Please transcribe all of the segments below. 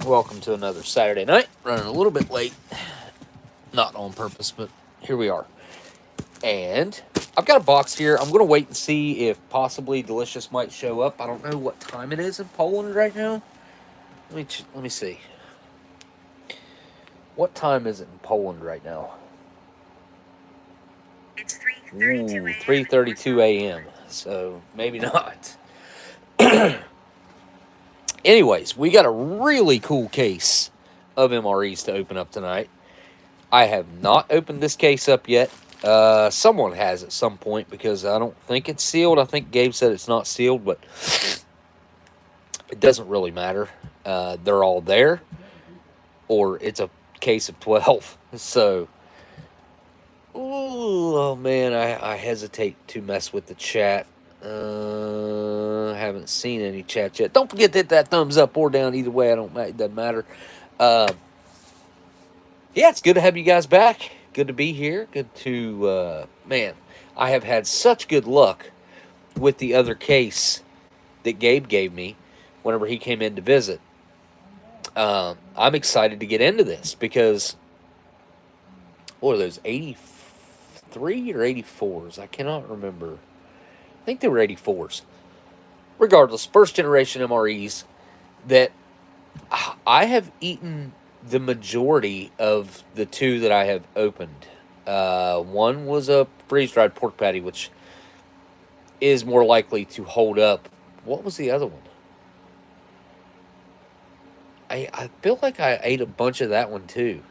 Welcome to another Saturday night. Running a little bit late. Not on purpose, but here we are. And I've got a box here. I'm going to wait and see if possibly Delicious might show up. I don't know what time it is in Poland right now. Let me see. What time is it in Poland right now? It's 3:32 a.m. 3:32 a.m. So maybe not. Anyways, we got a really cool case of MREs to open up tonight. I have not opened this case up yet. Someone has at some point because I don't think it's sealed. I think Gabe said it's not sealed, but it doesn't really matter. They're all there, or it's a case of 12. So, oh man, I hesitate to mess with the chat. Haven't seen any chat yet. Don't forget to hit that thumbs up or down. Either way, it doesn't matter. Yeah, it's good to have you guys back. Good to be here. Good to, man, I have had such good luck with the other case that Gabe gave me whenever he came in to visit. I'm excited to get into this because, what are those, 83 or 84s? I cannot remember. I think they were 84s. Regardless, first generation MREs that I have eaten the majority of the two that I have opened. One was a freeze-dried pork patty, which is more likely to hold up. What was the other one? I feel like I ate a bunch of that one too.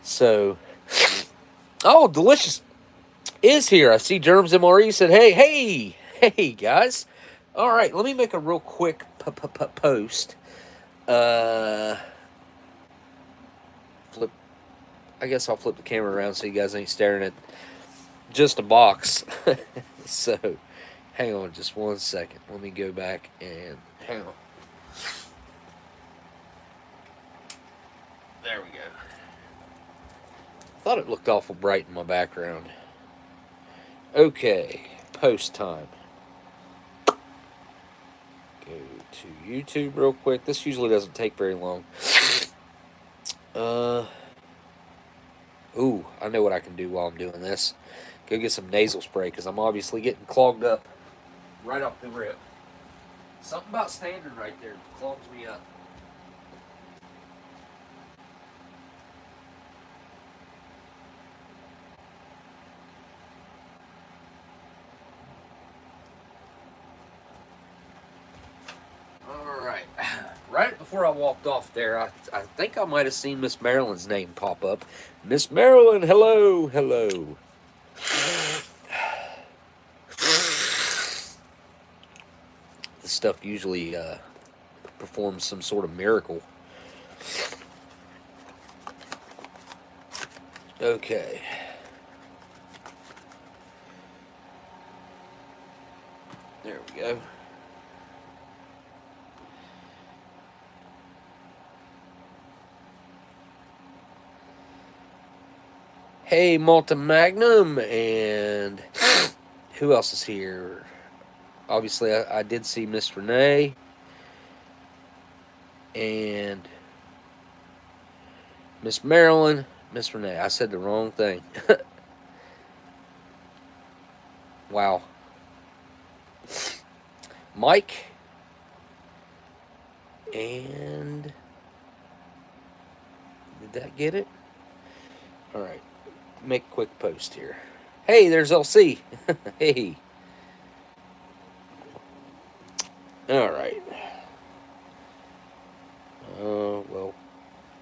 So, oh, Delicious is here. I see Germs MRE said, hey, guys. All right, let me make a real quick post. Flip. I guess I'll flip the camera around so you guys ain't staring at just a box. So, hang on just 1 second. Let me go back and hang on. There we go. Thought it looked awful bright in my background. Okay, post time. Go to YouTube real quick. This usually doesn't take very long. Ooh, I know what I can do while I'm doing this. Go get some nasal spray because I'm obviously getting clogged up right off the rip. Something about standard right there clogs me up. Alright. Right before I walked off there, I think I might have seen Miss Marilyn's name pop up. Miss Marilyn, hello, hello. This stuff usually performs some sort of miracle. Okay. There we go. Hey, Malta Magnum, and who else is here? Obviously, I did see Miss Renee, and Miss Marilyn. Miss Renee, I said the wrong thing. Wow. Mike, and did that get it? All right. Make a quick post here. Hey, there's LC. Hey. All right. Well,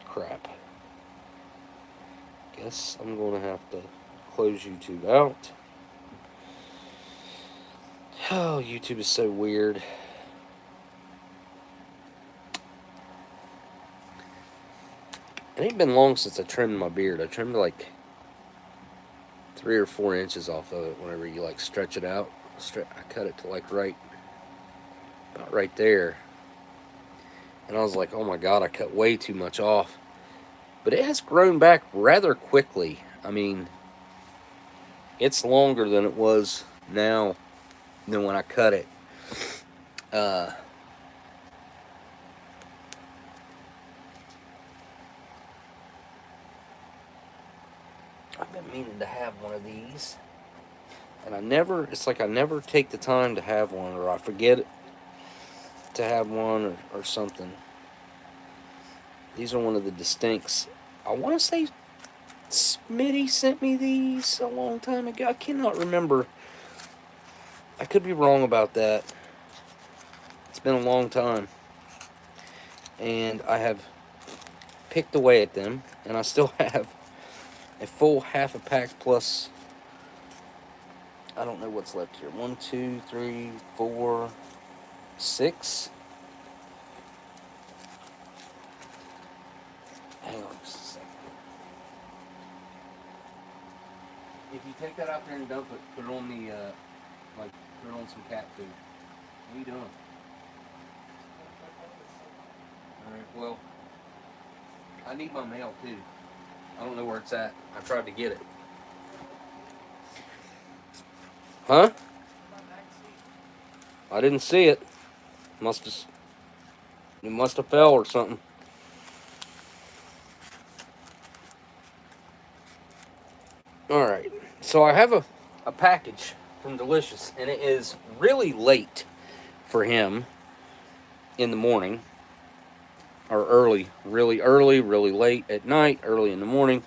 crap. Guess I'm going to have to close YouTube out. Oh, YouTube is so weird. It ain't been long since I trimmed my beard. I trimmed like 3 or 4 inches off of it whenever you like stretch it out. I cut it to like about right there. And I was like, oh my god, I cut way too much off. But it has grown back rather quickly. I mean, it's longer than it was now than when I cut it. I've been meaning to have one of these. And it's like I never take the time to have one, or I forget to have one, or something. These are one of the distincts. I want to say Smitty sent me these a long time ago. I cannot remember. I could be wrong about that. It's been a long time. And I have picked away at them, and I still have a full half a pack plus, I don't know what's left here. 1, 2, 3, 4, 6. Hang on just a second. If you take that out there and dump it, put it on the, put it on some cat food. What are you doing? Alright, well, I need my mail too. I don't know where it's at. I tried to get it. Huh? I didn't see it. It must have fell or something. Alright, so I have a package from Delicious, and it is really late for him in the morning. Or early, really early, really late at night, early in the morning.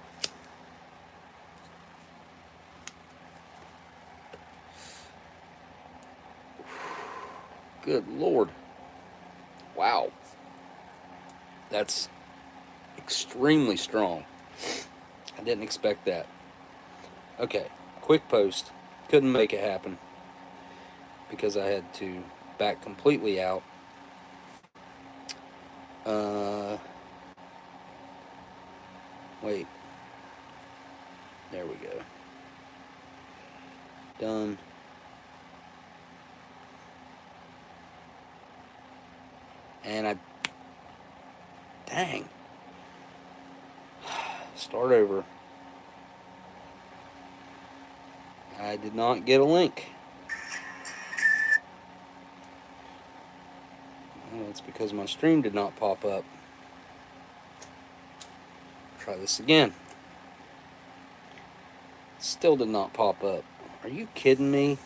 Good Lord. Wow. That's extremely strong. I didn't expect that. Okay, quick post. Couldn't make it happen because I had to back completely out. Wait. There we go. Done. And dang. Start over. I did not get a link. Well, it's because my stream did not pop up. Try this again. Still did not pop up. Are you kidding me?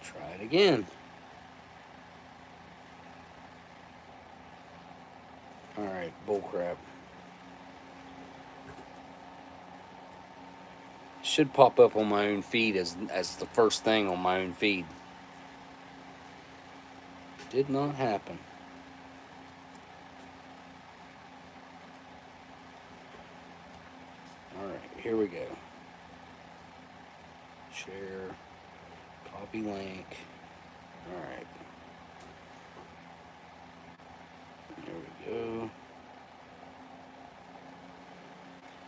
Try it again. Alright, bullcrap. Should pop up on my own feed as the first thing on my own feed. Did not happen. Alright, here we go. Share. Copy link. Alright. There we go.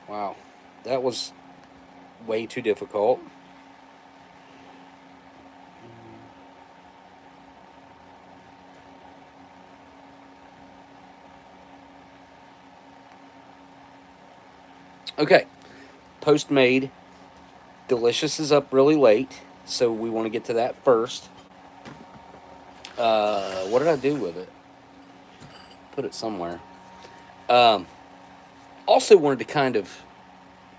Wow. That was way too difficult. Okay. Post made. Delicious is up really late, so we want to get to that first. What did I do with it? Put it somewhere. Also wanted to kind of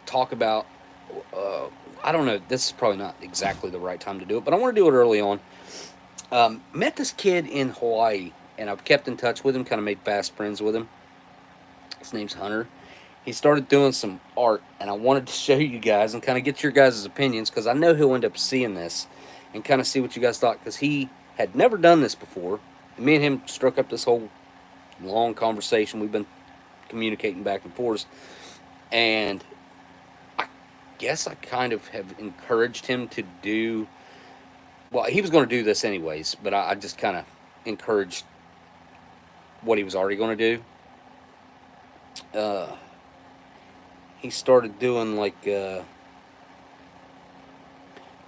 talk about, I don't know, this is probably not exactly the right time to do it, but I want to do it early on. Met this kid in Hawaii, and I've kept in touch with him, kind of made fast friends with him. His name's Hunter. He started doing some art, and I wanted to show you guys and kind of get your guys' opinions, because I know he'll end up seeing this and kind of see what you guys thought, because he had never done this before. And me and him struck up this whole long conversation. We've been communicating back and forth, and I guess I kind of have encouraged him to do, well, he was going to do this anyways, but I just kind of encouraged what he was already going to do. He started doing like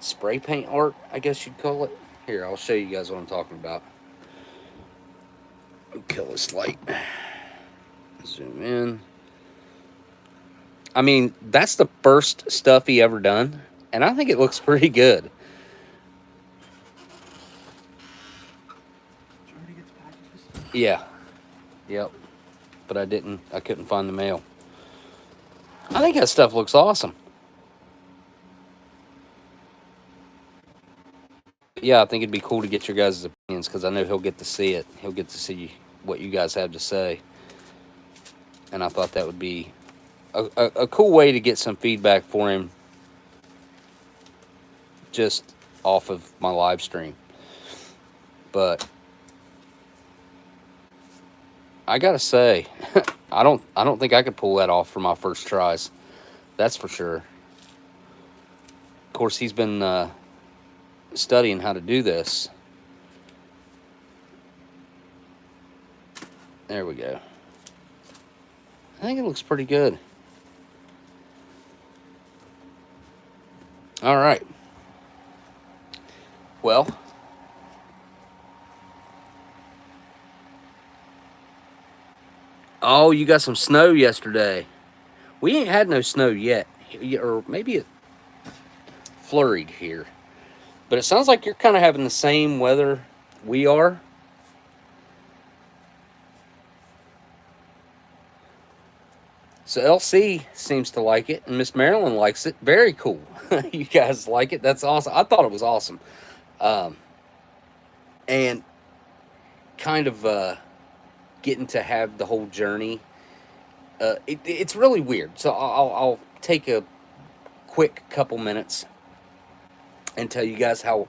spray paint art, I guess you'd call it. Here, I'll show you guys what I'm talking about. Kill this light. Zoom in. I mean, that's the first stuff he ever done, and I think it looks pretty good. Did you already get the packages? Yeah. Yep. but I couldn't find the mail. I think that stuff looks awesome. Yeah, I think it'd be cool to get your guys' opinions, because I know he'll get to see it. He'll get to see what you guys have to say. And I thought that would be a cool way to get some feedback for him just off of my live stream. But I gotta say, I don't think I could pull that off for my first tries. That's for sure. Of course, he's been studying how to do this. There we go. I think it looks pretty good. All right. Well, oh, you got some snow yesterday. We ain't had no snow yet, or maybe it flurried here. But it sounds like you're kind of having the same weather we are. So LC seems to like it, and Miss Marilyn likes it. Very cool. You guys like it? That's awesome. I thought it was awesome. And kind of getting to have the whole journey. It's really weird. So I'll take a quick couple minutes and tell you guys how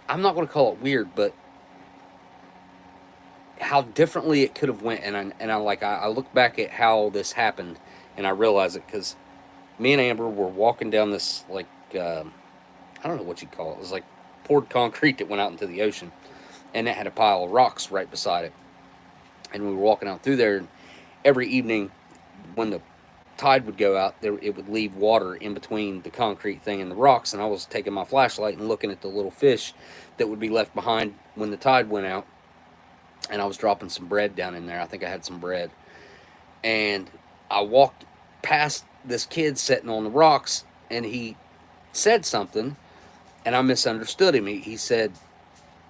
I'm not going to call it weird, but how differently it could have went. And I look back at how this happened, and I realize it, because me and Amber were walking down this, like, I don't know what you'd call it. It was like poured concrete that went out into the ocean, and it had a pile of rocks right beside it. And we were walking out through there, and every evening when the tide would go out, it would leave water in between the concrete thing and the rocks, and I was taking my flashlight and looking at the little fish that would be left behind when the tide went out, and I was dropping some bread down in there. I think I had some bread, and I walked past this kid sitting on the rocks, and he said something, and I misunderstood him. He said,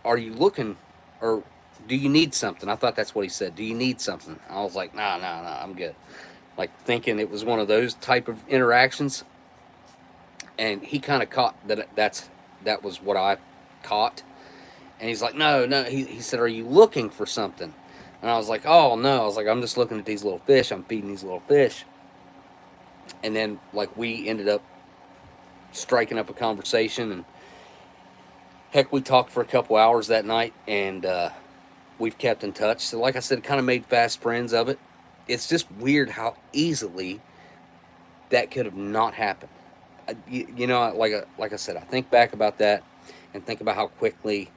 "Are you looking, or do you need something?" I thought that's what he said. "Do you need something?" I was like, nah, I'm good. Like, thinking it was one of those type of interactions. And he kind of caught that was what I caught. And he's like, no. He said, "Are you looking for something?" And I was like, "Oh, no." I was like, "I'm just looking at these little fish. I'm feeding these little fish." And then, like, we ended up striking up a conversation, and heck, we talked for a couple hours that night, and we've kept in touch. So, like I said, kind of made fast friends of it. It's just weird how easily that could have not happened. You know, like I said, I think back about that and think about how quickly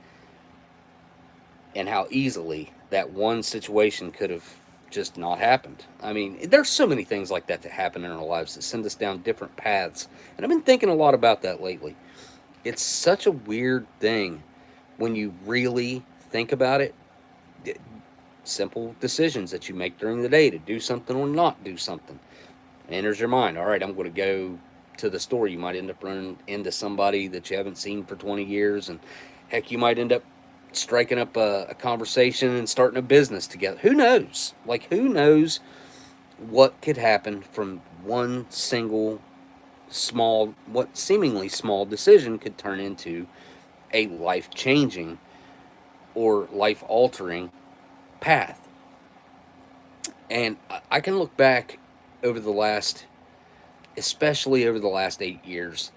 and how easily that one situation could have just not happened. I mean, there's so many things like that happen in our lives that send us down different paths. And I've been thinking a lot about that lately. It's such a weird thing when you really think about it. Simple decisions that you make during the day to do something or not do something enters your mind. All right, I'm going to go to the store. You might end up running into somebody that you haven't seen for 20 years, and heck, you might end up striking up a conversation and starting a business together. Who knows? Like, who knows what could happen from one single small, what seemingly small decision could turn into a life-changing or life-altering path. And I can look back over the last, especially over the last 8 years,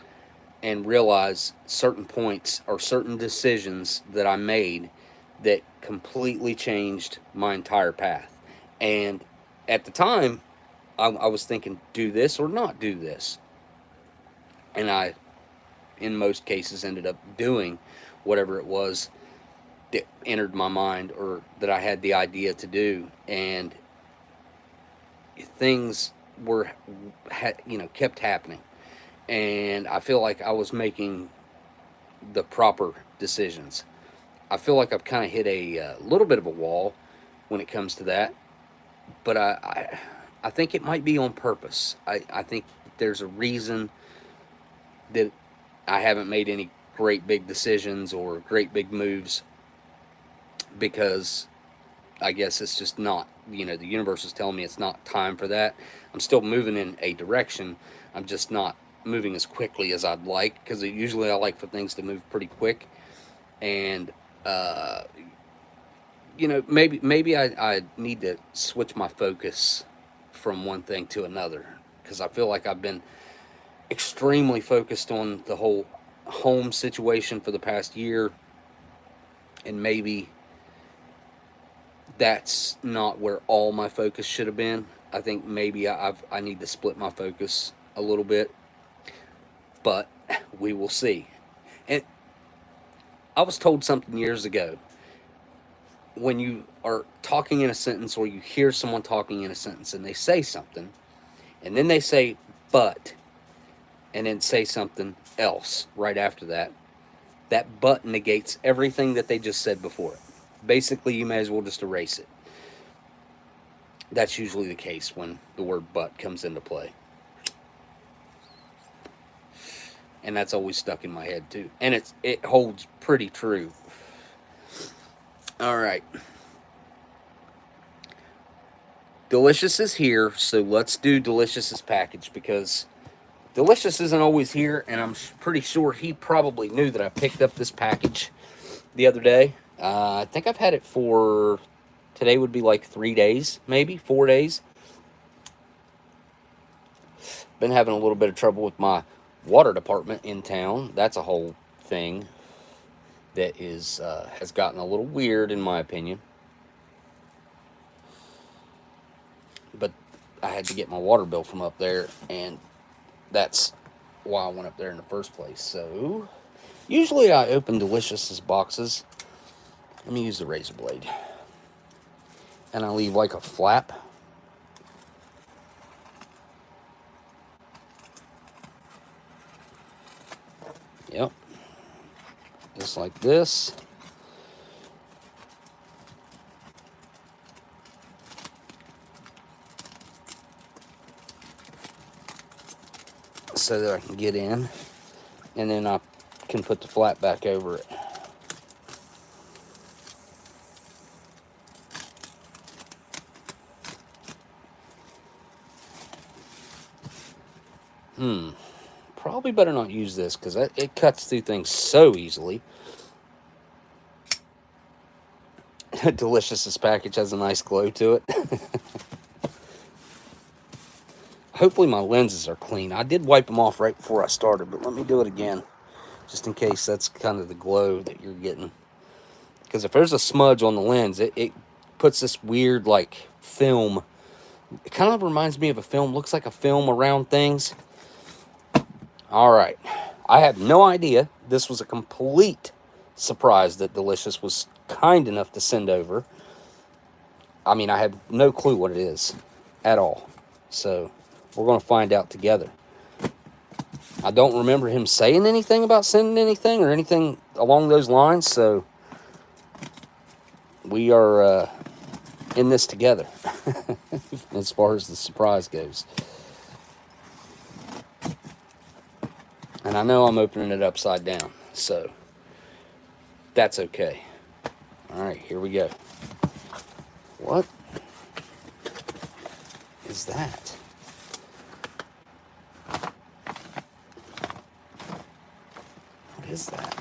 and realize certain points or certain decisions that I made that completely changed my entire path. And at the time, I was thinking, do this or not do this. And I, in most cases, ended up doing whatever it was that entered my mind or that I had the idea to do. And things were, kept happening. And I feel like I was making the proper decisions. I feel like I've kind of hit a little bit of a wall when it comes to that. But I think it might be on purpose. I think there's a reason that I haven't made any great big decisions or great big moves, because I guess it's just not, you know, the universe is telling me it's not time for that. I'm still moving in a direction. I'm just not moving as quickly as I'd like, because usually I like for things to move pretty quick. And, uh, you know, maybe I need to switch my focus from one thing to another, because I feel like I've been extremely focused on the whole home situation for the past year, and maybe that's not where all my focus should have been. I think maybe I need to split my focus a little bit, but we will see. And I was told something years ago: when you are talking in a sentence, or you hear someone talking in a sentence and they say something, and then they say but, and then say something else right after that, that but negates everything that they just said before it. Basically, you may as well just erase it. That's usually the case when the word but comes into play. And that's always stuck in my head too. And it holds pretty true. All right. Delicious is here, so let's do Delicious's package, because Delicious isn't always here, and I'm pretty sure he probably knew that I picked up this package the other day. I think I've had it for, today would be like 3 days, maybe 4 days. Been having a little bit of trouble with my water department in town. That's a whole thing that is has gotten a little weird, in my opinion. But I had to get my water bill from up there, and that's why I went up there in the first place. So usually I open Delicious's boxes. Let me use the razor blade, and I leave like a flap. Yep, just like this. So that I can get in, and then I can put the flap back over it. Probably better not use this, because it cuts through things so easily. Delicious's package has a nice glow to it. Hopefully my lenses are clean. I did wipe them off right before I started, but let me do it again, just in case that's kind of the glow that you're getting. Because if there's a smudge on the lens, it puts this weird, like, film. It kind of reminds me of a film. Looks like a film around things. All right. I had no idea. This was a complete surprise that Delicious was kind enough to send over. I mean, I have no clue what it is at all. So we're going to find out together. I don't remember him saying anything about sending anything or anything along those lines. So we are in this together as far as the surprise goes. And I know I'm opening it upside down, so that's okay. All right, here we go. What is that? What is that?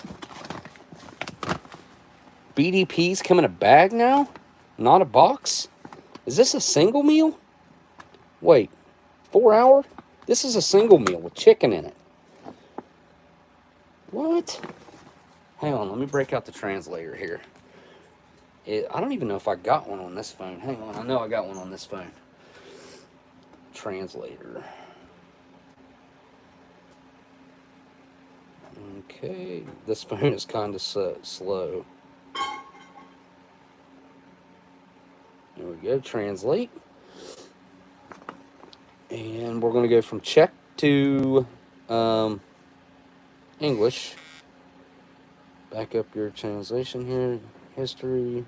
BDPs come in a bag now? Not a box? Is this a single meal? Wait, 4 hour? This is a single meal with chicken in it. What? Hang on, let me break out the translator here. I don't even know if I got one on this phone. Hang on, I know I got one on this phone. Translator. Okay, this phone is kind of slow. There we go, translate. And we're going to go from Czech to English. Back up your translation here. History.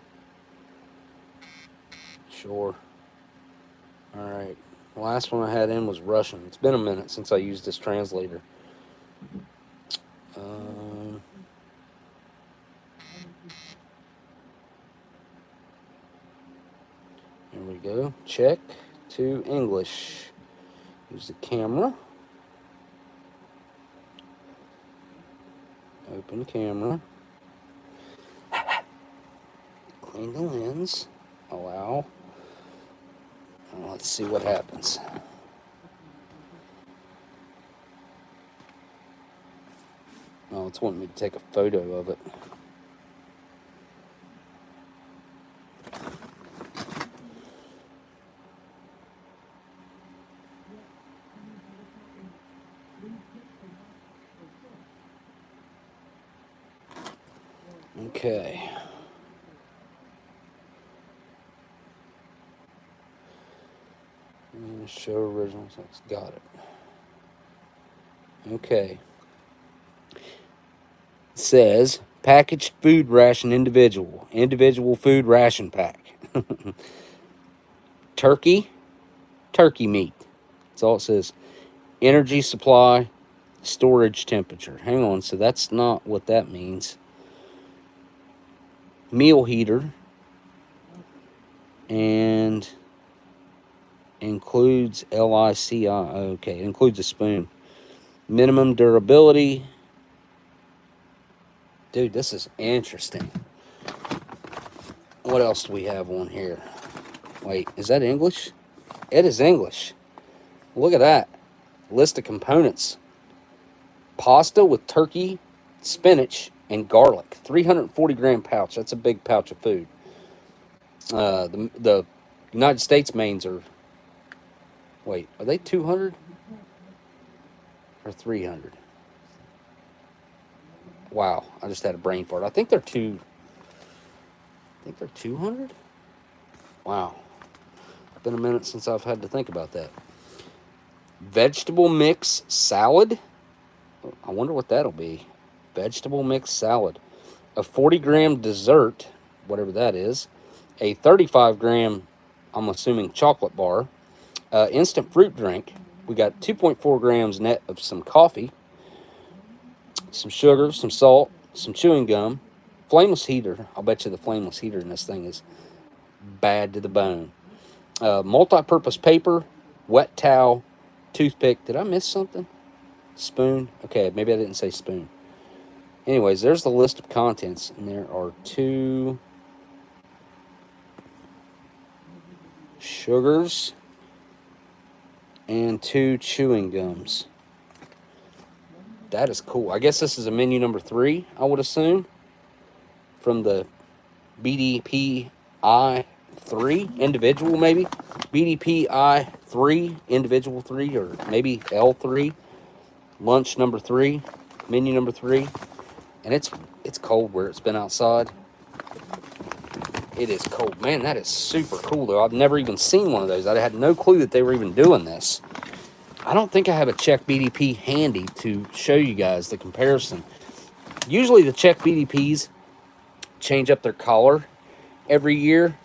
Sure. Alright. The last one I had in was Russian. It's been a minute since I used this translator. we go. Check to English. Use the camera. Open camera. Clean the lens. Allow. Let's see what happens. Oh, it's wanting me to take a photo of it. Okay. Show original text. Got it. Okay. It says packaged food ration individual. Individual food ration pack. Turkey meat. That's all it says. Energy supply, storage temperature. Hang on, so that's not what that means. Meal heater. And includes LICI. Okay, it includes a spoon. Minimum durability. Dude, this is interesting. What else do we have on here? Wait, is that English? It is English. Look at that. List of components. Pasta with turkey, spinach, and garlic. 340 gram pouch. That's a big pouch of food. The United States mains are... Wait, are they 200? Or 300? Wow, I just had a brain fart. I think they're 200? Wow. It's been a minute since I've had to think about that. Vegetable mix salad. I wonder what that'll be. Vegetable mix salad. A 40-gram dessert, whatever that is. A 35-gram, I'm assuming, chocolate bar. Instant fruit drink. We got 2.4 grams net of some coffee. Some sugar, some salt, some chewing gum. Flameless heater. I'll bet you the flameless heater in this thing is bad to the bone. Multi-purpose paper, wet towel, toothpick. Did I miss something? Spoon. Okay, maybe I didn't say spoon. Anyways, there's the list of contents, and there are 2 sugars and 2 chewing gums. That is cool. I guess this is a menu number 3, I would assume, from the BDPI 3 individual, maybe BDPI 3 individual 3, or maybe L3 lunch number 3, menu number 3. And it's cold where it's been outside. It is cold. Man, that is super cool, though. I've never even seen one of those. I had no clue that they were even doing this. I don't think I have a Czech BDP handy to show you guys the comparison. Usually the Czech BDPs change up their color every year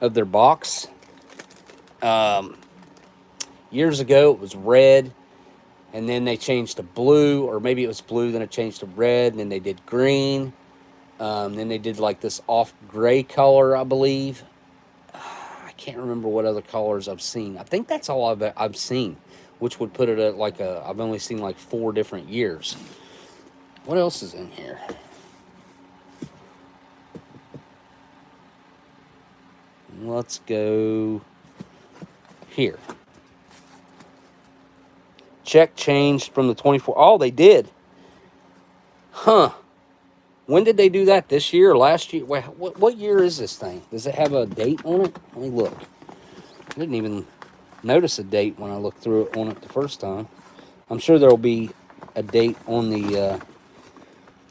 of their box. Years ago it was red, and then they changed to blue, or maybe it was blue, then it changed to red, and then they did green. Then they did like this off gray color, I believe. I can't remember what other colors I've seen. I think that's all I've seen, which would put it at like I've only seen like 4 different years. What else is in here? Let's go here. Check changed from the 24. Oh, they did. Huh. When did they do that? This year or last year? What year is this thing? Does it have a date on it? Let me look. I didn't even notice a date when I looked through it on it the first time. I'm sure there will be a date on the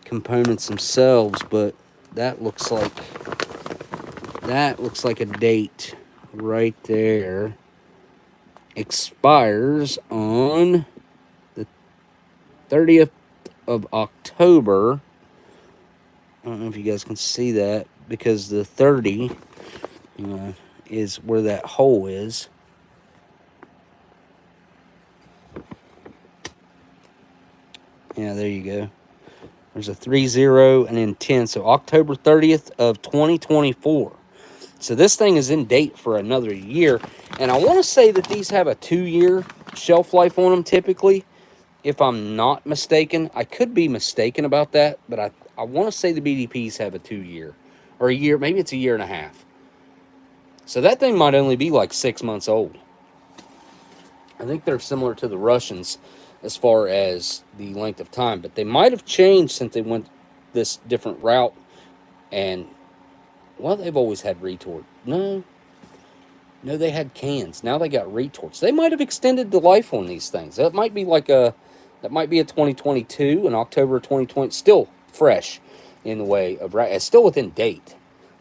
components themselves, but that looks like a date right there. Expires on the 30th of October. I don't know if you guys can see that, because the 30 is where that hole is. Yeah, there you go. There's a 30 and then 10. So October 30th of 2024 So this thing is in date for another year. And I want to say that these have a 2-year shelf life on them typically, if I'm not mistaken. I could be mistaken about that, but I want to say the BDPs have a 2-year. Or a year, maybe it's a year and a half. So that thing might only be like 6 months old. I think they're similar to the Russians as far as the length of time, but they might have changed since they went this different route. And, well, they've always had retort. No, they had cans. Now they got retorts. They might have extended the life on these things. That might be a 2022, in October 2020. Still fresh in the way of, it's still within date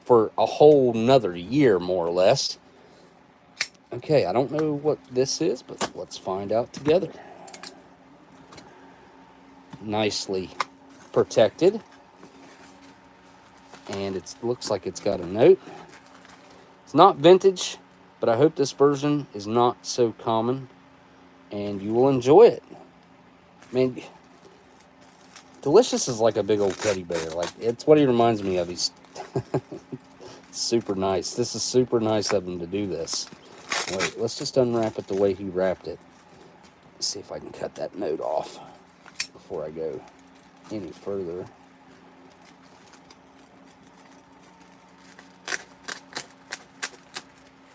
for a whole nother year, more or less. Okay, I don't know what this is, but let's find out together. Nicely protected. And it looks like it's got a note. It's not vintage, but I hope this version is not so common and you will enjoy it. I mean, Delicious is like a big old teddy bear. Like, it's what he reminds me of. He's super nice. This is super nice of him to do this. Wait, let's just unwrap it the way he wrapped it. Let's see if I can cut that note off before I go any further.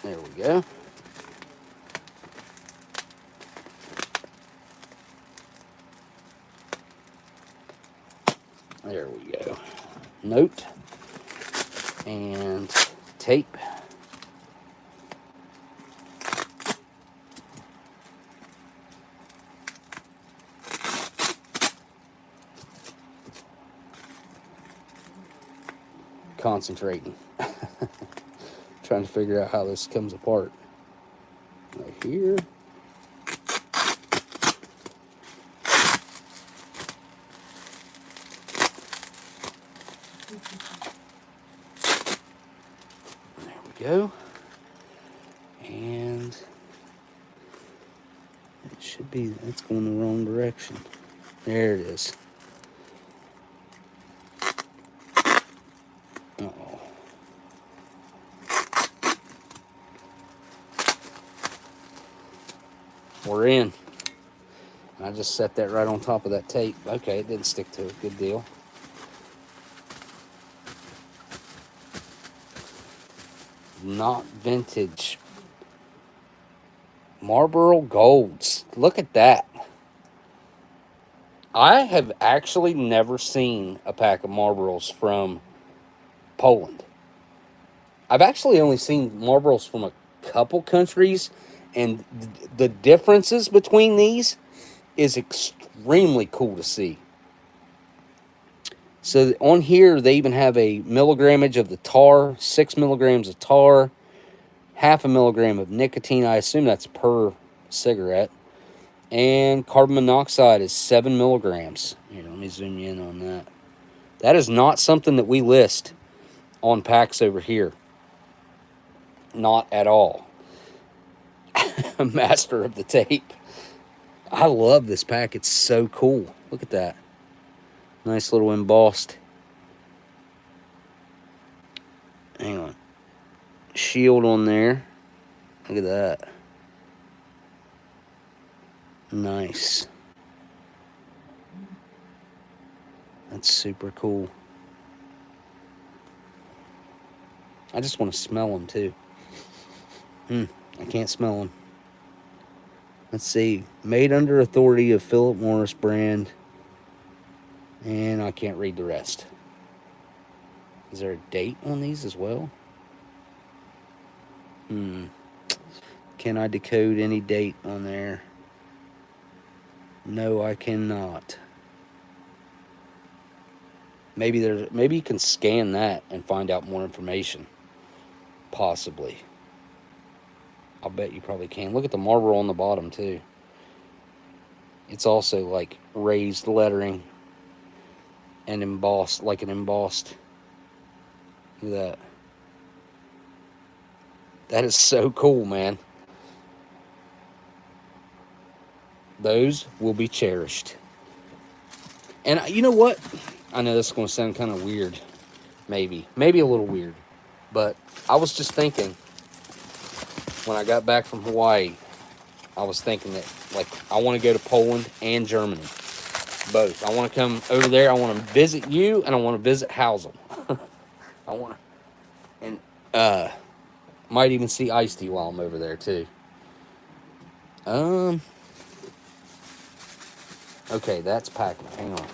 There we go. There we go. Note and tape. Concentrating. Trying to figure out how this comes apart. Right here. There we go. And it should be, it's going the wrong direction. There it is. Uh-oh. We're in. I just set that right on top of that tape. Okay, it didn't stick to it. Good deal. Not vintage. Marlboro Golds. Look at that. I have actually never seen a pack of Marlboros from Poland. I've actually only seen Marlboros from a couple countries, and the differences between these is extremely cool to see. So on here, they even have a milligrammage of the tar, 6 milligrams of tar, half a milligram of nicotine. I assume that's per cigarette. And carbon monoxide is 7 milligrams. Here, let me zoom in on that. That is not something that we list on packs over here. Not at all. Master of the tape. I love this pack. It's so cool. Look at that. Nice little embossed. Hang on. Shield on there. Look at that. Nice. That's super cool. I just want to smell them too. I can't smell them. Let's see. Made under authority of Philip Morris brand. And I can't read the rest. Is there a date on these as well? Can I decode any date on there? No, I cannot. Maybe you can scan that and find out more information. Possibly. I'll bet you probably can. Look at the Marlboro on the bottom too. It's also like raised lettering and embossed, like an embossed. Look at that. That is so cool, man. Those will be cherished. And you know what? I know this is going to sound kind of weird. Maybe a little weird. But I was just thinking, when I got back from Hawaii, I was thinking that, like, I want to go to Poland and Germany. Both. I want to come over there. I want to visit you, and I want to visit Housel. I want to, and might even see Ice-T while I'm over there too. Okay, that's packing. Hang on,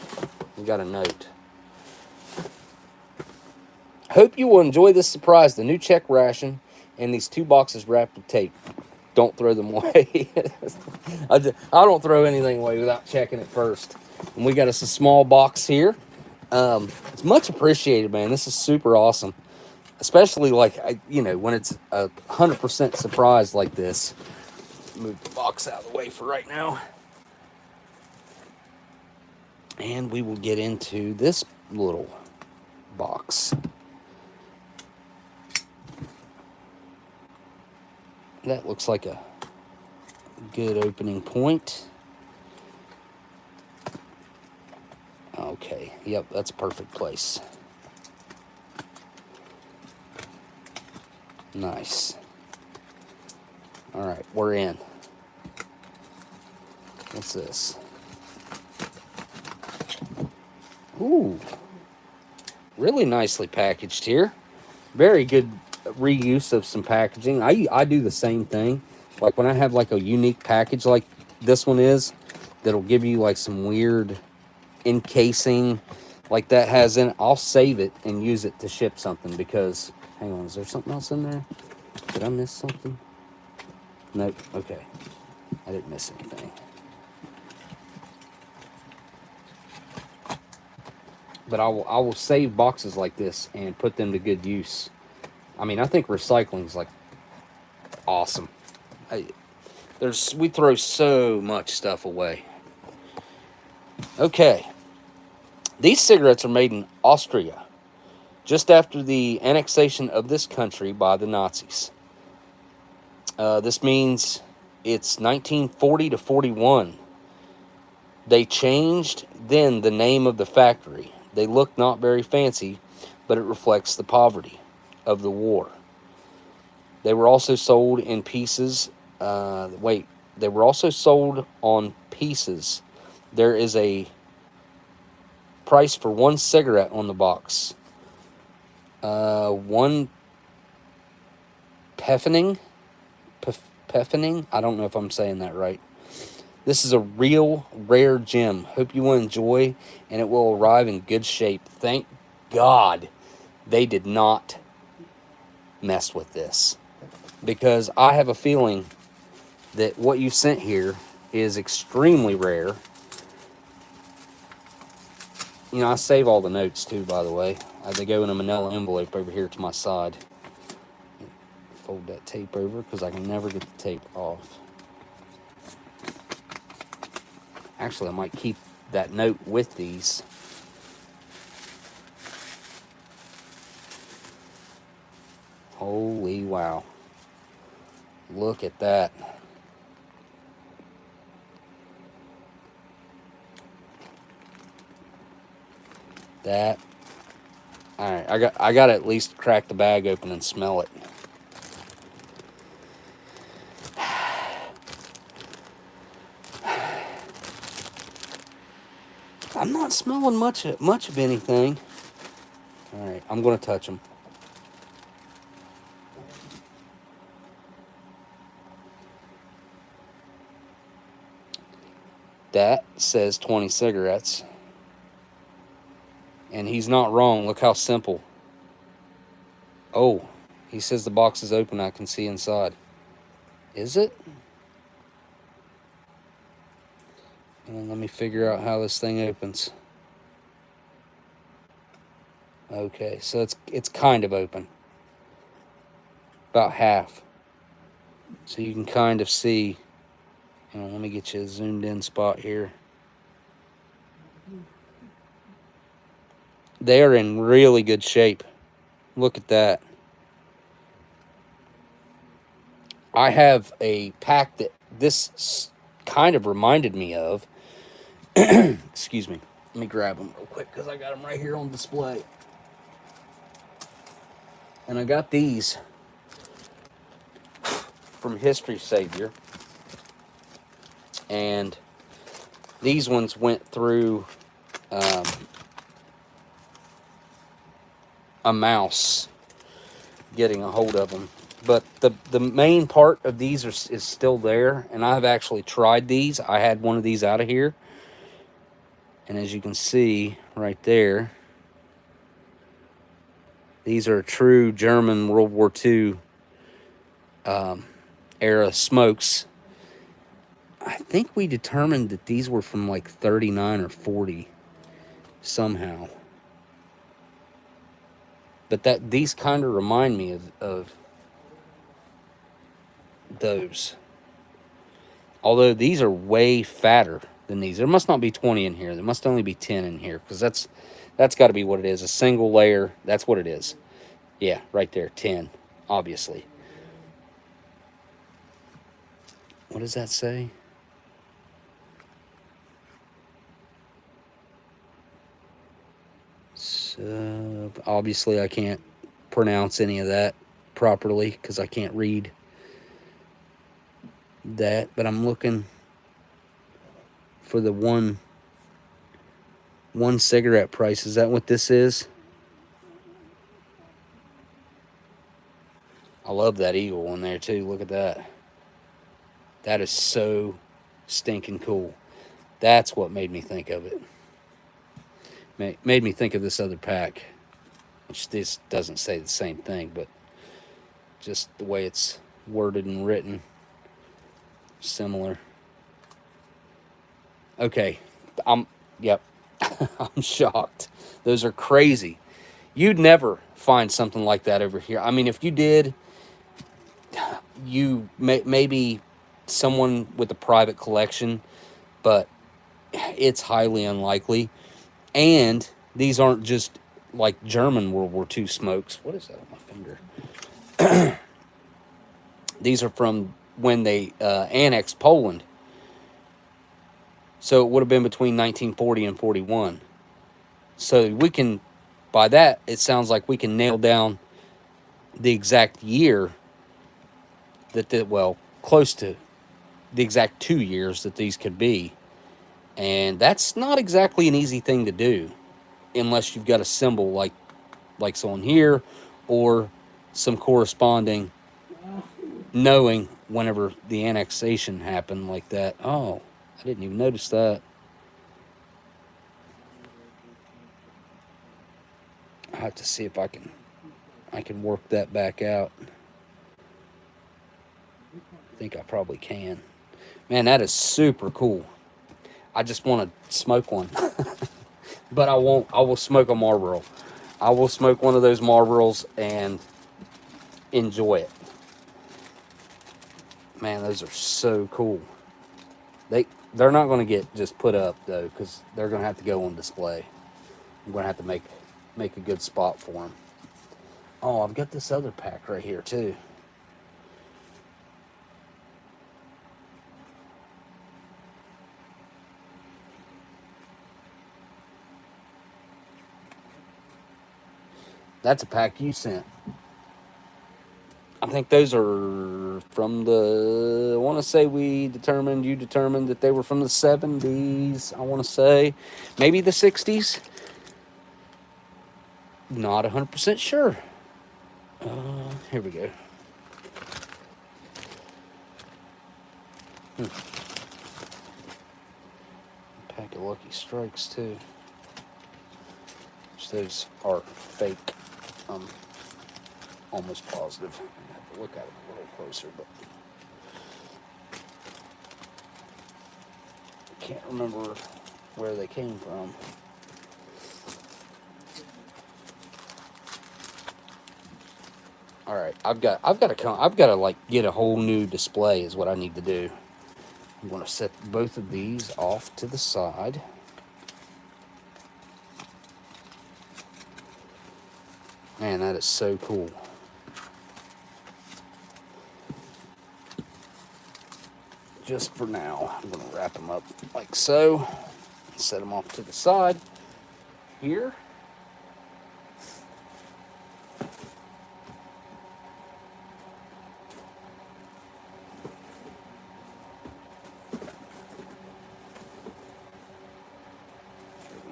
we got a note. Hope you will enjoy this surprise. The new check ration and these 2 boxes wrapped with tape. Don't throw them away. I don't throw anything away without checking it first. And we got us a small box here. It's much appreciated, man. This is super awesome. Especially, like, when it's a 100% surprise like this. Move the box out of the way for right now. And we will get into this little box. That looks like a good opening point. Okay, yep, that's a perfect place. Nice. All right, we're in. What's this? Ooh, really nicely packaged here. Very good reuse of some packaging. I do the same thing. Like when I have like a unique package like this one is, that'll give you like some weird encasing like that has in it, I'll save it and use it to ship something because, hang on, is there something else in there? Did I miss something? Nope, okay. I didn't miss anything. But I will save boxes like this and put them to good use. I mean, I think recycling is like awesome. We throw so much stuff away. Okay. These cigarettes are made in Austria, just after the annexation of this country by the Nazis. This means it's 1940 to 41. They changed then the name of the factory. They look not very fancy, but it reflects the poverty of the war. They were also sold in pieces. They were also sold on pieces. There is a price for 1 cigarette on the box. 1 Pfennig. I don't know if I'm saying that right. This is a real rare gem. Hope you will enjoy, and it will arrive in good shape. Thank God they did not mess with this, because I have a feeling that what you sent here is extremely rare. You know, I save all the notes too, by the way. They go in a manila envelope over here to my side. Fold that tape over because I can never get the tape off. Actually, I might keep that note with these. Holy wow. Look at that. That. All right, I got to at least crack the bag open and smell it. I'm not smelling much of anything. All right, I'm going to touch them. That says 20 cigarettes. And he's not wrong. Look how simple. Oh, he says the box is open. I can see inside. Is it? And let me figure out how this thing opens. Okay, so it's kind of open. About half. So you can kind of see. Hang on, let me get you a zoomed in spot here. They are in really good shape. Look at that. I have a pack that this kind of reminded me of. Excuse me. Let me grab them real quick because I got them right here on display. And I got these from History Savior. And these ones went through a mouse getting a hold of them. But the main part of these is still there. And I've actually tried these. I had one of these out of here. And as you can see right there, these are true German World War II era smokes. I think we determined that these were from like 39 or 40 somehow. But these kind of remind me of those. Although these are way fatter than these. There must not be 20 in here. There must only be 10 in here, because that's got to be what it is. A single layer. That's what it is. Yeah, right there. 10, obviously. What does that say? So, obviously, I can't pronounce any of that properly because I can't read that. But I'm looking for the one cigarette price. Is that what this is? I love that eagle one there too. Look at that. That is so stinking cool. That's what made me think of it. Made me think of this other pack, which this doesn't say the same thing, but just the way it's worded and written, similar. Okay, yep, I'm shocked. Those are crazy. You'd never find something like that over here. I mean, if you did, you maybe someone with a private collection, but it's highly unlikely. And these aren't just like German World War II smokes. What is that on my finger? These are from when they annexed Poland. So it would have been between 1940 and 41. So we can, by that, it sounds like we can nail down the exact year well, close to the exact 2 years that these could be. And that's not exactly an easy thing to do unless you've got a symbol like on here, or some corresponding knowing whenever the annexation happened like that. Oh, I didn't even notice that. I have to see if I can work that back out. I think I probably can. Man, that is super cool. I just want to smoke one. But I won't. I will smoke a Marlboro. I will smoke one of those Marlboros and enjoy it. Man, those are so cool. They're not going to get just put up, though, because they're going to have to go on display. I'm going to have to make a good spot for them. Oh, I've got this other pack right here, too. That's a pack you sent. I think those are from I want to say you determined that they were from the 70s, I want to say. Maybe the 60s? Not 100% sure. Here we go. Pack of Lucky Strikes, too. Which those are fake. Almost positive. I have to look at it a little closer, but I can't remember where they came from. All right, I've got to like get a whole new display is what I need to do. I'm going to set both of these off to the side. Man, that is so cool. Just for now, I'm going to wrap them up like so. Set them off to the side here.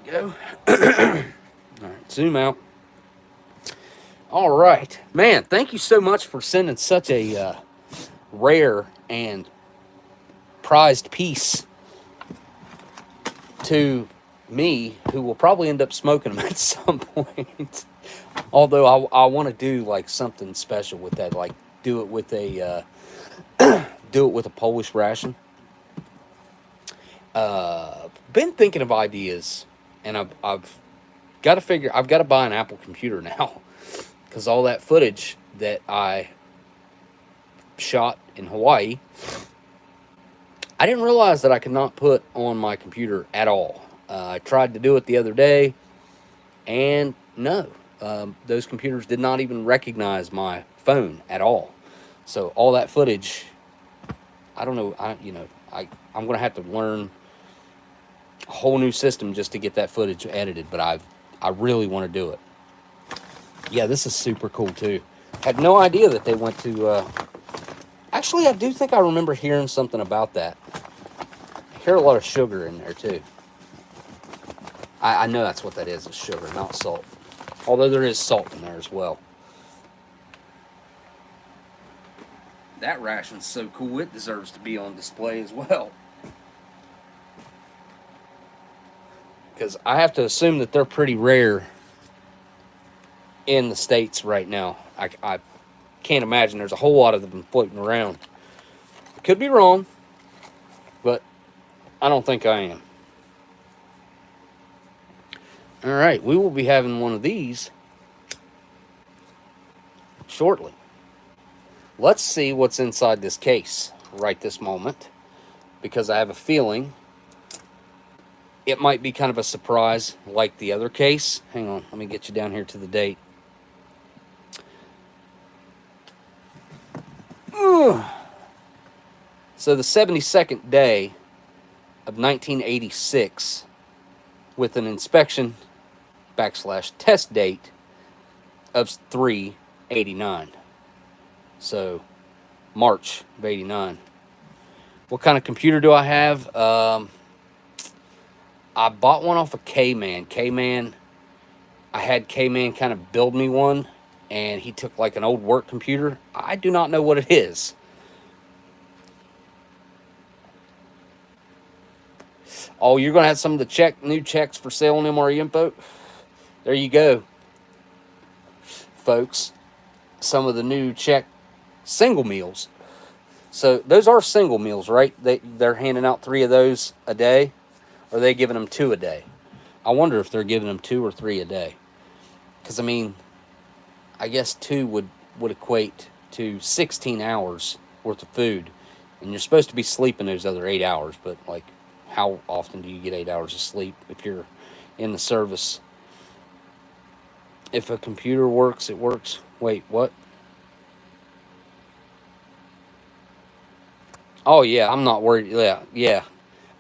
we go. All right, zoom out. All right, man. Thank you so much for sending such a rare and prized piece to me, who will probably end up smoking them at some point. Although I want to do like something special with that, like do it with a Polish ration. Been thinking of ideas, and I've got to figure. I've got to buy an Apple computer now, because all that footage that I shot in Hawaii, I didn't realize that I could not put on my computer at all. I tried to do it the other day, and no, those computers did not even recognize my phone at all. So all that footage, I don't know. I'm gonna have to learn a whole new system just to get that footage edited. But I really want to do it. Yeah, this is super cool too. Had no idea that they went to. Actually, I do think I remember hearing something about that. I hear a lot of sugar in there too. I know that's what that is sugar, not salt. Although there is salt in there as well. That ration's so cool, it deserves to be on display as well. Because I have to assume that they're pretty rare in the States right now. I can't imagine there's a whole lot of them floating around. I could be wrong, but I don't think I am. All right, we will be having one of these shortly. Let's see what's inside this case right this moment, because I have a feeling it might be kind of a surprise like the other case. Hang on, let me get you down here to the date. So the 72nd day of 1986, with an inspection / test date of 3/89. So March of 89. What kind of computer do I have? I bought one off of K-Man. I had K-Man kind of build me one, and he took like an old work computer. I do not know what it is. Oh, you're going to have some of the new checks for sale on MRE info? There you go, folks. Some of the new check single meals. So those are single meals, right? They're handing out 3 of those a day. Or are they giving them 2 a day? I wonder if they're giving them 2 or 3 a day. Because, I mean, I guess 2 would equate to 16 hours worth of food. And you're supposed to be sleeping those other 8 hours. But, like, how often do you get 8 hours of sleep if you're in the service? If a computer works, it works. Wait, what? Oh, yeah, I'm not worried. Yeah.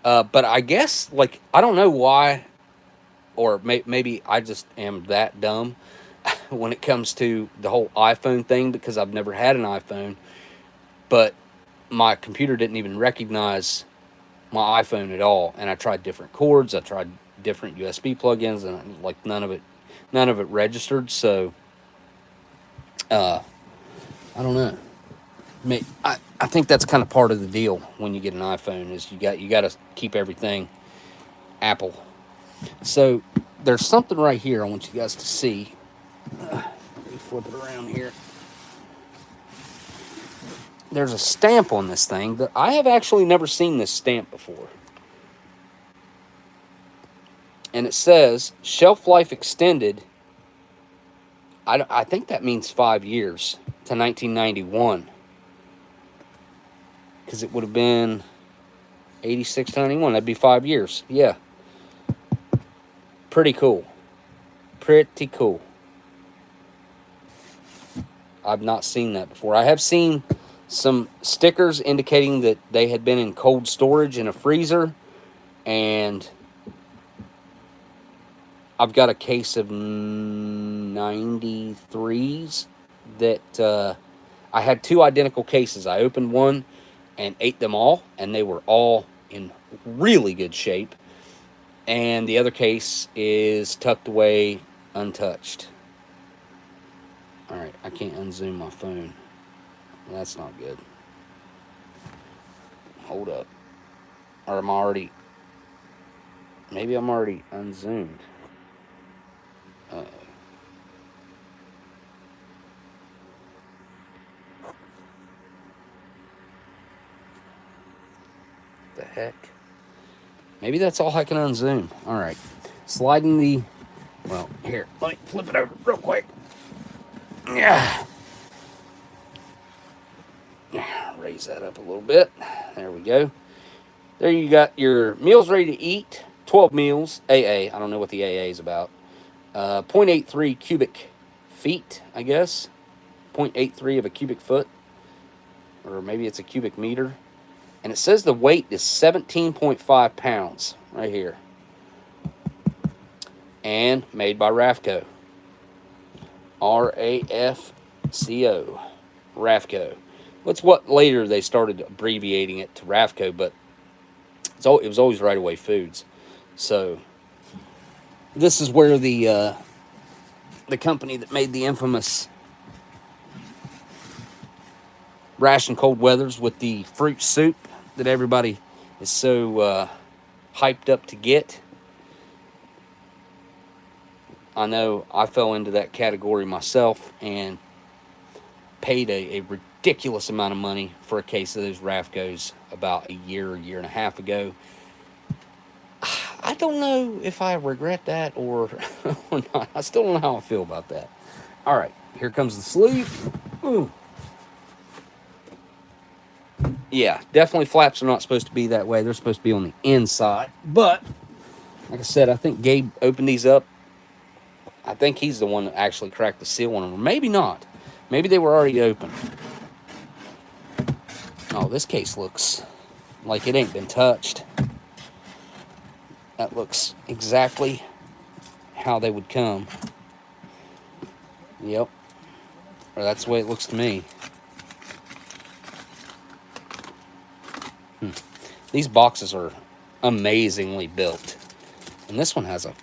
But I guess, like, I don't know why, or maybe I just am that dumb when it comes to the whole iPhone thing, because I've never had an iPhone, but my computer didn't even recognize my iPhone at all, and I tried different cords, I tried different USB plugins, and like none of it registered. So I don't know. I think that's kind of part of the deal when you get an iPhone, is you got to keep everything Apple. So there's something right here I want you guys to see. Let me flip it around here. There's a stamp on this thing that I have actually never seen this stamp before. And it says shelf life extended. I think that means 5 years to 1991. Because it would have been 86 to 91. That'd be 5 years. Yeah. Pretty cool. Pretty cool. I've not seen that before. I have seen some stickers indicating that they had been in cold storage in a freezer. And I've got a case of 93s that I had 2 identical cases. I opened one and ate them all, and they were all in really good shape. And the other case is tucked away, untouched. All right, I can't unzoom my phone. That's not good. Hold up. Or I'm already... Maybe I'm already unzoomed. Uh-oh. The heck? Maybe that's all I can unzoom. All right. Sliding the... Well, here. Let me flip it over real quick. Yeah. Raise that up a little bit. There we go. There you got your meals ready to eat. 12 meals. AA. I don't know what the AA is about. 0.83 cubic feet, I guess. 0.83 of a cubic foot. Or maybe it's a cubic meter. And it says the weight is 17.5 pounds right here. And made by Rafco. R-A-F-C-O. Rafco. That's what later they started abbreviating it to Rafco, but it was always Right Away Foods. So this is where the company that made the infamous Ration Cold Weathers with the fruit soup that everybody is so hyped up to get. I know I fell into that category myself and paid a ridiculous amount of money for a case of those Rafcos about a year and a half ago. I don't know if I regret that or not. I still don't know how I feel about that. All right, here comes the sleeve. Ooh. Yeah, definitely flaps are not supposed to be that way. They're supposed to be on the inside. But, like I said, I think Gabe opened these up. I think he's the one that actually cracked the seal on them. Or maybe not. Maybe they were already open. Oh, this case looks like it ain't been touched. That looks exactly how they would come. Yep. Or that's the way it looks to me. These boxes are amazingly built. And this one has a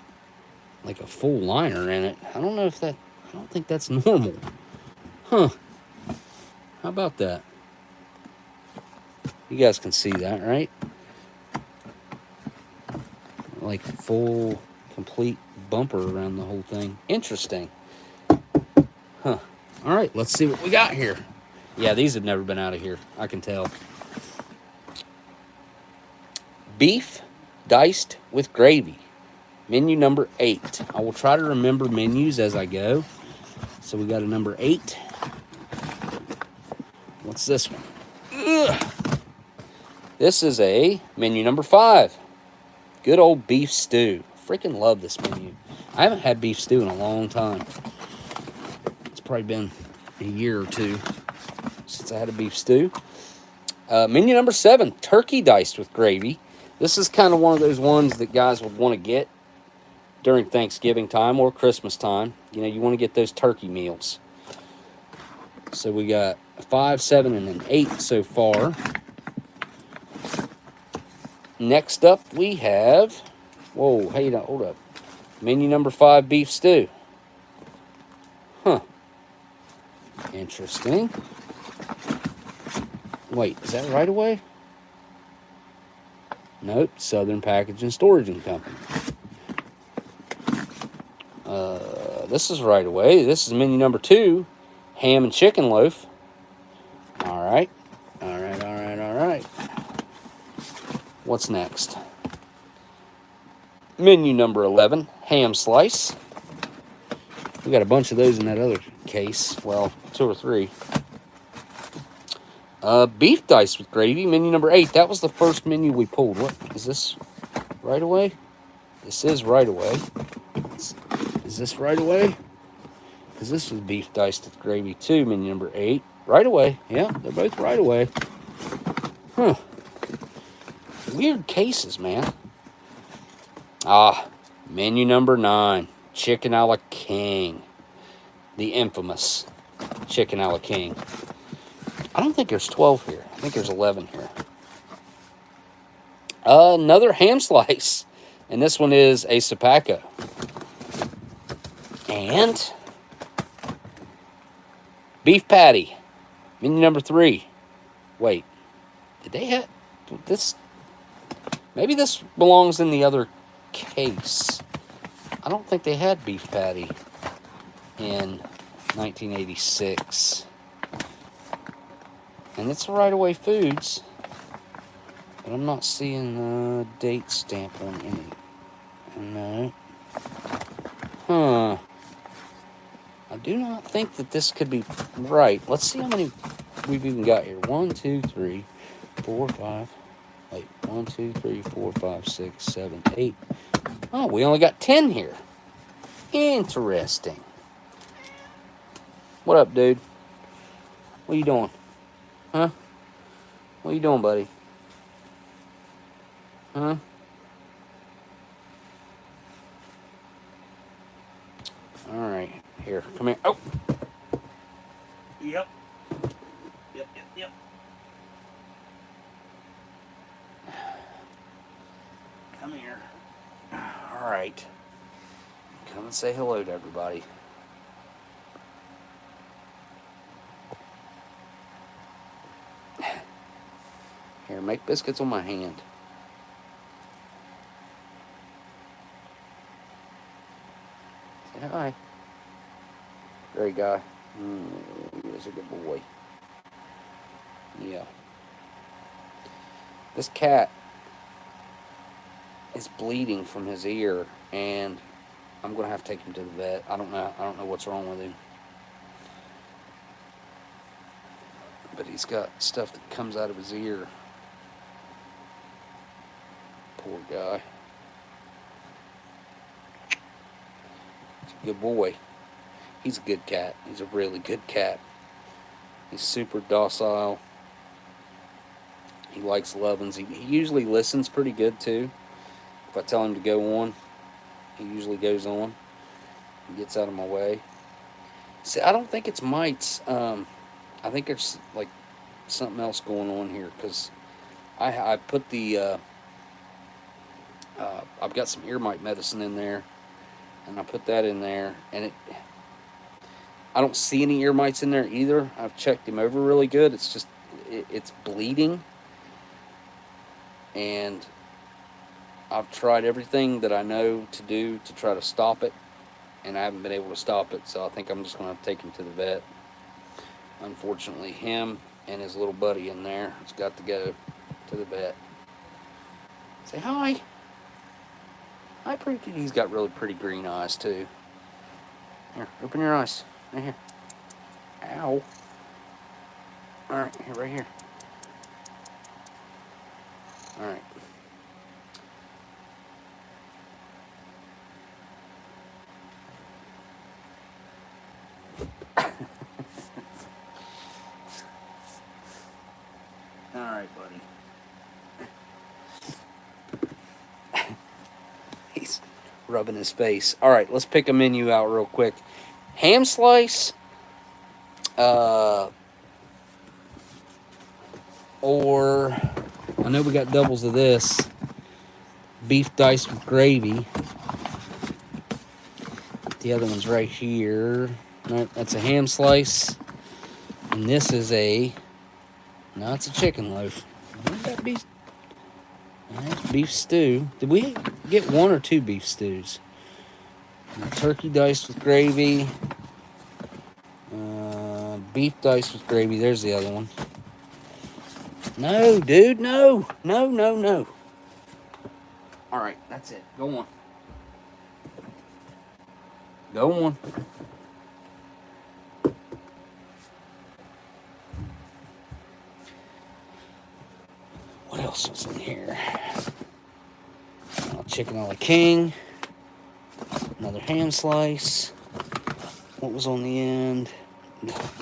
full liner in it. I don't think that's normal. Huh. How about that? You guys can see that, right? Like full, complete bumper around the whole thing. Interesting. Huh. All right, let's see what we got here. Yeah, these have never been out of here. I can tell. Beef diced with gravy. Menu number 8. I will try to remember menus as I go. So we got a number 8. What's this one? Ugh. This is a menu number 5. Good old beef stew. Freaking love this menu. I haven't had beef stew in a long time. It's probably been a year or two since I had a beef stew. Menu number 7. Turkey diced with gravy. This is kind of one of those ones that guys would want to get during Thanksgiving time or Christmas time. You know, you want to get those turkey meals. So we got a 5, 7, and an 8 so far. Next up we have... Whoa, hey, hold up. Menu number 5, beef stew. Huh. Interesting. Wait, is that Right Away? Nope, Southern Package and Storage and Company. This is Right Away. This is menu number 2, ham and chicken loaf. All right. What's next? Menu number 11, ham slice. We got a bunch of those in that other case. Well, 2 or 3. Beef diced with gravy, menu number 8. That was the first menu we pulled. What is this? Right Away? This is Right Away. Is this Right Away? Because this was beef diced with gravy too, menu number 8. Right Away. Yeah, they're both Right Away. Huh. Weird cases, man. Menu number 9. Chicken a la King. The infamous chicken a la King. I don't think there's 12 here. I think there's 11 here. Another ham slice. And this one is a Sepaco. And beef patty, menu number 3. Wait, did they have this? Maybe this belongs in the other case. I don't think they had beef patty in 1986. And it's Right Away Foods. But I'm not seeing the date stamp on any. No. Huh. I do not think that this could be right. Let's see how many we've even got here. 1, 2, 3, 4, 5. Wait, 1, 2, 3, 4, 5, 6, 7, 8. Oh, we only got 10 here. Interesting. What up, dude? What you doing? Huh? What you doing, buddy? Huh? All right. Here, come here. Oh! Yep. Yep. Come here. All right. Come and say hello to everybody. Here, make biscuits on my hand. Say hi. Great guy. He is a good boy. Yeah. This cat is bleeding from his ear, and I'm gonna have to take him to the vet. I don't know what's wrong with him. But he's got stuff that comes out of his ear. Poor guy. He's a good boy. He's a good cat. He's a really good cat. He's super docile. He likes lovin's. He usually listens pretty good too. If I tell him to go on, he usually goes on. He gets out of my way. See, I don't think it's mites. I think there's like something else going on here, because I put the I've got some ear mite medicine in there, and I put that in there, and I don't see any ear mites in there either. I've checked him over really good. It's just it's bleeding, and I've tried everything that I know to do to try to stop it, and I haven't been able to stop it. So I think I'm just going to have to take him to the vet. Unfortunately, him and his little buddy in there has got to go to the vet. Say hi. Hi, pretty kid. He's got really pretty green eyes too. Here, open your eyes. Right here. Ow. All right, here, right here. All right. All right, buddy. He's rubbing his face. All right, let's pick a menu out real quick. Ham slice, or I know we got doubles of this. Beef diced with gravy. The other one's right here. No, that's a ham slice. And this is no, it's a chicken loaf. That beef, that's beef stew. Did we get 1 or 2 beef stews? Turkey diced with gravy. Beef diced with gravy. There's the other one. No, dude, no. No. All right, that's it. Go on. Go on. What else was in here? Chicken a la king. Another ham slice. What was on the end?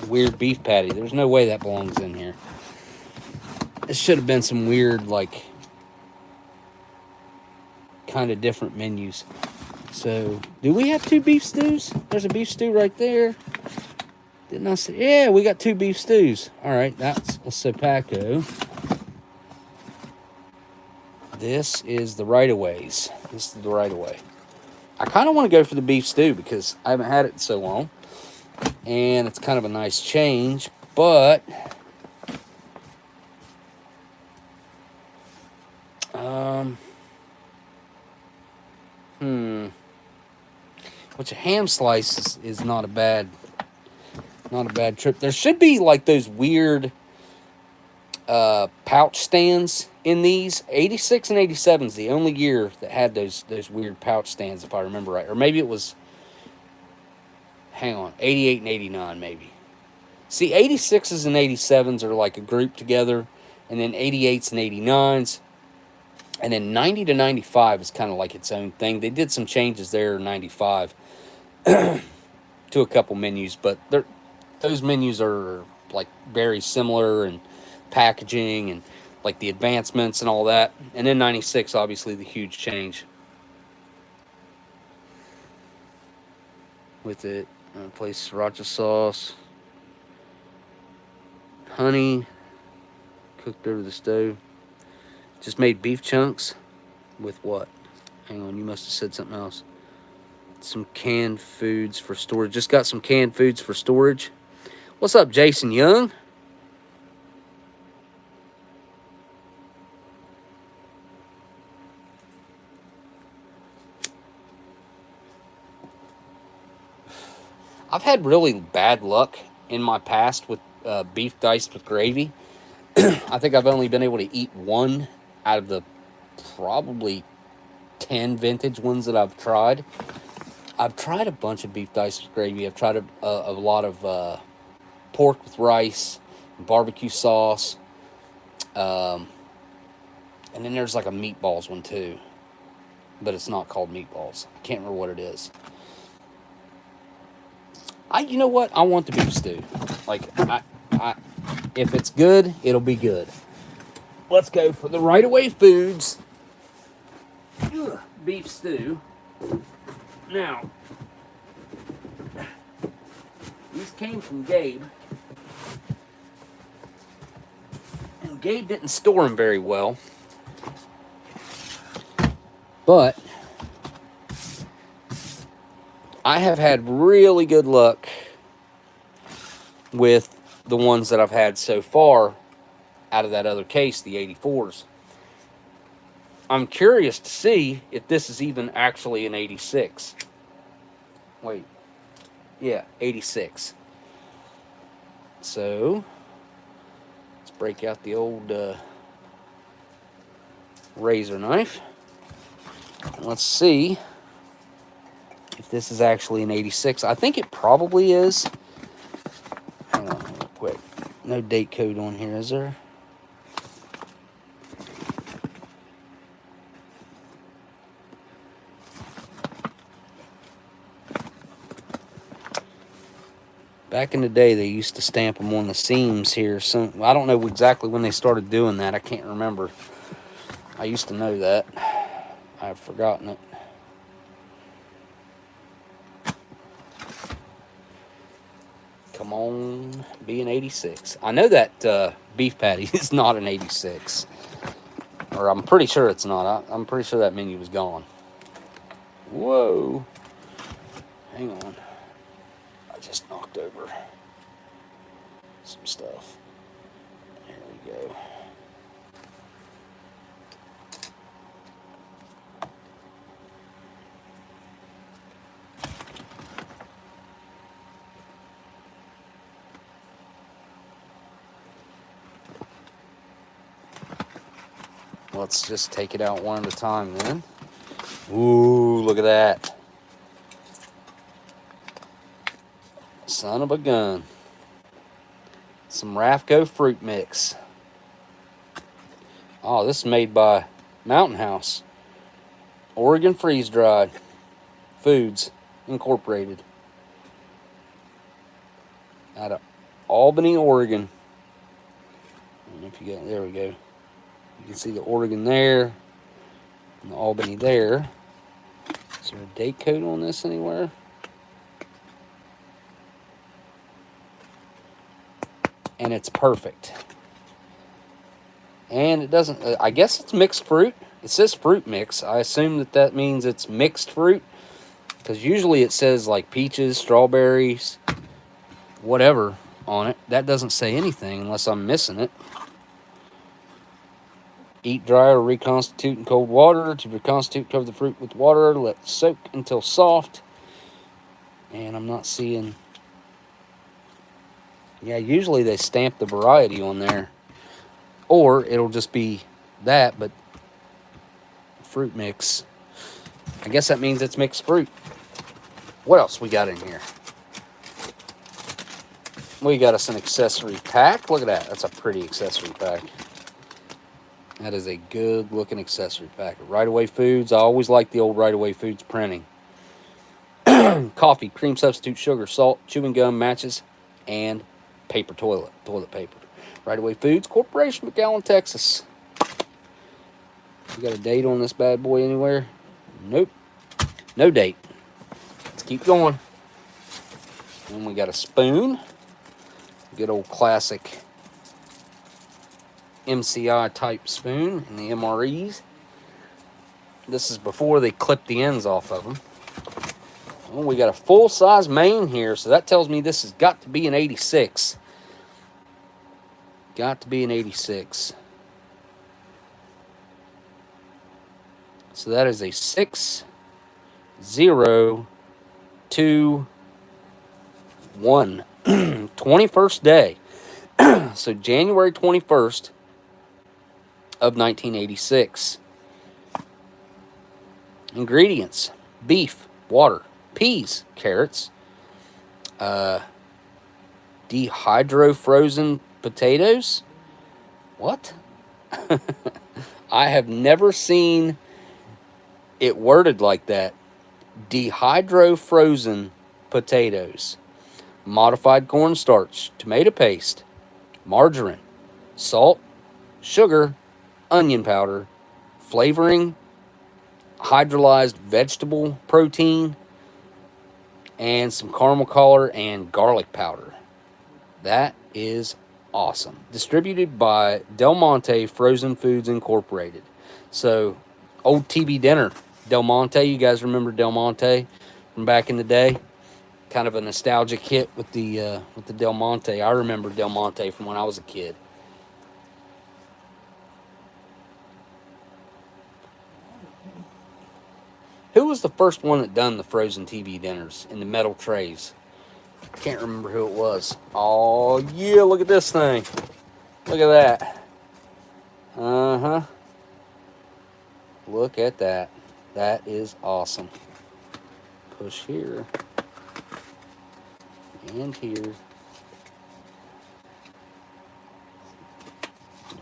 Weird beef patty. There's no way that belongs in here. This should have been some weird, like, kind of different menus. So, do we have 2 beef stews? There's a beef stew right there. Didn't I say? Yeah, we got 2 beef stews. All right, that's a Sepaco. This is the right-of-ways. This is the right-of-way. I kind of want to go for the beef stew because I haven't had it in so long. And it's kind of a nice change, but... Which a ham slice is not a bad trip. There should be like those weird pouch stands in these. 86 and 87 is the only year that had those weird pouch stands, if I remember right. Or maybe it was, hang on, 88 and 89 maybe. See, 86s and 87s are like a group together, and then 88s and 89s. And then 90 to 95 is kind of like its own thing. They did some changes there in 95 to a couple menus, but those menus are like very similar in packaging and like the advancements and all that. And then 96, obviously the huge change with it. Place sriracha sauce, honey, cooked over the stove. Just made beef chunks with what? Hang on, you must have said something else. Some canned foods for storage. Just got some canned foods for storage. What's up, Jason Young? I've had really bad luck in my past with beef diced with gravy. I think I've only been able to eat one out of the probably 10 vintage ones that I've tried. I've tried a bunch of beef diced with gravy. I've tried a lot of pork with rice, barbecue sauce, and then there's like a meatballs one too, but it's not called meatballs. I can't remember what it is. You know what? I want the beef stew. Like, if it's good, it'll be good. Let's go for the right-of-way foods. Beef stew. Now, these came from Gabe. And Gabe didn't store them very well. But I have had really good luck with the ones that I've had so far out of that other case, the 84s. I'm curious to see if this is even actually an 86. Wait. Yeah, 86. So, let's break out the old razor knife. Let's see if this is actually an 86. I think it probably is. Hang on real quick. No date code on here, is there? Back in the day, they used to stamp them on the seams here. I don't know exactly when they started doing that. I can't remember. I used to know that. I've forgotten it. Come on, be an 86. I know that beef patty is not an 86. Or I'm pretty sure it's not. I'm pretty sure that menu was gone. Whoa. Hang on. I just knocked over some stuff. There we go. Let's just take it out one at a time then. Ooh, look at that. Son of a gun. Some Rafco fruit mix. Oh, this is made by Mountain House. Oregon Freeze Dried Foods Incorporated. Out of Albany, Oregon. I don't know if you got, there we go. You can see the Oregon there, and the Albany there. Is there a date code on this anywhere? And it's perfect. And it doesn't, I guess it's mixed fruit. It says fruit mix. I assume that means it's mixed fruit, because usually it says like peaches, strawberries, whatever on it. That doesn't say anything unless I'm missing it. Eat dry or reconstitute in cold water. To reconstitute, cover the fruit with water. Let soak until soft. And I'm not seeing... Yeah, usually they stamp the variety on there. Or it'll just be that, but fruit mix. I guess that means it's mixed fruit. What else we got in here? We got us an accessory pack. Look at that. That's a pretty accessory pack. That is a good looking accessory pack. Right Away Foods. I always like the old Right Away Foods printing. Coffee, cream substitute, sugar, salt, chewing gum, matches, and paper toilet paper. Right Away Foods Corporation, McAllen, Texas. You got a date on this bad boy anywhere? Nope. No date. Let's keep going. And we got a spoon. Good old classic MCI type spoon in the MREs. This is before they clip the ends off of them. Oh, we got a full-size main here, so that tells me this has got to be an 86. Got to be an 86. So that is a 6021. 21st day. So January 21st of 1986. Ingredients: beef, water, peas, carrots, dehydro-frozen potatoes. What? I have never seen it worded like that. Dehydro-frozen potatoes, modified cornstarch, tomato paste, margarine, salt, sugar, onion powder, flavoring, hydrolyzed vegetable protein, and some caramel color and garlic powder. That is awesome. Distributed by Del Monte Frozen Foods Incorporated. So, old TV dinner, Del Monte. You guys remember Del Monte from back in the day? Kind of a nostalgic hit with the Del Monte. I remember Del Monte from when I was a kid. Who was the first one that done the frozen TV dinners in the metal trays? I can't remember who it was. Oh, yeah, look at this thing. Look at that. Uh-huh. Look at that. That is awesome. Push here. And here.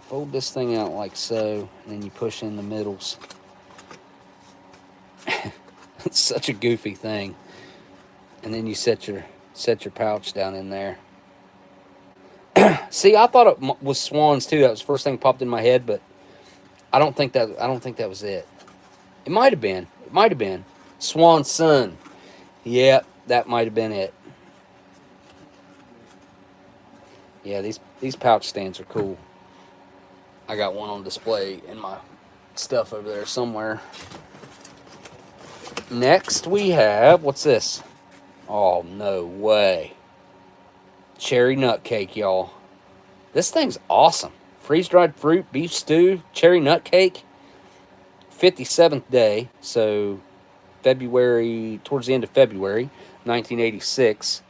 Fold this thing out like so, and then you push in the middles. It's such a goofy thing. And then you set your pouch down in there. See, I thought it was swans too. That was the first thing that popped in my head, but I don't think that was it. It might have been. It might have been Swan Sun. Yep, that might have been it. Yeah, these pouch stands are cool. I got one on display in my stuff over there somewhere. Next we have, what's this? Oh, no way. Cherry nut cake, y'all. This thing's awesome. Freeze-dried fruit, beef stew, cherry nut cake. 57th day, so February, towards the end of February, 1986.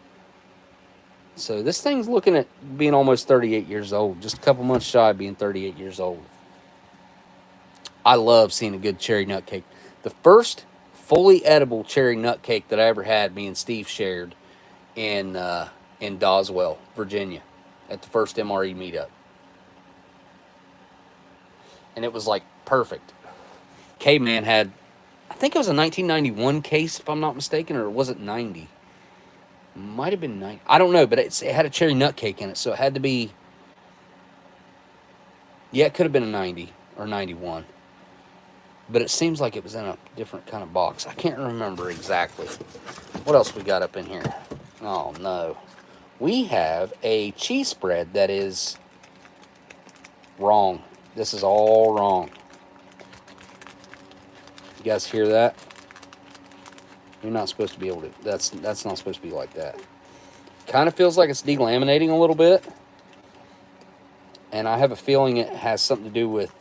So this thing's looking at being almost 38 years old. Just a couple months shy of being 38 years old. I love seeing a good cherry nut cake. The first fully edible cherry nut cake that I ever had, me and Steve shared in Doswell, Virginia, at the first MRE meetup. And it was like perfect. K-Man had, I think it was a 1991 case, if I'm not mistaken, or was it 90? Might have been 90. I don't know, but it had a cherry nut cake in it, so it had to be, yeah, it could have been a 90 or 91. But it seems like it was in a different kind of box. I can't remember exactly. What else we got up in here? Oh, no. We have a cheese spread that is wrong. This is all wrong. You guys hear that? You're not supposed to be able to. That's not supposed to be like that. Kind of feels like it's delaminating a little bit, and I have a feeling it has something to do with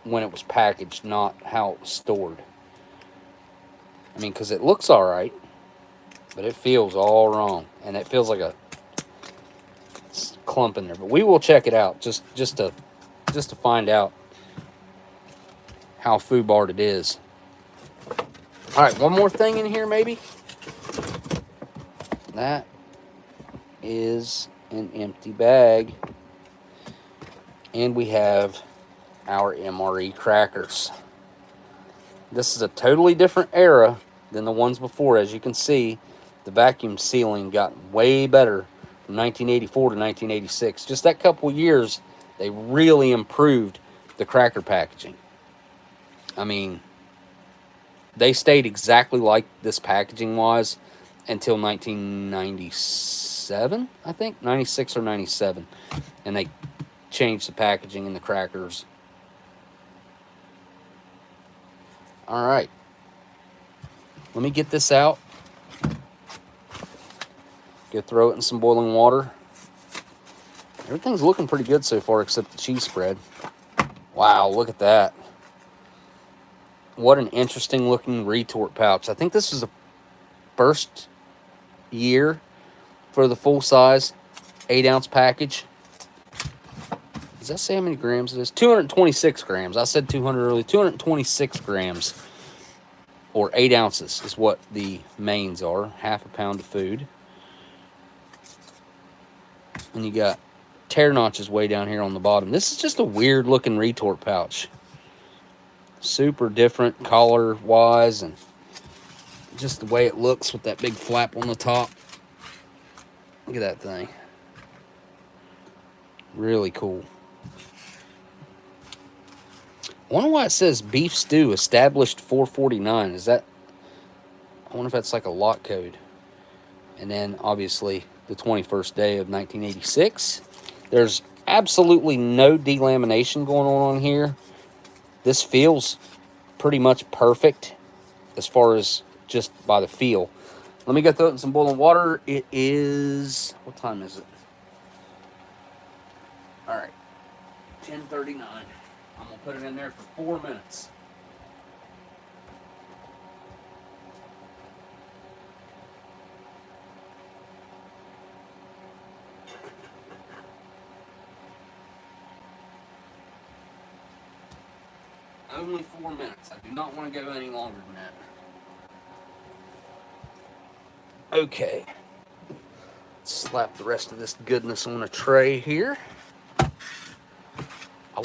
when it was packaged, not how it was stored. I mean, because it looks all right, but it feels all wrong, and it feels like a clump in there. But we will check it out just to find out how foobarred it is. All right, one more thing in here, maybe. That is an empty bag, and we have our MRE crackers. This is a totally different era than the ones before. As you can see, the vacuum sealing got way better from 1984 to 1986. Just that couple years, they really improved the cracker packaging. I mean, they stayed exactly like this packaging was until 1997, I think, 96 or 97. And they changed the packaging in the crackers. All right. Let me get this out. Go throw it in some boiling water. Everything's looking pretty good so far except the cheese spread. Wow, look at that. What an interesting looking retort pouch. I think this is the first year for the full size 8-ounce package. Does that say how many grams it is? 226 grams. I said 200 earlier. 226 grams or 8 ounces is what the mains are. Half a pound of food. And you got tear notches way down here on the bottom. This is just a weird looking retort pouch. Super different color wise and just the way it looks with that big flap on the top. Look at that thing. Really cool. I wonder why it says beef stew established 449. Is that, I wonder if that's like a lot code. And then obviously the 21st day of 1986. There's absolutely no delamination going on here. This feels pretty much perfect as far as just by the feel. Let me go throw it in some boiling water. It is, what time is it? All right, 10:39. I'm gonna put it in there for 4 minutes. Only 4 minutes. I do not want to go any longer than that. Okay. Slap the rest of this goodness on a tray here. I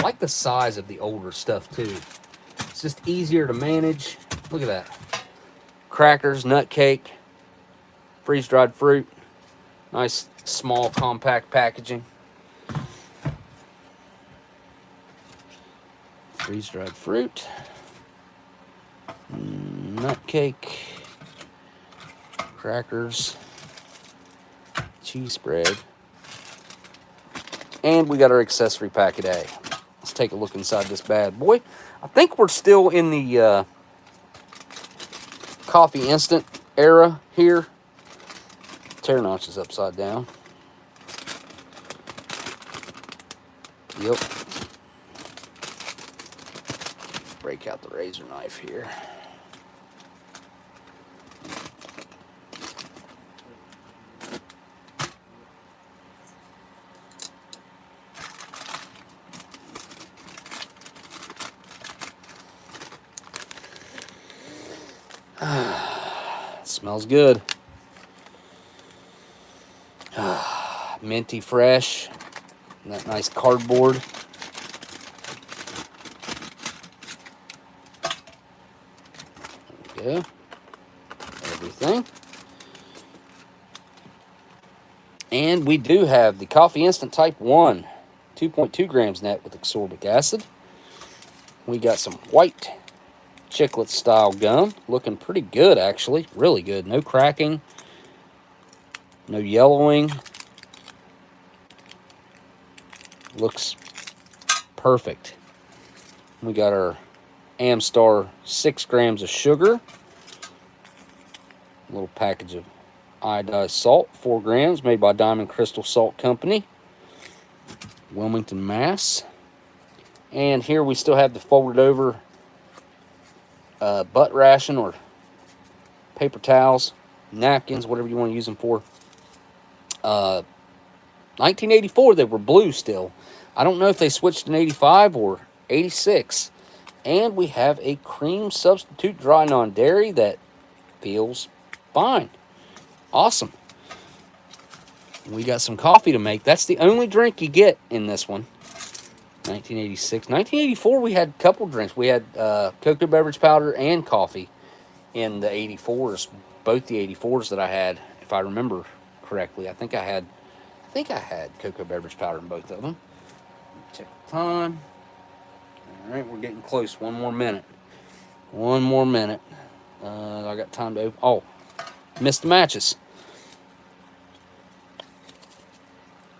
like the size of the older stuff too. It's just easier to manage. Look at that. Crackers, nut cake, freeze-dried fruit. Nice, small, compact packaging. Freeze-dried fruit, nut cake, crackers, cheese spread, and we got our accessory packet A. Let's take a look inside this bad boy. I think we're still in the coffee instant era here. Tear notch is upside down. Yep. Break out the razor knife here. Smells good. Minty fresh. And that nice cardboard. There we go. Everything. And we do have the Coffee Instant Type 1. 2.2 grams net with ascorbic acid. We got some white chiclet style gum. Looking pretty good, actually. Really good. No cracking. No yellowing. Looks perfect. We got our Amstar 6 grams of sugar. A little package of iodized salt, 4 grams, made by Diamond Crystal Salt Company, Wilmington, Mass. And here we still have the folded over butt ration or paper towels, napkins, whatever you want to use them for. 1984, they were blue still. I don't know if they switched in 85 or 86. And we have a cream substitute dry non-dairy that feels fine. Awesome. We got some coffee to make. That's the only drink you get in this one. 1986. 1984, we had a couple drinks. We had cocoa beverage powder and coffee in the 84s. Both the 84s that I had, if I remember correctly. I think I had cocoa beverage powder in both of them. Check the time. All right, we're getting close. One more minute. I got time to open. Oh, missed the matches.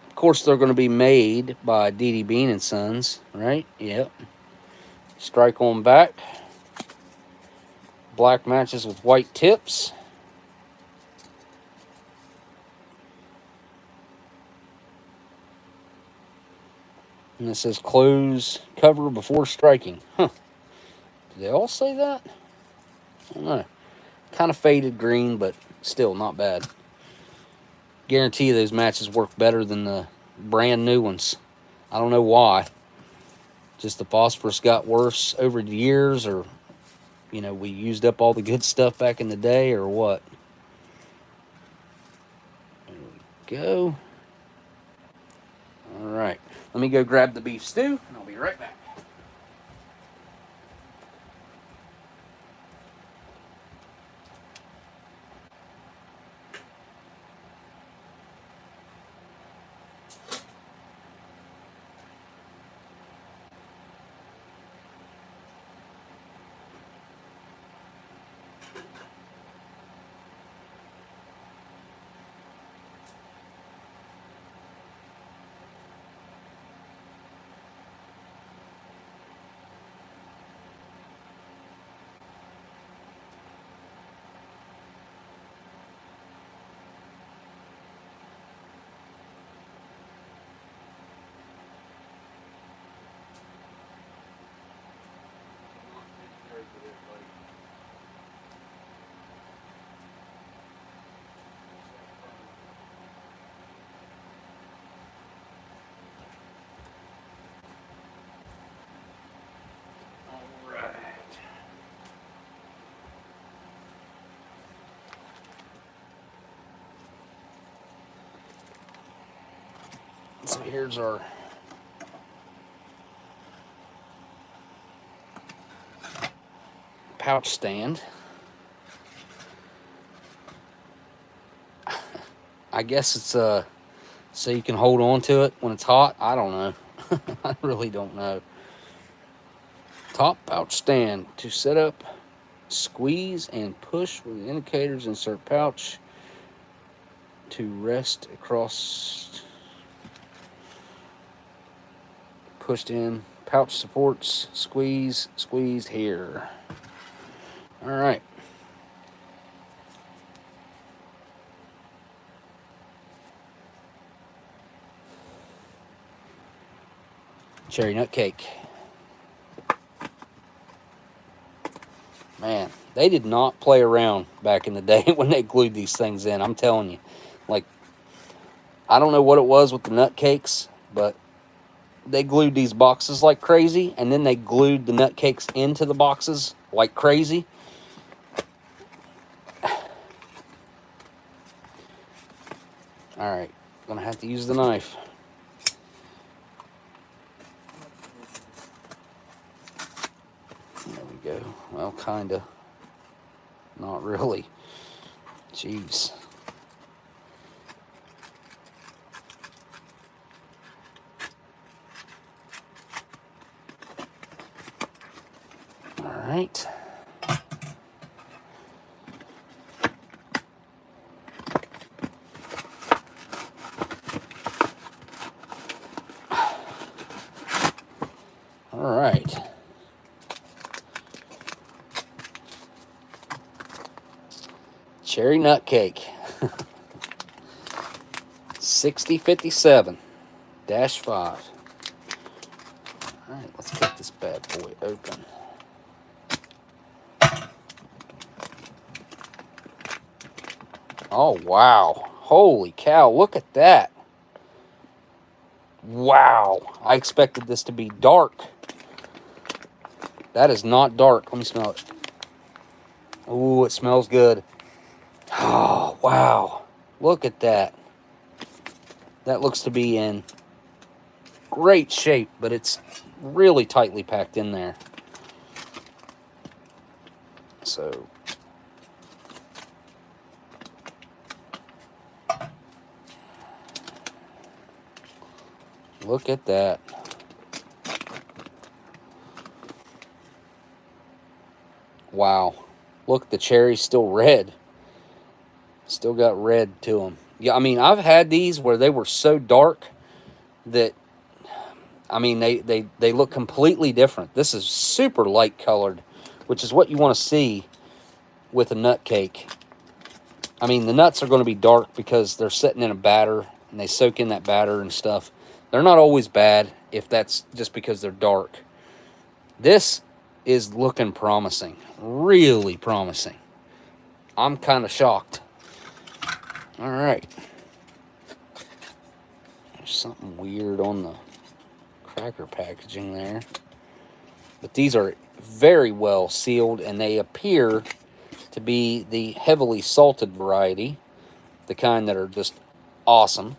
Of course, they're going to be made by D.D. Bean and Sons, right? Yep. Strike on back. Black matches with white tips. And it says close cover before striking. Huh. Did they all say that? I don't know. Kind of faded green, but still not bad. Guarantee those matches work better than the brand new ones. I don't know why. Just the phosphorus got worse over the years, or, you know, we used up all the good stuff back in the day, or what? There we go. All right. Let me go grab the beef stew, and I'll be right back. So here's our pouch stand. I guess it's so you can hold on to it when it's hot. I don't know. I really don't know. Top pouch stand to set up, squeeze and push with the indicators. Insert pouch to rest across. Pushed in. Pouch supports. Squeeze. Squeezed here. All right. Cherry nut cake. Man, they did not play around back in the day when they glued these things in. I'm telling you. Like, I don't know what it was with the nut cakes, but they glued these boxes like crazy, and then they glued the nut cakes into the boxes like crazy. All right, gonna have to use the knife. There we go. Well, kinda. Not really. Jeez. All right. All right. Cherry nut cake. 6057-5. Alright, let's get this bad boy open. Oh, wow. Holy cow, look at that. Wow. I expected this to be dark. That is not dark. Let me smell it. Ooh, it smells good. Oh, wow. Look at that. That looks to be in great shape, but it's really tightly packed in there. So, look at that. Wow. Look, the cherry's still red. Still got red to them. Yeah, I mean, I've had these where they were so dark that, I mean, they look completely different. This is super light colored, which is what you want to see with a nut cake. I mean, the nuts are going to be dark because they're sitting in a batter and they soak in that batter and stuff. They're not always bad if that's just because they're dark. This is looking promising. Really promising. I'm kind of shocked. All right. There's something weird on the cracker packaging there. But these are very well sealed, and they appear to be the heavily salted variety, the kind that are just awesome.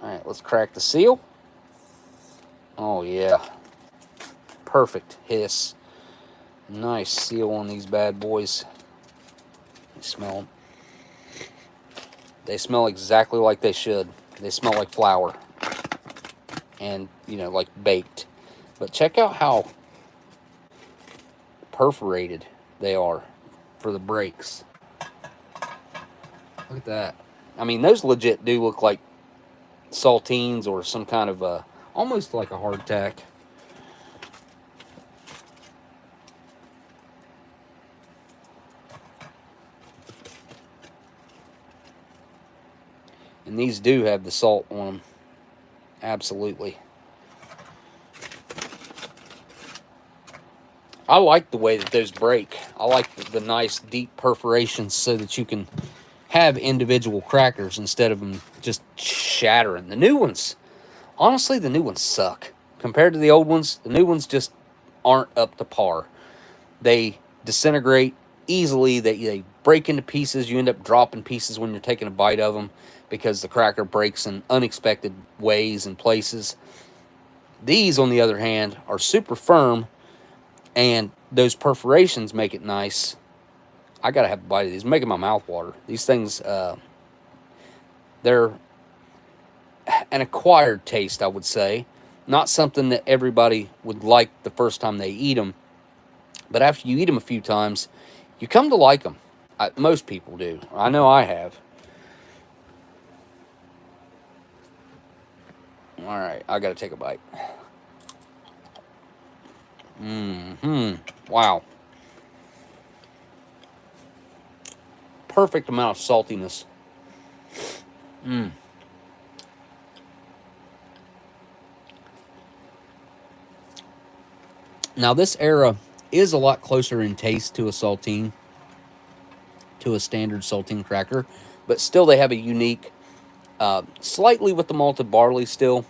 All right, let's crack the seal. Oh, yeah. Perfect hiss. Nice seal on these bad boys. You smell them. They smell exactly like they should. They smell like flour. And, you know, like baked. But check out how perforated they are for the breaks. Look at that. I mean, those legit do look like saltines or some kind of almost like a hardtack. And these do have the salt on them. Absolutely. I like the way that those break. I like the nice deep perforations so that you can have individual crackers instead of them just shattering. The new ones, honestly, the new ones suck. Compared to the old ones, the new ones just aren't up to par. They disintegrate easily. They break into pieces. You end up dropping pieces when you're taking a bite of them because the cracker breaks in unexpected ways and places. These, on the other hand, are super firm, and those perforations make it nice. I gotta have a bite of these. Making my mouth water. These things, they're an acquired taste, I would say. Not something that everybody would like the first time they eat them. But after you eat them a few times, you come to like them. Most people do. I know I have. All right, I gotta take a bite. Wow. Perfect amount of saltiness. Now, this era is a lot closer in taste to a saltine, to a standard saltine cracker, but still they have a unique, slightly with the malted barley still.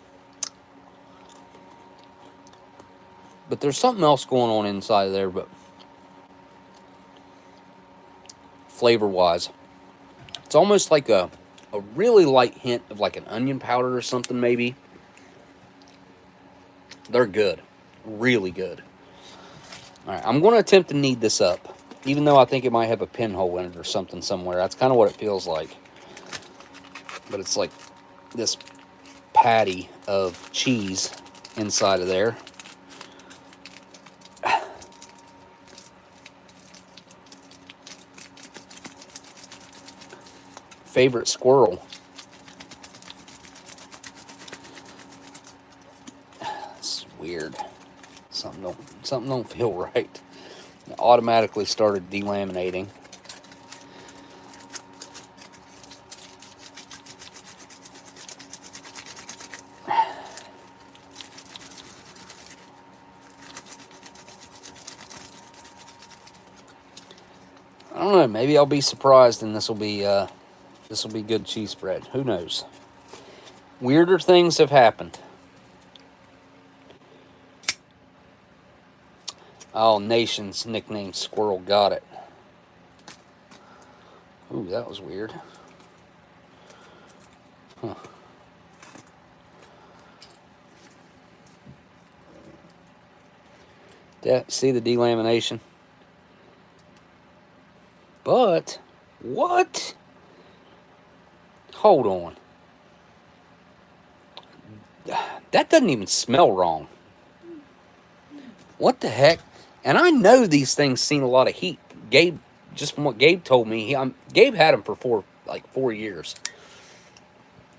But there's something else going on inside of there, but flavor-wise. It's almost like a really light hint of like an onion powder or something, maybe. They're good. Really good. All right, I'm going to attempt to knead this up, even though I think it might have a pinhole in it or something somewhere. That's kind of what it feels like. But it's like this patty of cheese inside of there. Favorite squirrel. It's weird. Something don't feel right. It automatically started delaminating. know. Maybe I'll be surprised, and this will be good cheese spread. Who knows? Weirder things have happened. Oh, Nations nickname Squirrel, got it. Ooh, that was weird. Huh. See the delamination? But, what? Hold on. That doesn't even smell wrong. What the heck? And I know these things seen a lot of heat. Gabe, just from what Gabe told me, Gabe had them for 4 years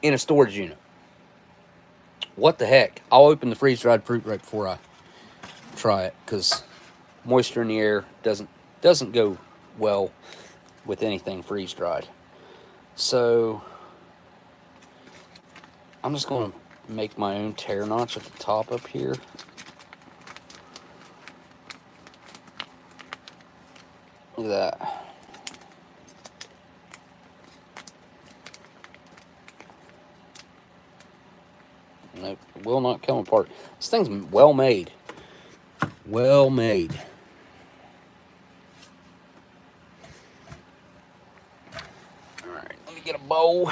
in a storage unit. What the heck? I'll open the freeze-dried fruit right before I try it, because moisture in the air doesn't go well with anything freeze-dried. So I'm just going to make my own tear notch at the top up here. Look at that. Nope, it will not come apart. This thing's well made. Well made. Alright, let me get a bowl.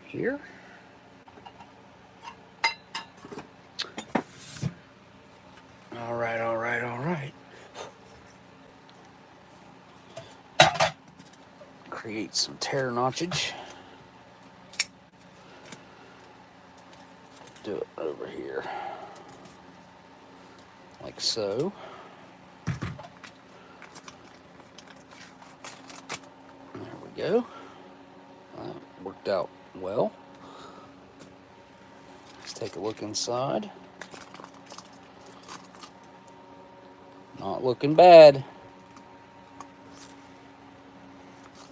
Here. Alright, alright, alright. Create some tear notchage. Do it over here. Like so. There we go. That worked out well. Let's take a look inside. Not looking bad.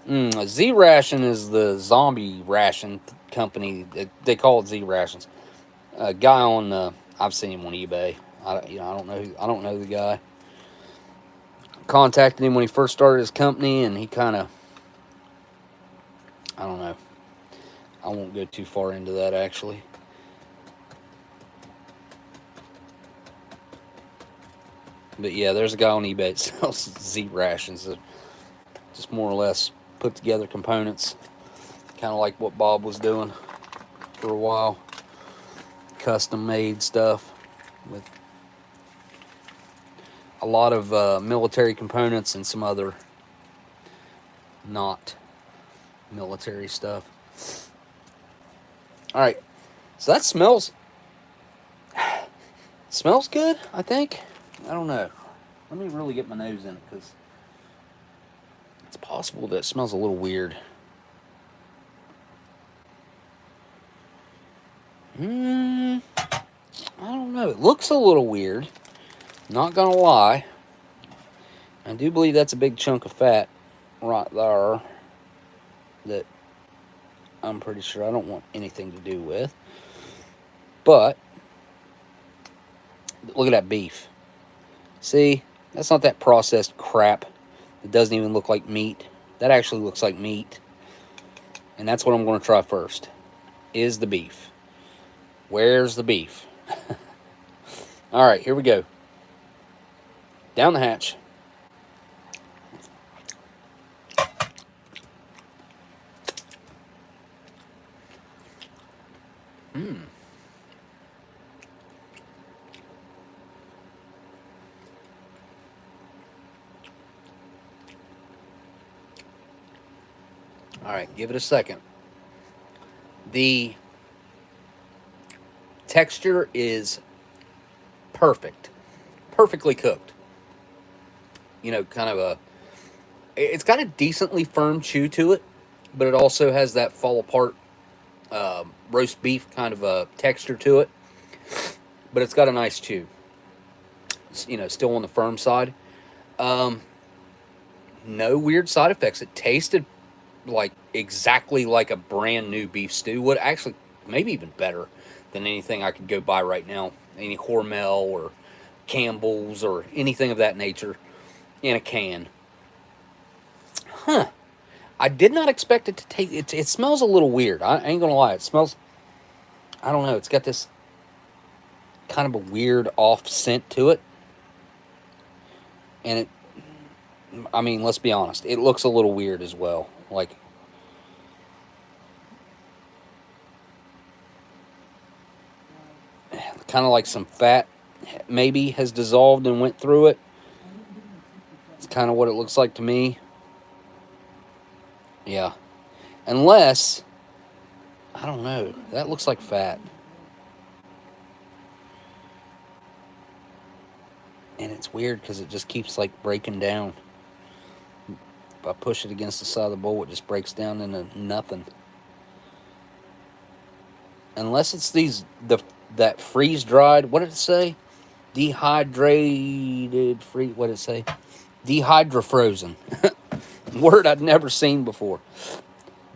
Z Ration is the zombie ration company. They call it Z Rations. A guy on I've seen him on eBay. I don't know the guy. Contacted him when he first started his company, and he kind of, I don't know. I won't go too far into that, actually. But yeah, there's a guy on eBay that sells Z Rations. Just more or less put together components. Kind of like what Bob was doing for a while. Custom made stuff with a lot of military components and some other not military stuff. Alright, so that smells good, I think. I don't know. Let me really get my nose in it, because it's possible that it smells a little weird. I don't know. It looks a little weird. Not gonna lie. I do believe that's a big chunk of fat right there that I'm pretty sure I don't want anything to do with. But look at that beef. See, that's not that processed crap. It doesn't even look like meat. That actually looks like meat. And that's what I'm going to try first, is the beef. Where's the beef? All right, here we go. Down the hatch. All right, give it a second. The texture is perfect. Perfectly cooked. You know, kind of it's got a decently firm chew to it, but it also has that fall apart roast beef kind of a texture to it. But it's got a nice chew. It's, you know, still on the firm side. No weird side effects. It tasted like exactly like a brand new beef stew would. Actually, maybe even better than anything I could go buy right now. Any Hormel or Campbell's or anything of that nature in a can. Huh. I did not expect it to taste. It smells a little weird. I ain't gonna lie. It smells, I don't know. It's got this kind of a weird off scent to it. And I mean, let's be honest. It looks a little weird as well. Like, kind of like some fat maybe has dissolved and went through it. It's kind of what it looks like to me. Yeah. Unless, I don't know. That looks like fat. And it's weird because it just keeps like breaking down. If I push it against the side of the bowl, it just breaks down into nothing. Unless it's that freeze dried. What did it say? Dehydrated free. What did it say? Dehydrofrozen. Word I'd never seen before.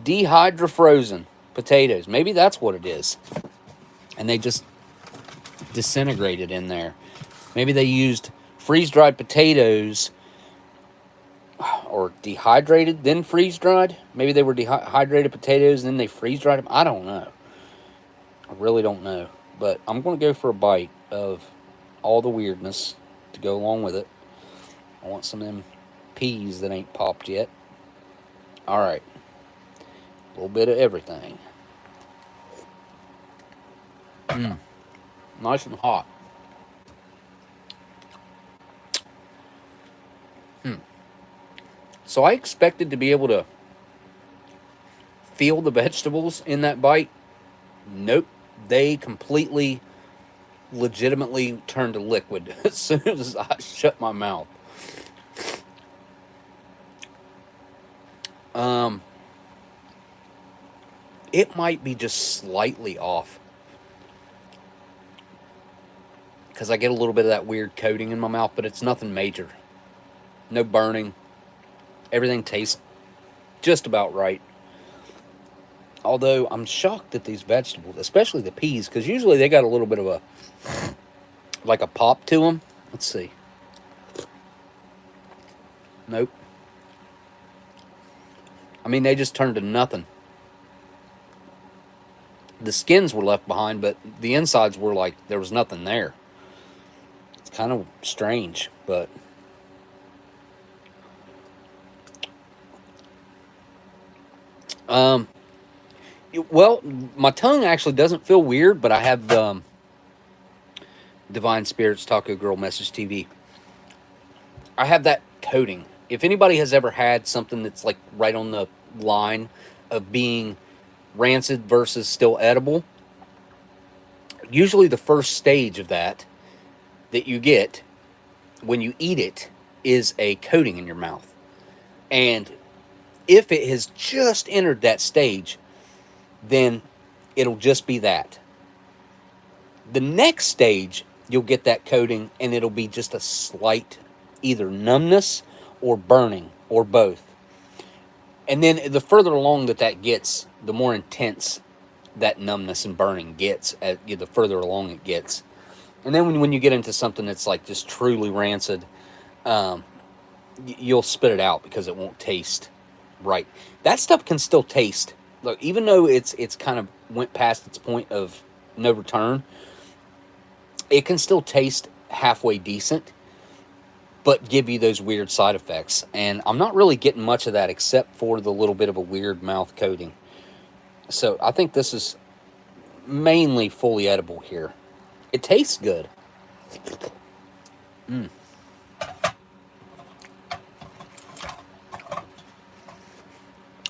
Dehydrofrozen potatoes. Maybe that's what it is. And they just disintegrated in there. Maybe they used freeze-dried potatoes, or dehydrated, then freeze-dried. Maybe they were dehydrated potatoes, and then they freeze-dried them. I don't know. I really don't know. But I'm going to go for a bite of all the weirdness to go along with it. I want some of them peas that ain't popped yet. All right. A little bit of everything. Nice and hot. So I expected to be able to feel the vegetables in that bite. Nope. They completely, legitimately turned to liquid as soon as I shut my mouth. It might be just slightly off, because I get a little bit of that weird coating in my mouth, but it's nothing major. No burning. Everything tastes just about right. Although I'm shocked at these vegetables, especially the peas, because usually they got a little bit of a, like a pop to them. Let's see. Nope. I mean, they just turned to nothing. The skins were left behind, but the insides were like there was nothing there. It's kind of strange, but well, my tongue actually doesn't feel weird, but I have Divine Spirits Taco Girl Message TV. I have that coating. If anybody has ever had something that's like right on the line of being rancid versus still edible, usually the first stage of that you get when you eat it is a coating in your mouth. And if it has just entered that stage, then it'll just be that. The next stage, you'll get that coating, and it'll be just a slight either numbness or burning, or both. And then the further along that gets, the more intense that numbness and burning gets, the further along it gets. And then when you get into something that's like just truly rancid, you'll spit it out because it won't taste right. That stuff can still taste. Look, even though it's kind of went past its point of no return, it can still taste halfway decent, but give you those weird side effects. And I'm not really getting much of that except for the little bit of a weird mouth coating. So I think this is mainly fully edible here. It tastes good.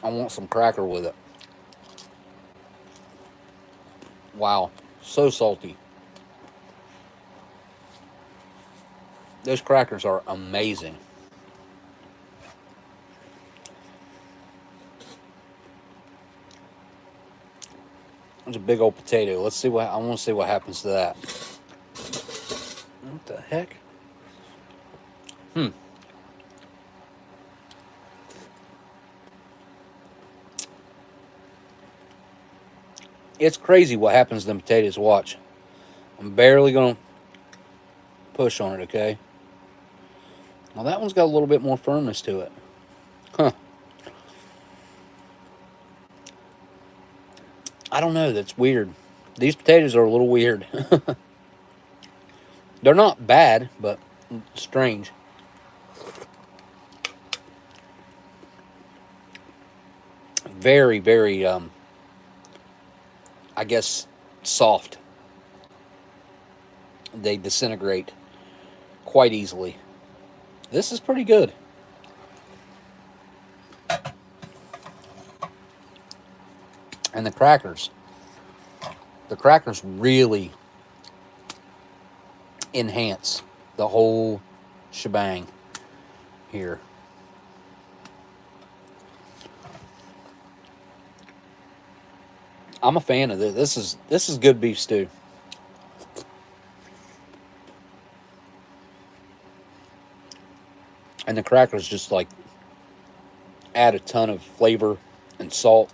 I want some cracker with it. Wow, so salty. Those crackers are amazing. There's a big old potato. Let's see what I want to see what happens to that. What the heck? It's crazy what happens to them potatoes. Watch. I'm barely going to push on it, okay? Well, that one's got a little bit more firmness to it. Huh. I don't know. That's weird. These potatoes are a little weird. They're not bad, but strange. Very, very, I guess, soft. They disintegrate quite easily. This is pretty good. And the crackers really enhance the whole shebang here. I'm a fan of this. This is good beef stew. And the crackers just like add a ton of flavor and salt.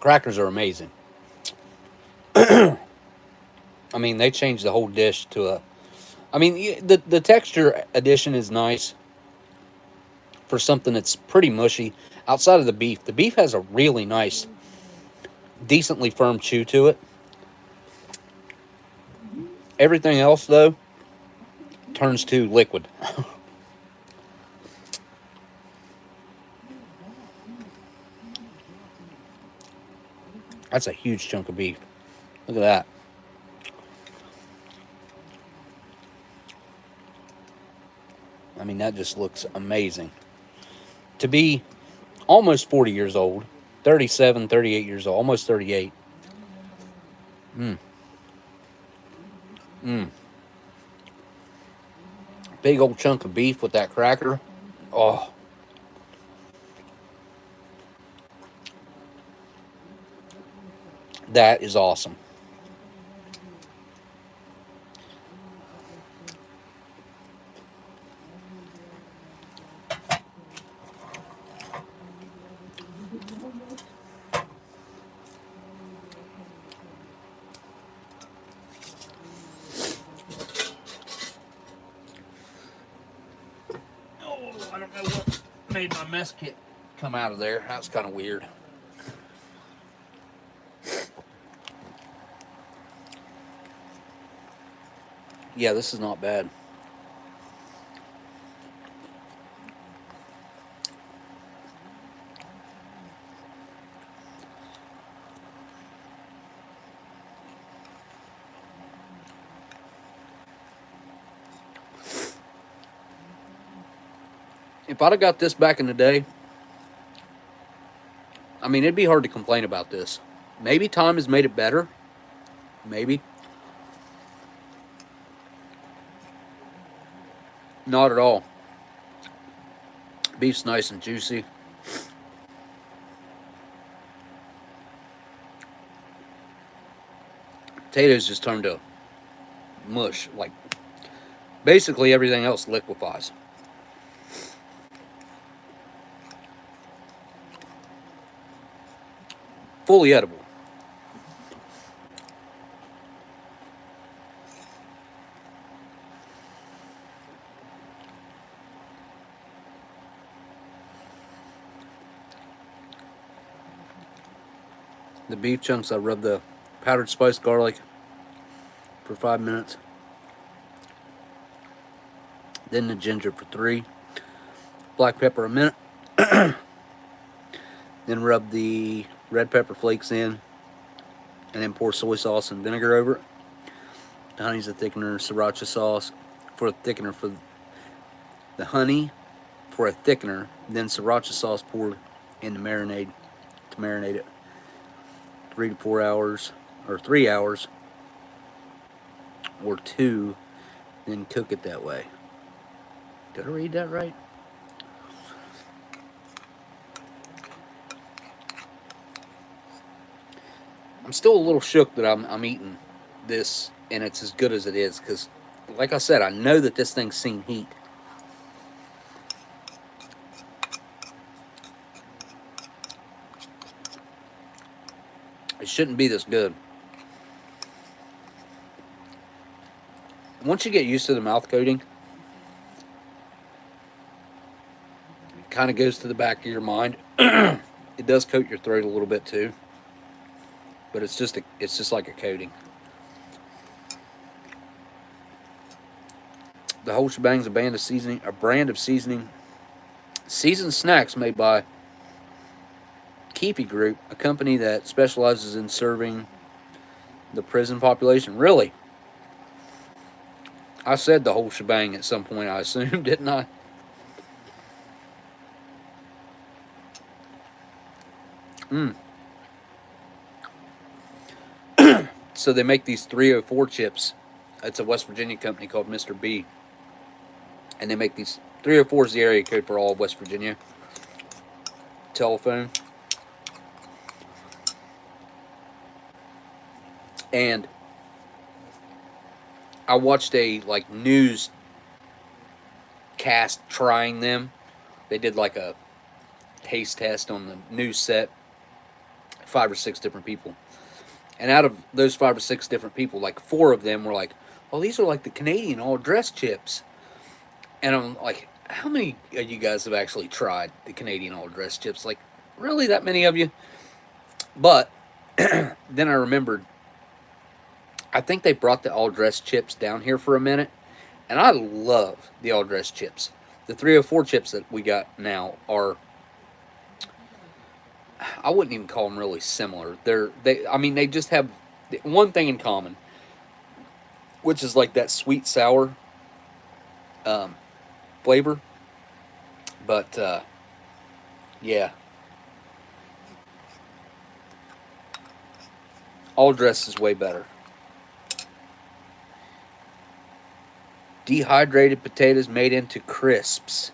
Crackers are amazing. I mean, they changed the whole dish to a... I mean, the texture addition is nice for something that's pretty mushy. Outside of the beef has a really nice, decently firm chew to it. Everything else, though, turns to liquid. That's a huge chunk of beef. Look at that. I mean, that just looks amazing. To be almost 40 years old, 37, 38 years old, almost 38. Big old chunk of beef with that cracker. Oh. That is awesome. I don't know what made my mess kit come out of there. That's kind of weird. Yeah, this is not bad. If I'd have got this back in the day, I mean, it'd be hard to complain about this. Maybe time has made it better. Maybe. Not at all. Beef's nice and juicy. Potatoes just turned to mush. Like, basically everything else liquefies. Fully edible. The beef chunks, I rub the powdered spiced garlic for 5 minutes. Then the ginger for 3. Black pepper a minute. Then rub the red pepper flakes in. And then pour soy sauce and vinegar over it. The honey's a thickener. Sriracha sauce for a thickener for the honey for a thickener. Then sriracha sauce poured in the marinade to marinate it. 3 to 4 hours. or 3 hours, or 2, then cook it that way. Did I read that right? I'm still a little shook that I'm eating this and it's as good as it is, because, like I said, I know that this thing's seen heat. It shouldn't be this good. Once you get used to the mouth coating, it kind of goes to the back of your mind. It does coat your throat a little bit too, but it's just like a coating. The whole shebang's a brand of seasoning, seasoned snacks made by Kiwi Group, a company that specializes in serving the prison population. Really? I said the whole shebang at some point, I assume, didn't I? So they make these 304 chips. It's a West Virginia company called Mr. B. And they make these 304 is the area code for all of West Virginia. Telephone. And I watched a news cast trying them. They did like a taste test on the news set. 5 or 6 different people. And out of those 5 or 6 different people, 4 of them were like, "Oh, these are like the Canadian all dress chips." And I'm like, how many of you guys have actually tried the Canadian all dress chips? Really, that many of you? But then I remembered, I think they brought the all dress chips down here for a minute, and I love the all dress chips. The 304 chips that we got now are, I wouldn't even call them really similar. They just have one thing in common, which is that sweet sour flavor. But yeah, all dress is way better. Dehydrated potatoes made into crisps.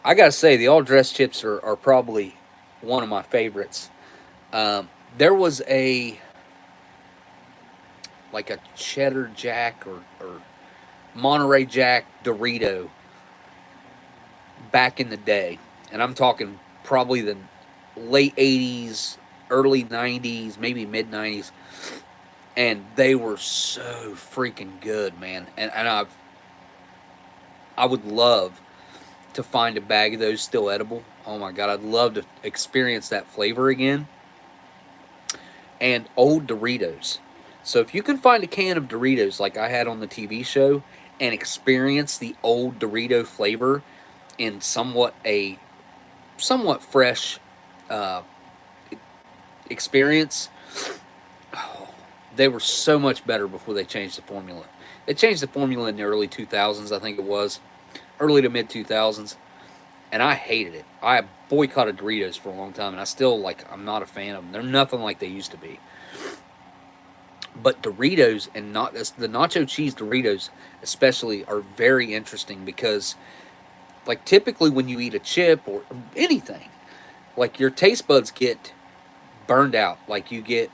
I gotta say, the all dress chips are probably one of my favorites. There was a cheddar jack or Monterey Jack Dorito back in the day, and I'm talking probably the late 80s, early 90s, maybe mid 90s, and they were so freaking good, man. And I would love to find a bag of those still edible. Oh my god, I'd love to experience that flavor again. And old Doritos. So if you can find a can of Doritos like I had on the TV show and experience the old Dorito flavor in somewhat fresh experience, oh, they were so much better before they changed the formula. They changed the formula in the early 2000s, I think it was. Early to mid 2000s. And I hated it. I boycotted Doritos for a long time, and I still, I'm not a fan of them. They're nothing like they used to be. But Doritos, and the nacho cheese Doritos especially, are very interesting because, typically when you eat a chip or anything, your taste buds get burned out. You get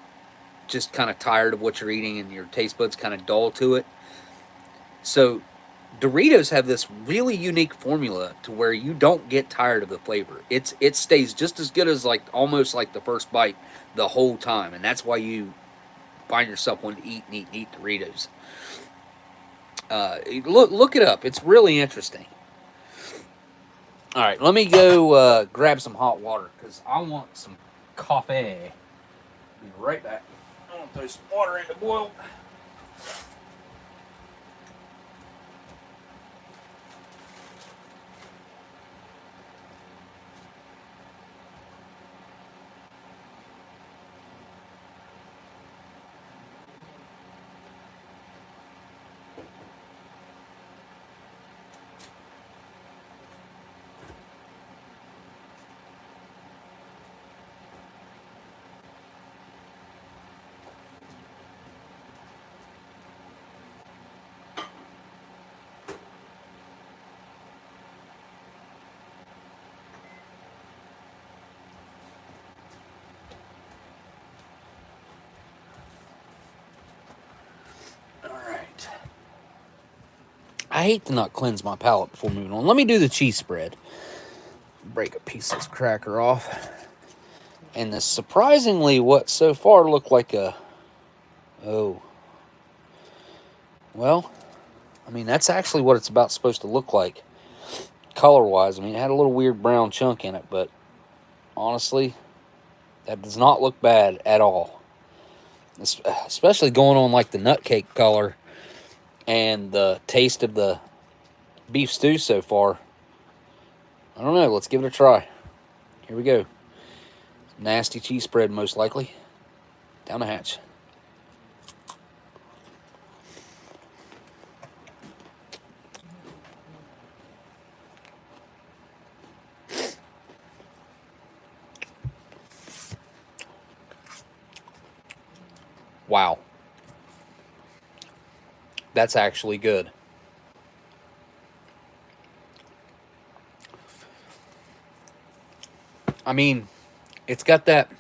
just kind of tired of what you're eating, and your taste buds kind of dull to it. So Doritos have this really unique formula to where you don't get tired of the flavor. It stays just as good as almost like the first bite the whole time, and that's why you find yourself wanting to eat Doritos. Look it up. It's really interesting. All right, let me go grab some hot water because I want some coffee. Be right back. I want to throw some water in to boil. I hate to not cleanse my palate before moving on. Let me do the cheese spread. Break a piece of this cracker off. And this surprisingly what so far looked like a... Oh. Well, I mean, that's actually what it's about supposed to look like. Color-wise, I mean, it had a little weird brown chunk in it, but honestly, that does not look bad at all. Especially going on like the nut cake color and the taste of the beef stew so far. I don't know. Let's give it a try. Here we go. Nasty cheese spread, most likely. Down the hatch. Wow. That's actually good. I mean, it's got that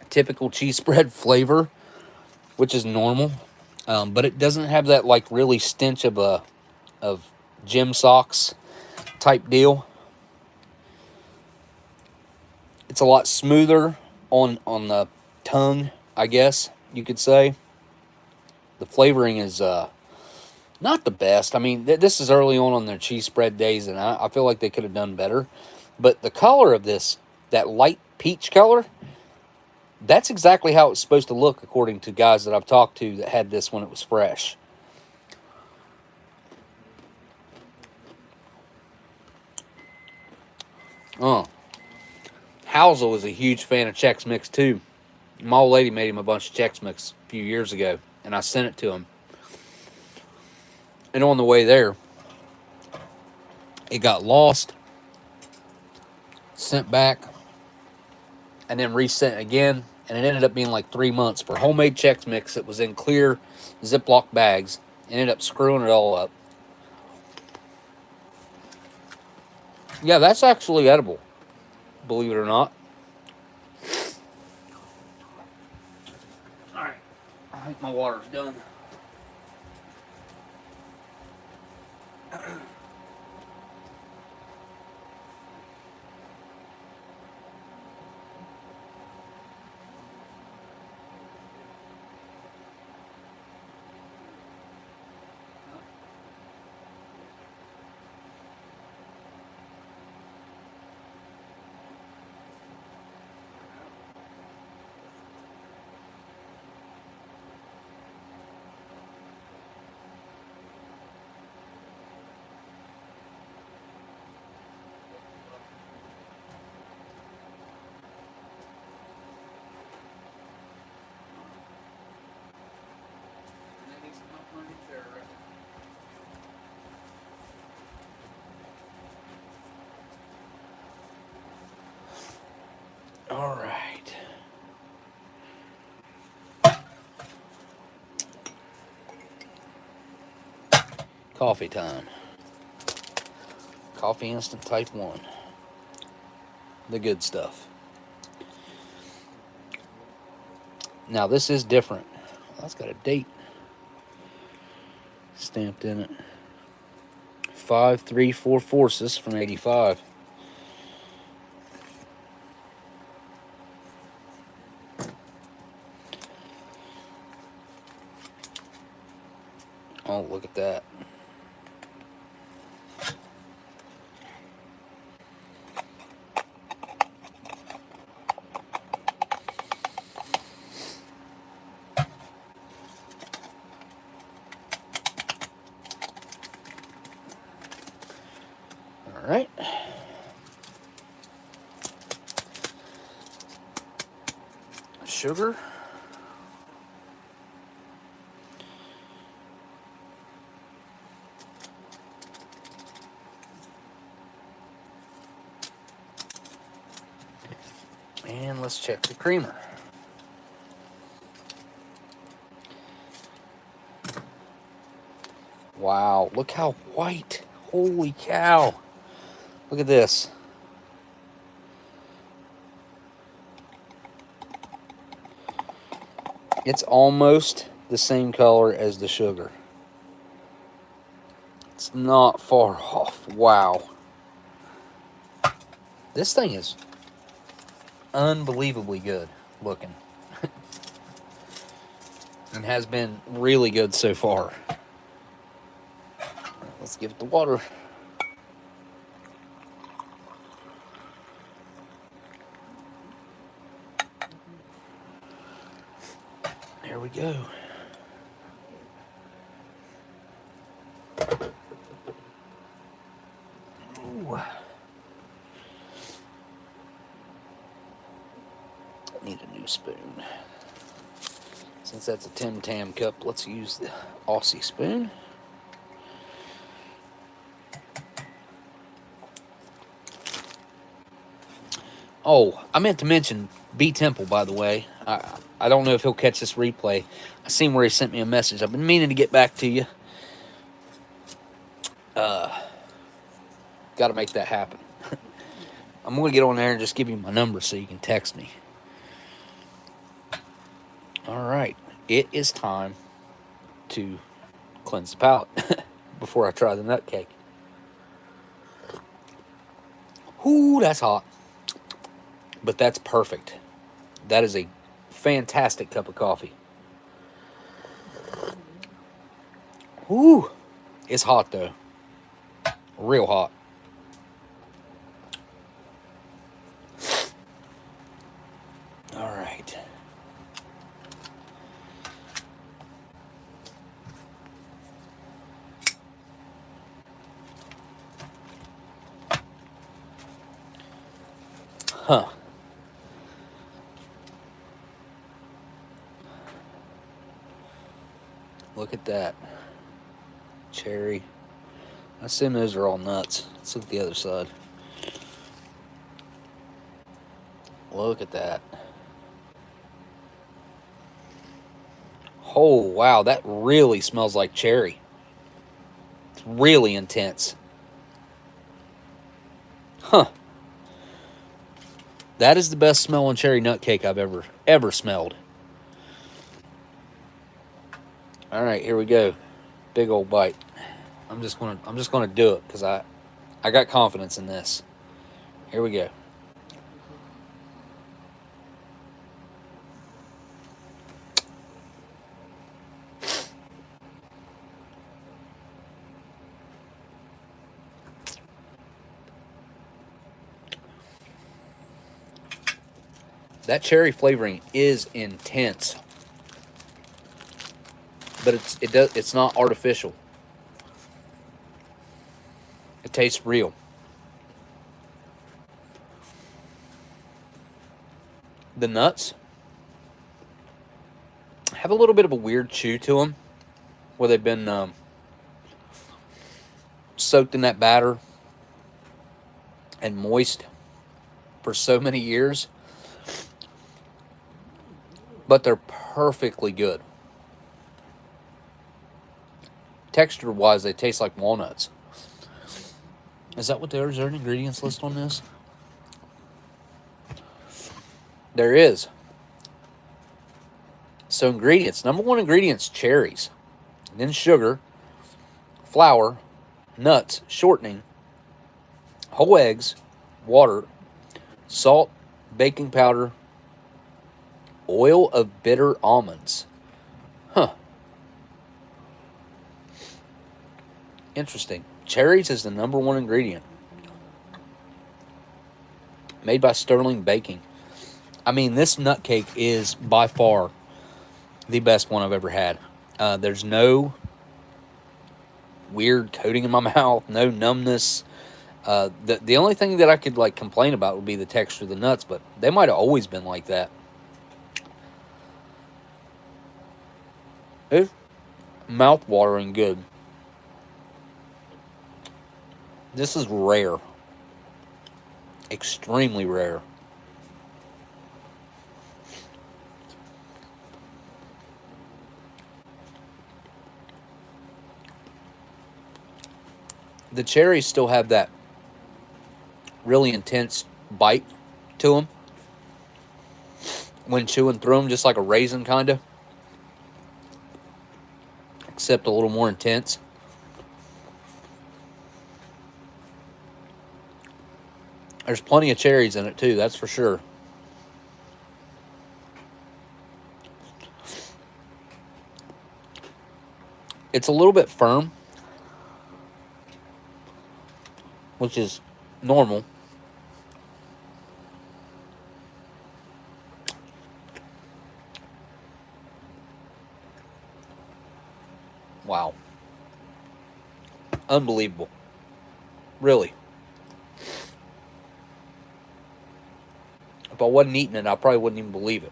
typical cheese spread flavor, which is normal, but it doesn't have that like really stench of gym socks type deal. It's a lot smoother on the tongue, I guess you could say. The flavoring is not the best. I mean, this is early on their cheese spread days, and I feel like they could have done better. But the color of this, that light peach color, that's exactly how it's supposed to look according to guys that I've talked to that had this when it was fresh. Housel is a huge fan of Chex Mix too. My old lady made him a bunch of Chex Mix a few years ago, and I sent it to him. And on the way there, it got lost, sent back, and then resent again. And it ended up being like 3 months for homemade Chex Mix that was in clear Ziploc bags. Ended up screwing it all up. Yeah, that's actually edible, believe it or not. Alright, I think my water's done. All right. Coffee time. Coffee Instant Type 1. The good stuff. Now this is different. That's got a date stamped in it. 5344. This is from 85. Oh, look at that. All right. Sugar. And let's check the creamer. Wow, look how white. Holy cow. Look at this. It's almost the same color as the sugar. It's not far off. Wow. This thing is unbelievably good looking. And has been really good so far. Let's give it the water. There we go. Ooh. Need a new spoon. Since that's a Tim Tam cup, let's use the Aussie spoon. Oh, I meant to mention B Temple, by the way. I don't know if he'll catch this replay. I seen where he sent me a message. I've been meaning to get back to you. Got to make that happen. I'm going to get on there and just give you my number so you can text me. All right. It is time to cleanse the palate before I try the nut cake. Ooh, that's hot. But that's perfect. That is a fantastic cup of coffee. Ooh, it's hot though. Real hot. All right. Huh. Look at that. Cherry. I assume those are all nuts. Let's look at the other side. Look at that. Oh, wow. That really smells like cherry. It's really intense. Huh. That is the best smelling cherry nut cake I've ever smelled. All right, here we go. Big old bite. I'm just gonna do it because I got confidence in this. Here we go. That cherry flavoring is intense, but it's not artificial. It tastes real. The nuts have a little bit of a weird chew to them, where they've been soaked in that batter and moist for so many years. But they're perfectly good. Texture-wise, they taste like walnuts. Is that what there is? Is there an ingredients list on this? There is. So ingredients. Number one ingredient's cherries. Then sugar, flour, nuts, shortening, whole eggs, water, salt, baking powder, oil of bitter almonds. Huh. Interesting. Cherries is the number one ingredient. Made by Sterling Baking. I mean, this nut cake is by far the best one I've ever had. There's no weird coating in my mouth, no numbness. The only thing that I could like complain about would be the texture of the nuts, but they might have always been like that. It's mouth-watering good. This is rare. Extremely rare. The cherries still have that really intense bite to them when chewing through them, just like a raisin kind of, except a little more intense. There's plenty of cherries in it too, that's for sure. It's a little bit firm, which is normal. Wow. Unbelievable. Really. If I wasn't eating it, I probably wouldn't even believe it.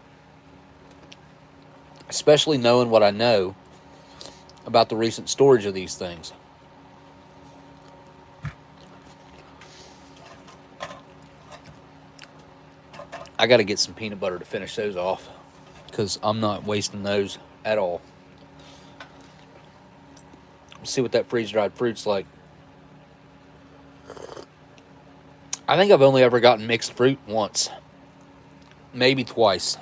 Especially knowing what I know about the recent storage of these things. I got to get some peanut butter to finish those off, because I'm not wasting those at all. Let's see what that freeze-dried fruit's like. I think I've only ever gotten mixed fruit once. Maybe twice.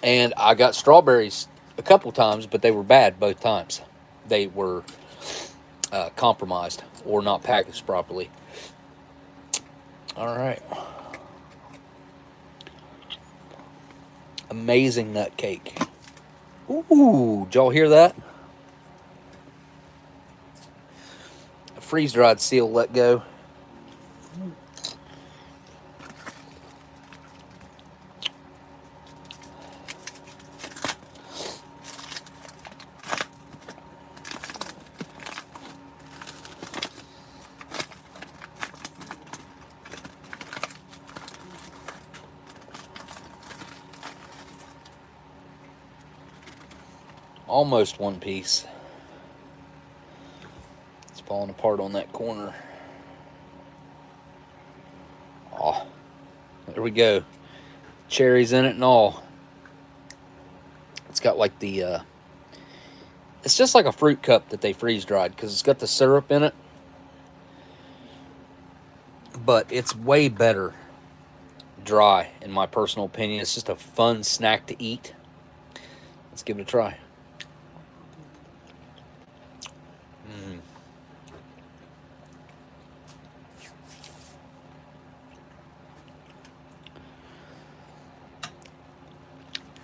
And I got strawberries a couple times, but they were bad both times. They were compromised or not packaged properly. All right. Amazing nut cake. Ooh, did y'all hear that? A freeze-dried seal let go. Almost one piece. It's falling apart on that corner. Oh, there we go. Cherries in it and all. It's got like the, it's just like a fruit cup that they freeze dried, because it's got the syrup in it. But it's way better dry, in my personal opinion. It's just a fun snack to eat. Let's give it a try.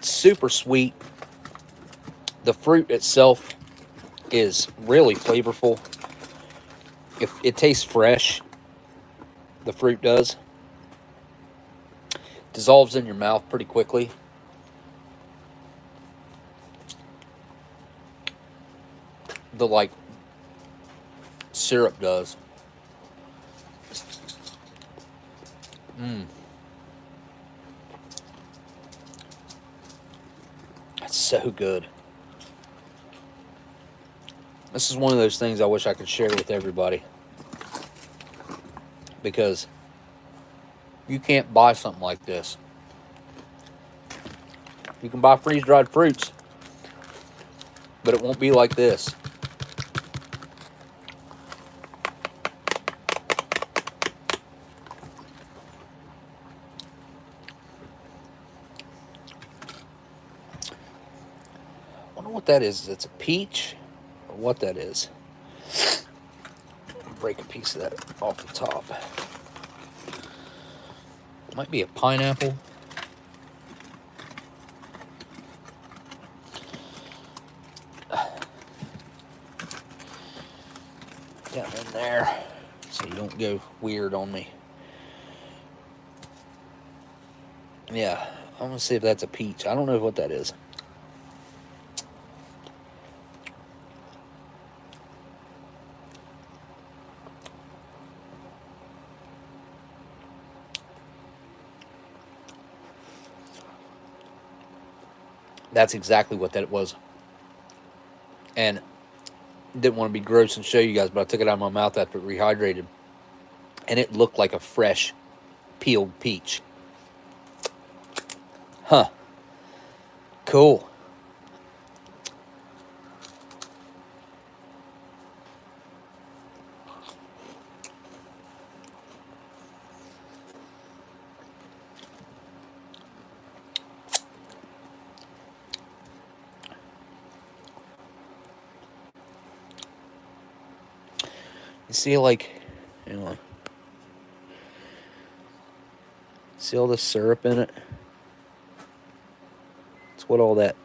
Super sweet. The fruit itself is really flavorful. If it tastes fresh, the fruit does. Dissolves in your mouth pretty quickly. The like syrup does. That's so good. This is one of those things I wish I could share with everybody, because you can't buy something like this. You can buy freeze-dried fruits, but it won't be like this. I wonder what that is. It's a peach, or what that is. Break a piece of that off the top. Might be a pineapple. Get them in there so you don't go weird on me. Yeah, I'm gonna see if that's a peach. I don't know what that is. That's exactly what that was. And didn't want to be gross and show you guys, but I took it out of my mouth after it rehydrated, and it looked like a fresh peeled peach. Huh. Cool. You see, like, you know, See all this syrup in it? It's what all that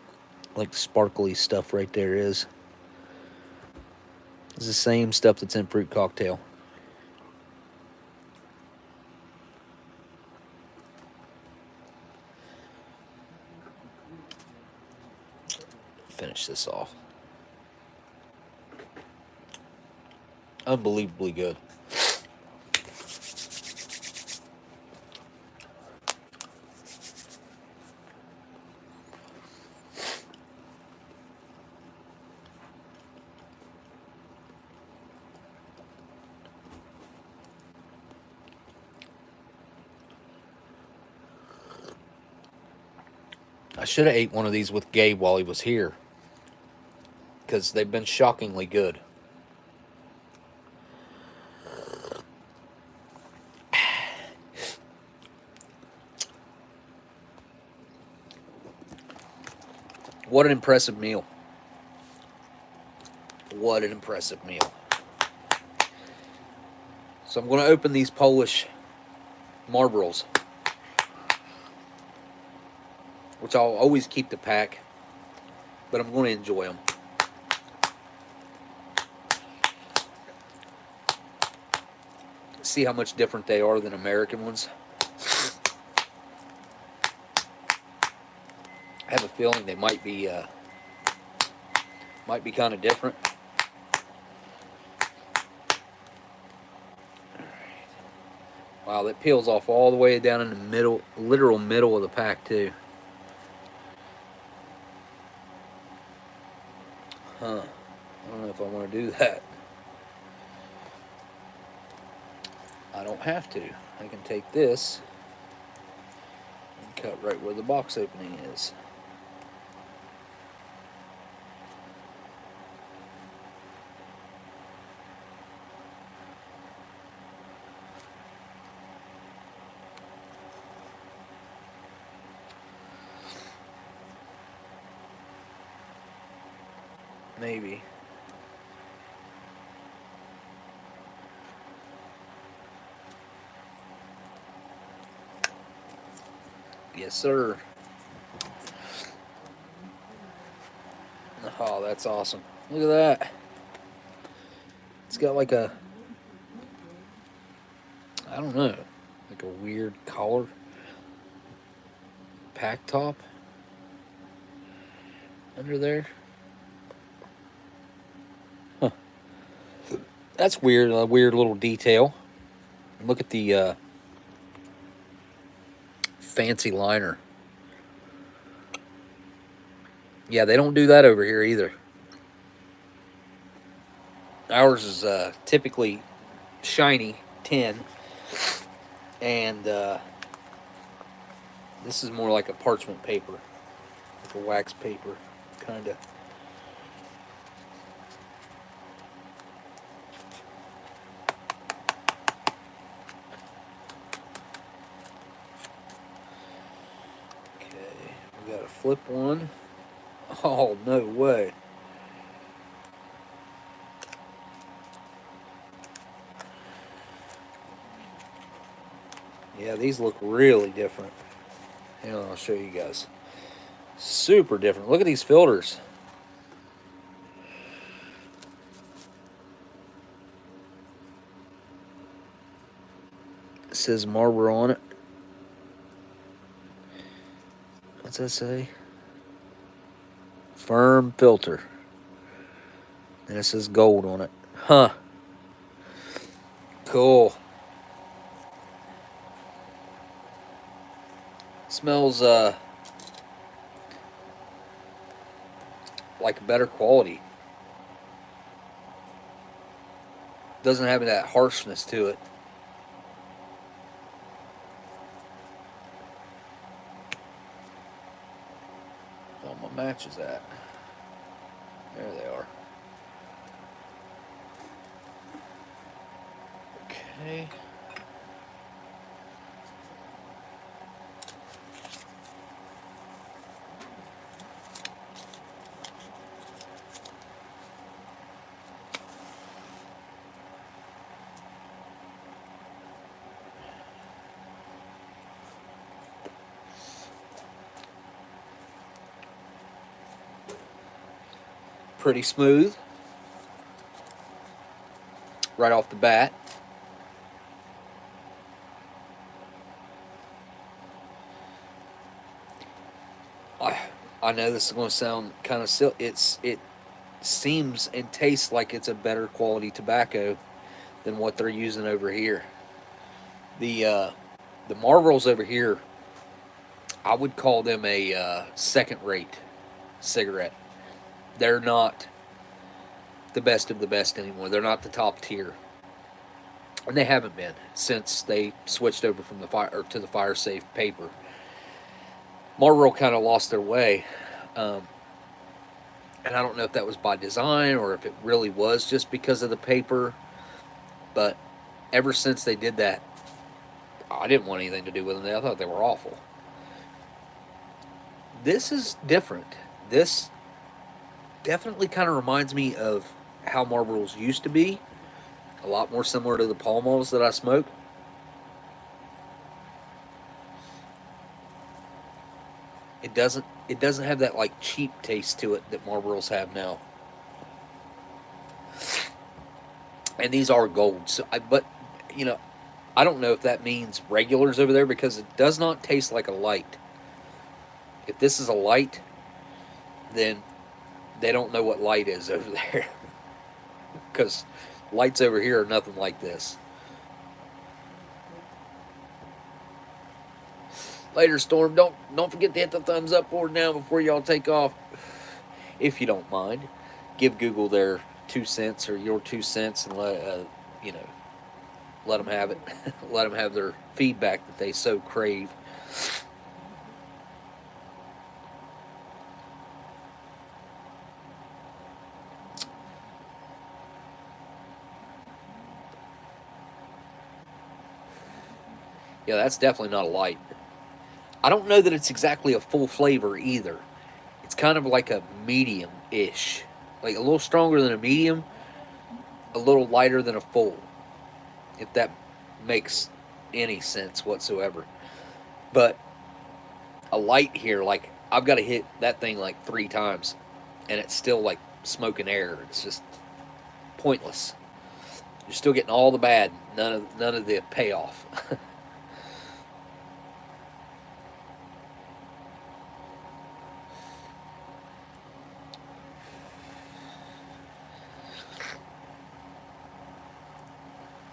like sparkly stuff right there is. It's the same stuff that's in fruit cocktail. Finish this off. Unbelievably good. I should have ate one of these with Gabe while he was here, because they've been shockingly good. What an impressive meal. What an impressive meal. So I'm going to open these Polish Marlboros, which I'll always keep the pack, but I'm going to enjoy them. See how much different they are than American ones. I have a feeling they might be kind of different. Wow, that peels off all the way down in the middle, literal middle of the pack too. Huh. I don't know if I want to do that. I don't have to. I can take this and cut right where the box opening is. Maybe. Yes, sir. Oh, that's awesome. Look at that. It's got like a, I don't know, like a weird collar. Pack top under there. Huh. That's weird, a weird little detail. Look at the fancy liner. Yeah, they don't do that over here either. Ours is typically shiny tin, and this is more like a parchment paper, like a wax paper, kind of. Okay, we got a flip one. Oh, no way. Yeah, these look really different. Hang on, I'll show you guys. Super different. Look at these filters. It says Marlboro on it. What's that say? Firm filter. And it says gold on it. Huh. Cool. Smells like better quality. Doesn't have that harshness to it. Where's all my matches at? There they are. Okay. Pretty smooth right off the bat. I know this is going to sound kind of silly. It seems and tastes like it's a better quality tobacco than what they're using over here. The Marlboros over here, I would call them a second-rate cigarette. They're not the best of the best anymore. They're not the top tier, and they haven't been since they switched over from the fire to the fire safe paper. Marlboro kind of lost their way, and I don't know if that was by design or if it really was just because of the paper. But ever since they did that, I didn't want anything to do with them. I thought they were awful. This is different. This definitely kind of reminds me of how Marlboros used to be. A lot more similar to the Pall Malls that I smoke. It doesn't have that like cheap taste to it that Marlboros have now. And these are gold. So but you know, I don't know if that means regulars over there because it does not taste like a light. If this is a light, then they don't know what light is over there. Because lights over here are nothing like this. Later, Storm, don't forget to hit the thumbs up board now before y'all take off. If you don't mind, give Google their 2 cents or your 2 cents and let them have it. Let them have their feedback that they so crave. Yeah, that's definitely not a light. I don't know that it's exactly a full flavor either. It's kind of like a medium-ish. Like a little stronger than a medium, a little lighter than a full. If that makes any sense whatsoever. But a light here, like I've got to hit that thing like 3 times and it's still like smoking air. It's just pointless. You're still getting all the bad, none of the payoff.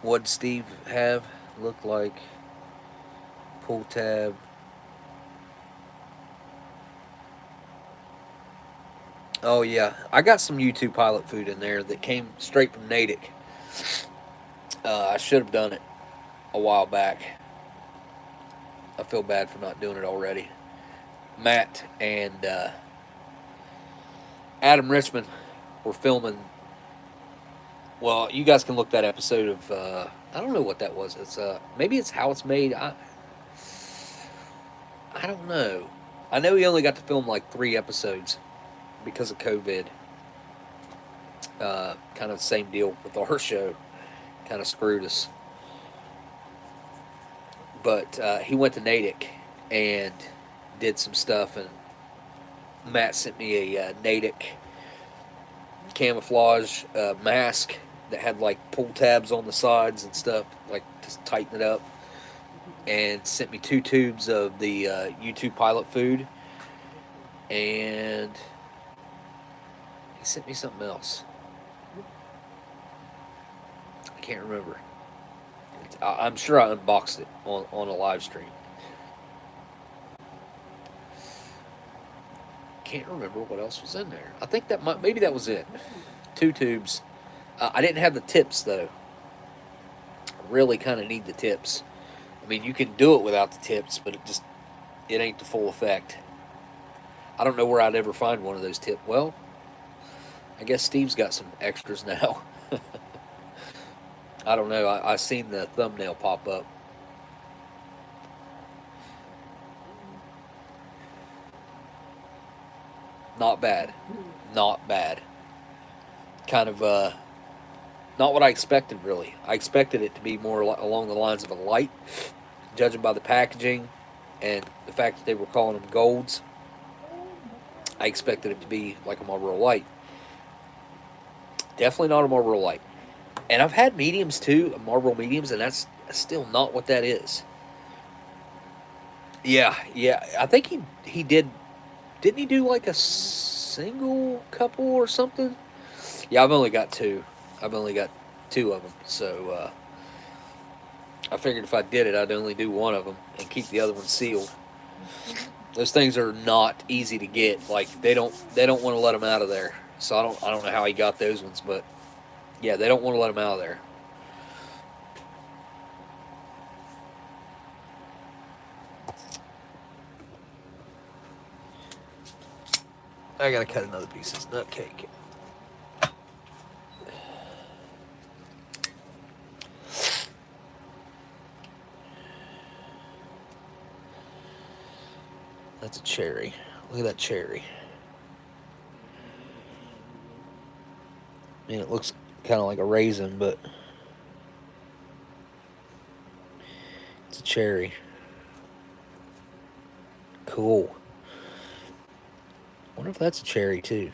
What'd Steve have? Looked like pull tab. Oh yeah, I got some YouTube pilot food in there that came straight from Natick. I should have done it a while back. I feel bad for not doing it already. Matt and Adam Richmond were filming. Well, you guys can look that episode of, I don't know what that was. It's maybe it's How It's Made. I don't know. I know he only got to film like 3 episodes because of COVID. Kind of the same deal with our show. Kind of screwed us. But he went to Natick and did some stuff, and Matt sent me a Natick camouflage mask that had like pull tabs on the sides and stuff, like just tighten it up, and sent me 2 tubes of the YouTube pilot food, and he sent me something else. I can't remember. I'm sure I unboxed it on a live stream. Can't remember what else was in there. I think maybe that was it. 2 tubes. I didn't have the tips though. I really kind of need the tips. I mean, you can do it without the tips, but it ain't the full effect. I don't know where I'd ever find one of those tips. Well, I guess Steve's got some extras now. I don't know. I seen the thumbnail pop up. Not bad. Not bad. Kind of, not what I expected, really. I expected it to be more along the lines of a light, judging by the packaging and the fact that they were calling them golds. I expected it to be like a Marlboro Light. Definitely not a Marlboro Light. And I've had mediums too, Marlboro mediums, and that's still not what that is. Yeah, yeah. I think he did. Didn't he do like a single couple or something? Yeah, I've only got two. I've only got two of them. So I figured if I did it, I'd only do one of them and keep the other one sealed. Those things are not easy to get. Like they don't want to let them out of there. So I don't know how he got those ones, but yeah, they don't want to let them out of there. I gotta cut another piece of this nut cake. That's a cherry. Look at that cherry. I mean, it looks kind of like a raisin, but it's a cherry. Cool. Wonder if that's a cherry too.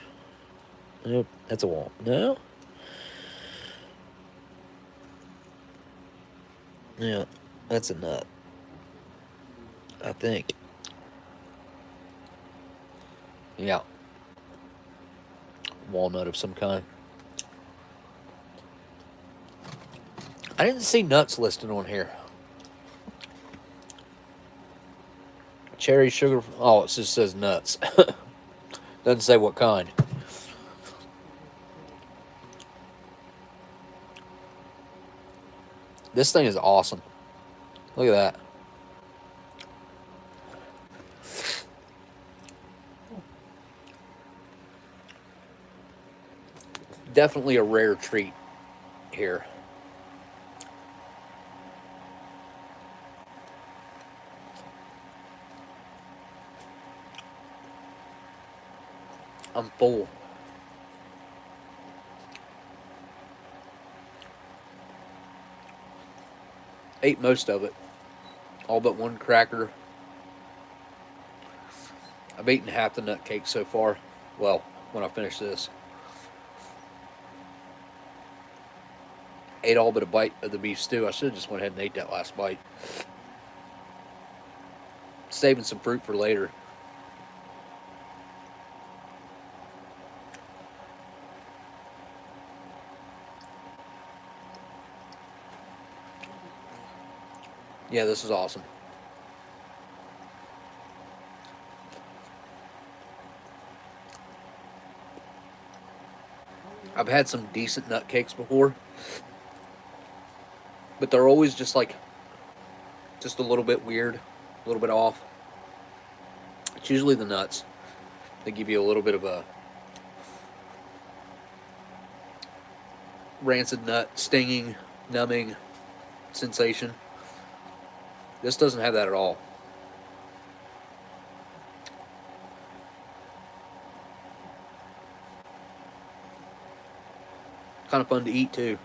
Nope, that's a walnut. No? Yeah, that's a nut. I think. Yeah. Walnut of some kind. I didn't see nuts listed on here. Cherry sugar. Oh, it just says nuts. Doesn't say what kind. This thing is awesome. Look at that. Definitely a rare treat here. I'm full. Ate most of it. All but one cracker. I've eaten half the nut cake so far. Well, when I finish this. Ate all but a bite of the beef stew. I should have just went ahead and ate that last bite. Saving some fruit for later. Yeah, this is awesome. I've had some decent nut cakes before, but they're always just like, just a little bit weird, a little bit off. It's usually the nuts. They give you a little bit of a rancid nut, stinging, numbing sensation. This doesn't have that at all. Kind of fun to eat too.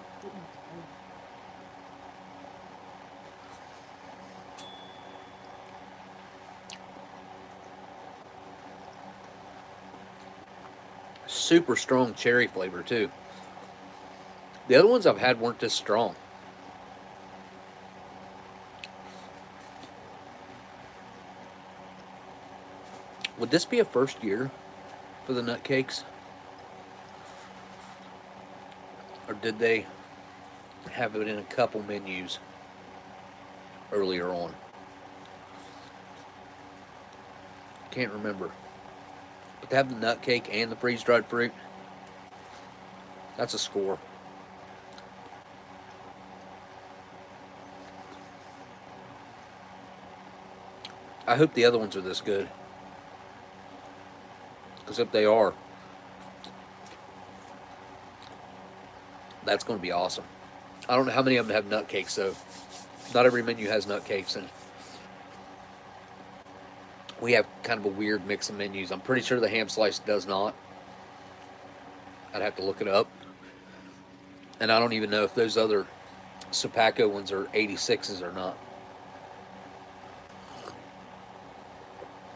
Super strong cherry flavor too. The other ones I've had weren't this strong. Would this be a first year for the nut cakes? Or did they have it in a couple menus earlier on? Can't remember. But to have the nut cake and the freeze-dried fruit, that's a score. I hope the other ones are this good. Because if they are, that's going to be awesome. I don't know how many of them have nut cakes, though. Not every menu has nut cakes, and we have kind of a weird mix of menus. I'm pretty sure the ham slice does not. I'd have to look it up. And I don't even know if those other Sopaco ones are 86s or not.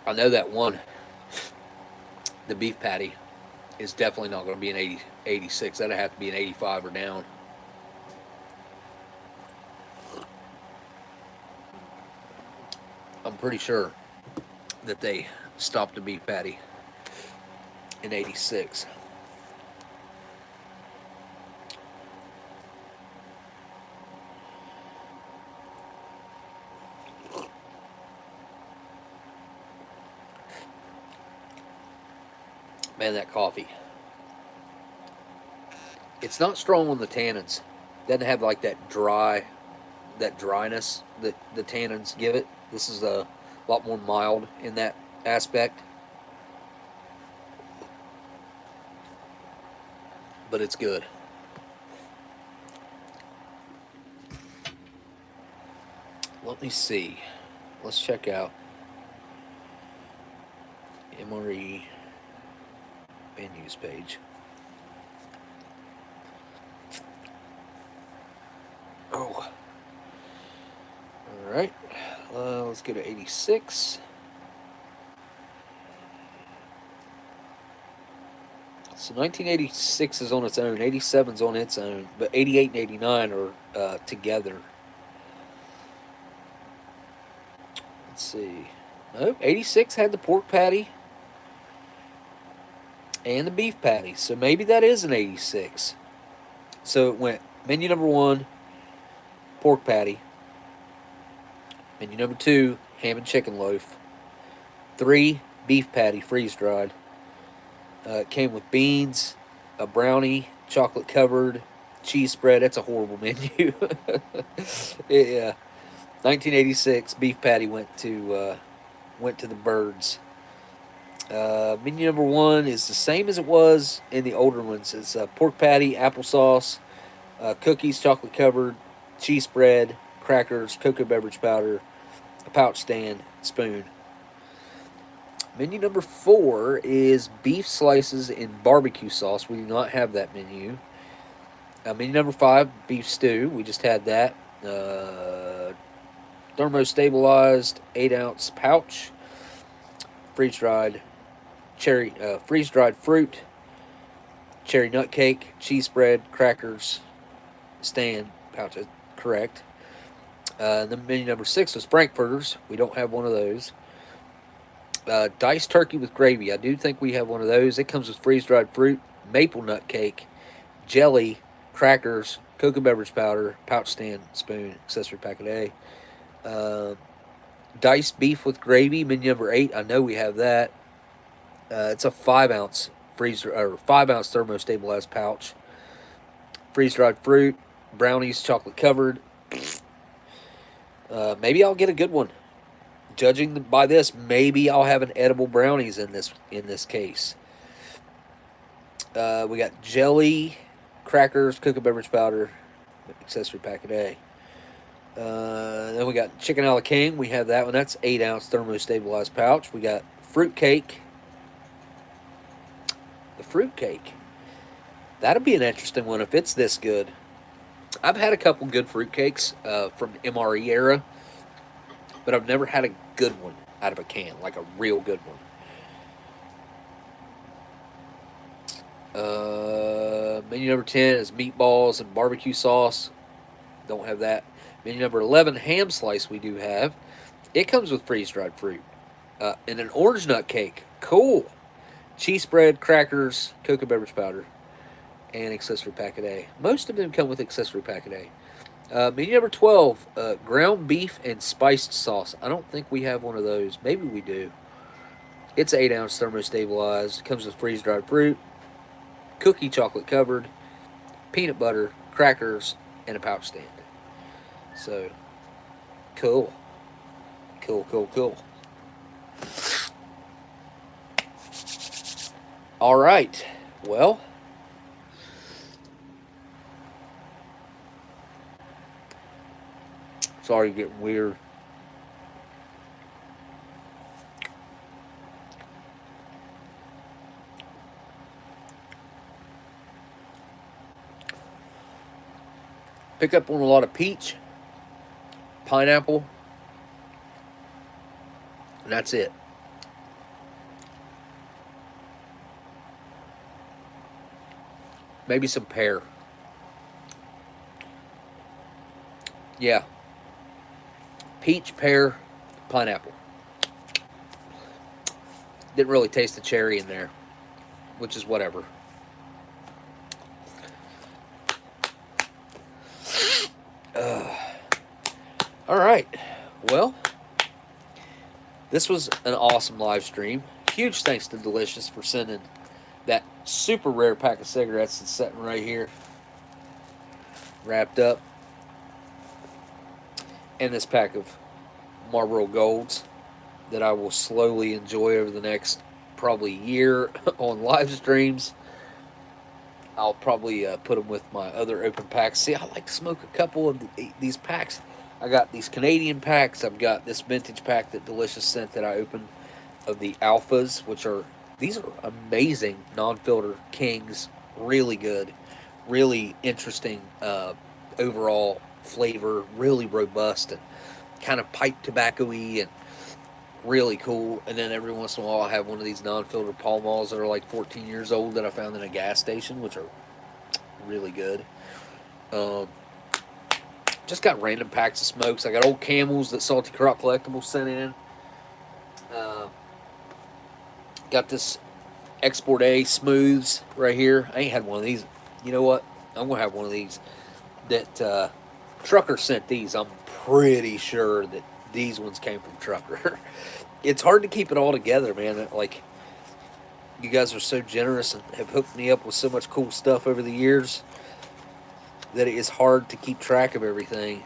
I know that one, the beef patty, is definitely not going to be an 80, 86. That'd have to be an 85 or down. I'm pretty sure that they stopped the beef patty in 86. Man, that coffee. It's not strong on the tannins. Doesn't have like that dryness that the tannins give it. This is a lot more mild in that aspect. But it's good. Let me see. Let's check out MRE menus page. Oh. Alright. Let's go to 86. So 1986 is on its own, 87 is on its own, but 88 and 89 are together. Let's see. Nope, 86 had the pork patty and the beef patty, so maybe that is an 86. So it went menu number 1, pork patty. Menu number 2, ham and chicken loaf. 3, beef patty, freeze-dried. It came with beans, a brownie, chocolate covered, cheese spread. That's a horrible menu. Yeah, 1986 beef patty went to the birds. Menu number 1 is the same as it was in the older ones. It's pork patty, applesauce, cookies, chocolate covered, cheese spread, crackers, cocoa beverage powder, a pouch stand, spoon. Menu number 4 is beef slices in barbecue sauce. We do not have that menu. Menu number 5, beef stew. We just had that. Thermostabilized 8-ounce pouch. Freeze-dried fruit. Cherry nut cake, cheese spread, crackers, stand, pouch. Correct. Then menu number 6 was frankfurters. We don't have one of those. Diced turkey with gravy. I do think we have one of those. It comes with freeze-dried fruit, maple nut cake, jelly, crackers, cocoa beverage powder, pouch stand, spoon, accessory packet A. Diced beef with gravy, menu number 8. I know we have that. It's a 5-ounce thermostabilized pouch. Freeze-dried fruit, brownies, chocolate covered. Maybe I'll get a good one. Judging by this, maybe I'll have an edible brownies in this case. We got jelly, crackers, cocoa beverage powder, accessory packet A. Then we got chicken a la king. We have that one. That's 8-ounce thermostabilized pouch. We got fruit cake. The fruit cake. That'll be an interesting one if it's this good. I've had a couple good fruit cakes from the MRE era, but I've never had a good one out of a can, like a real good one. Menu number 10 is meatballs and barbecue sauce. Don't have that. Menu number 11, ham slice, we do have. It comes with freeze-dried fruit. And an orange nut cake. Cool. Cheese spread, crackers, cocoa beverage powder, and accessory packet A. Most of them come with accessory packet A. Menu number 12, ground beef and spiced sauce. I don't think we have one of those. Maybe we do. It's 8-ounce thermostabilized. Comes with freeze-dried fruit, cookie chocolate covered, peanut butter, crackers, and a pouch stand. So, cool. Cool. All right. Well, sorry, getting weird. Pick up on a lot of peach, pineapple, and that's it. Maybe some pear. Yeah. Peach, pear, pineapple. Didn't really taste the cherry in there, which is whatever. All right. Well, this was an awesome live stream. Huge thanks to Delicious for sending that super rare pack of cigarettes that's sitting right here, wrapped up, and this pack of Marlboro Golds that I will slowly enjoy over the next probably year on live streams. I'll probably put them with my other open packs. See, I like to smoke a couple of these packs. I got these Canadian packs. I've got this vintage pack that Delicious sent that I opened of the Alphas, which are, these are amazing non-filter Kings. Really good. Really interesting overall flavor. Really robust and kind of pipe tobacco-y and really cool. And then every once in a while I have one of these non-filter Pall Malls that are like 14 years old that I found in a gas station, which are really good. Just got random packs of smokes. I got old Camels that Saltycroccollectibles sent in. Got this Export A Smooths right here. I ain't had one of these. You know what? I'm going to have one of these. That Trucker sent these. I'm pretty sure that these ones came from Trucker. It's hard to keep it all together, man. Like, you guys are so generous and have hooked me up with so much cool stuff over the years that it is hard to keep track of everything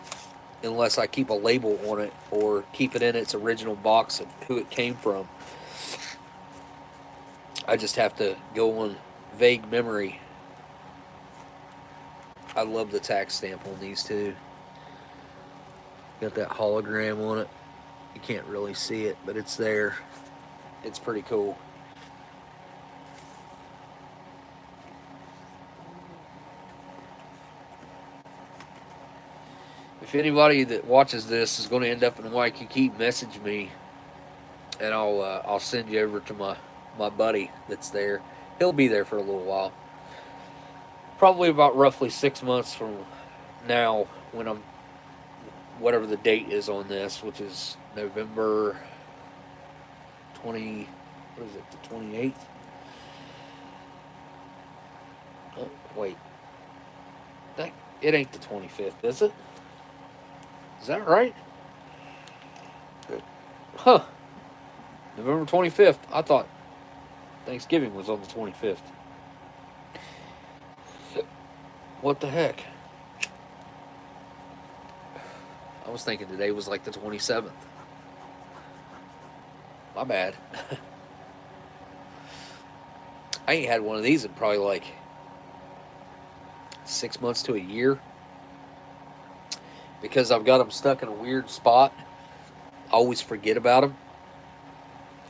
unless I keep a label on it or keep it in its original box of who it came from. I just have to go on vague memory. I love the tax stamp on these too. Got that hologram on it. You can't really see it, but it's there. It's pretty cool. If anybody that watches this is going to end up in Waikiki, message me, and I'll send you over to my buddy that's there. He'll be there for a little while. Probably about roughly 6 months from now, when I'm, whatever the date is on this, which is November 20, what is it, the 28th? Oh, wait. It ain't the 25th, is it? Is that right? Huh. November 25th. I thought Thanksgiving was on the 25th. What the heck? I was thinking today was like the 27th. My bad. I ain't had one of these in probably like 6 months to a year. Because I've got them stuck in a weird spot. I always forget about them.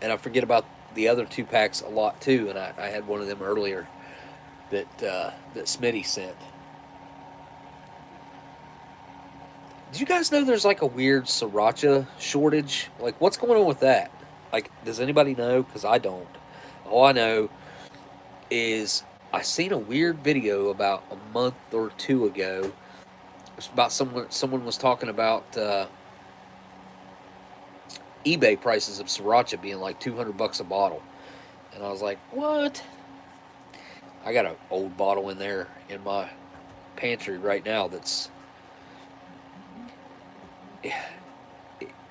And I forget about the other 2 packs a lot too. And I had one of them earlier that Smitty sent. Did you guys know there's like a weird sriracha shortage? Like, what's going on with that? Like, does anybody know? Because I don't. All I know is I seen a weird video about a month or 2 ago. It was about someone was talking about eBay prices of sriracha being like $200 a bottle. And I was like, what? I got an old bottle in there in my pantry right now that's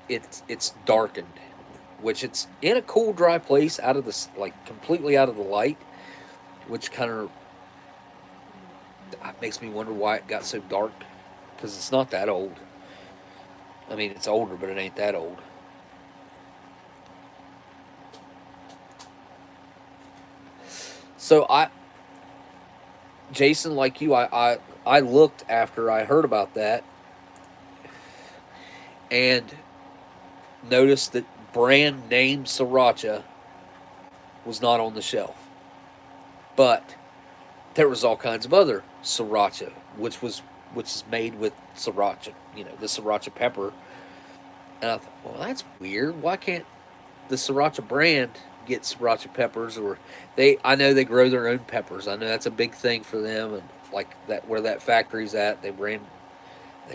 it's darkened, which it's in a cool, dry place out of the, like, completely out of the light, which kind of makes me wonder why it got so dark, because it's not that old. I mean, it's older, but it ain't that old. So Jason, like you, I looked after I heard about that and noticed that brand name sriracha was not on the shelf. But there was all kinds of other sriracha, which is made with sriracha, the sriracha pepper. And I thought, well, that's weird. Why can't the sriracha brand get sriracha peppers, or I know they grow their own peppers. I know that's a big thing for them, and like that where that factory's at, they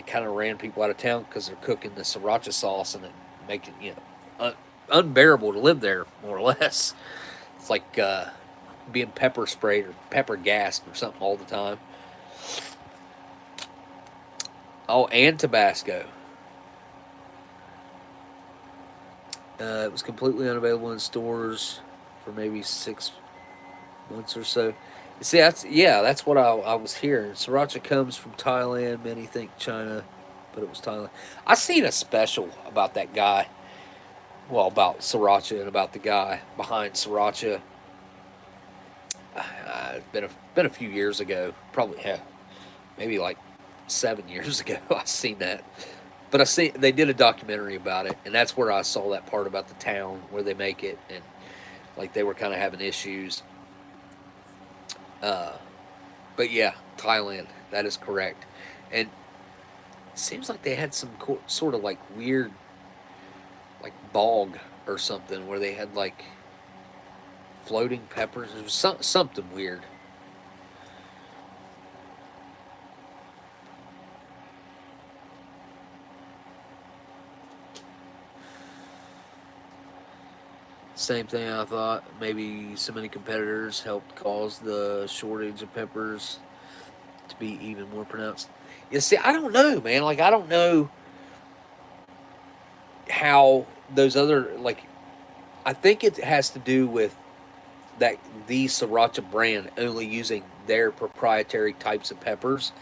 kind of ran people out of town because they're cooking the sriracha sauce and it making unbearable to live there, more or less. It's like being pepper sprayed or pepper gassed or something all the time. Oh, and Tabasco. It was completely unavailable in stores for maybe 6 months or so. You see, that's what I was hearing. Sriracha comes from Thailand. Many think China, but it was Thailand. I seen a special about that guy. Well, about Sriracha and about the guy behind Sriracha. It's been a few years ago. Probably maybe like 7 years ago. I seen that. But they did a documentary about it, and that's where I saw that part about the town where they make it, and like they were kind of having issues. But yeah, Thailand, that is correct. And it seems like they had some sort of like weird, like bog or something where they had like floating peppers. It was something weird. Same thing I thought. Maybe so many competitors helped cause the shortage of peppers to be even more pronounced. You see, I don't know, man. Like, I don't know how those other, like, I think it has to do with that the Sriracha brand only using their proprietary types of peppers.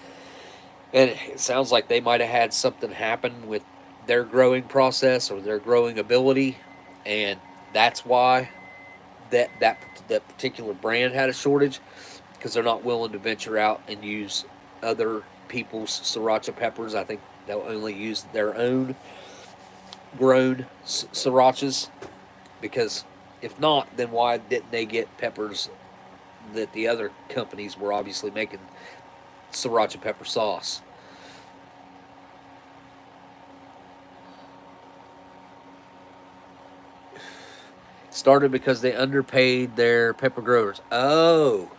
And it sounds like they might have had something happen with their growing process or their growing ability, and that's why that particular brand had a shortage, because they're not willing to venture out and use other people's sriracha peppers. I think they'll only use their own grown srirachas, because if not, then why didn't they get peppers that the other companies were obviously making sriracha pepper sauce? Started because they underpaid their pepper growers. Oh,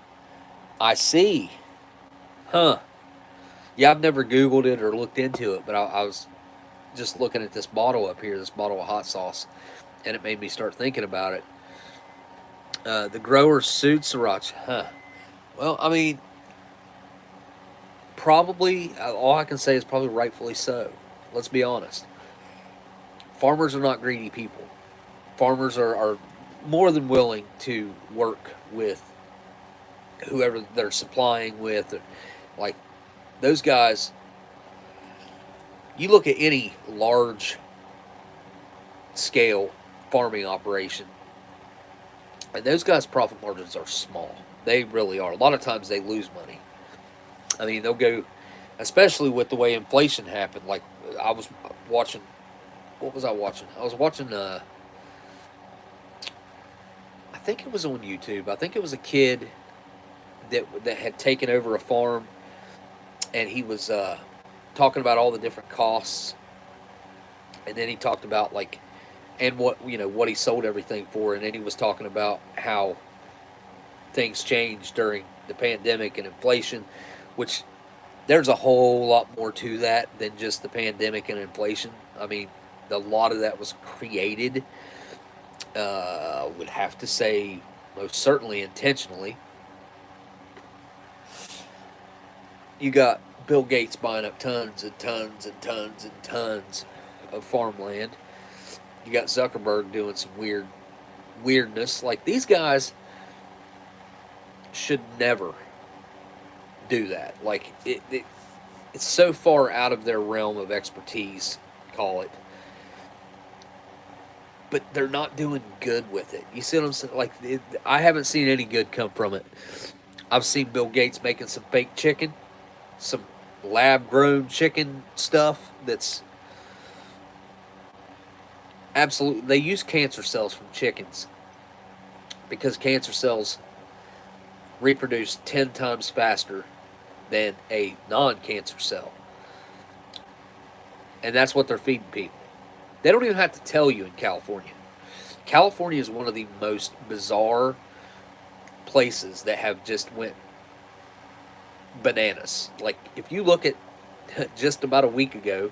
I see. Huh. Yeah, I've never Googled it or looked into it, but I was just looking at this bottle up here, this bottle of hot sauce, and it made me start thinking about it. The growers sued sriracha. Huh. Well, I mean, probably, all I can say is probably rightfully so. Let's be honest. Farmers are not greedy people. Farmers are more than willing to work with whoever they're supplying with. Like, those guys, you look at any large scale farming operation, and those guys' profit margins are small. They really are. A lot of times they lose money. I mean, they'll go, especially with the way inflation happened. Like, I was watching, what was I watching? I was watching, I think it was on YouTube. I think it was a kid that had taken over a farm, and he was talking about all the different costs, and then he talked about like, and what he sold everything for, and then he was talking about how things changed during the pandemic and inflation, which there's a whole lot more to that than just the pandemic and inflation. I mean, a lot of that was created, would have to say, most certainly intentionally. You got Bill Gates buying up tons and tons and tons and tons of farmland. You got Zuckerberg doing some weirdness. Like, these guys should never do that. Like, it's so far out of their realm of expertise, call it. But they're not doing good with it. You see what I'm saying? Like, I haven't seen any good come from it. I've seen Bill Gates making some fake chicken, some lab-grown chicken stuff that's absolutely. They use cancer cells from chickens because cancer cells reproduce 10 times faster than a non-cancer cell. And that's what they're feeding people. They don't even have to tell you in California. California is one of the most bizarre places that have just went bananas. Like, if you look at just about a week ago,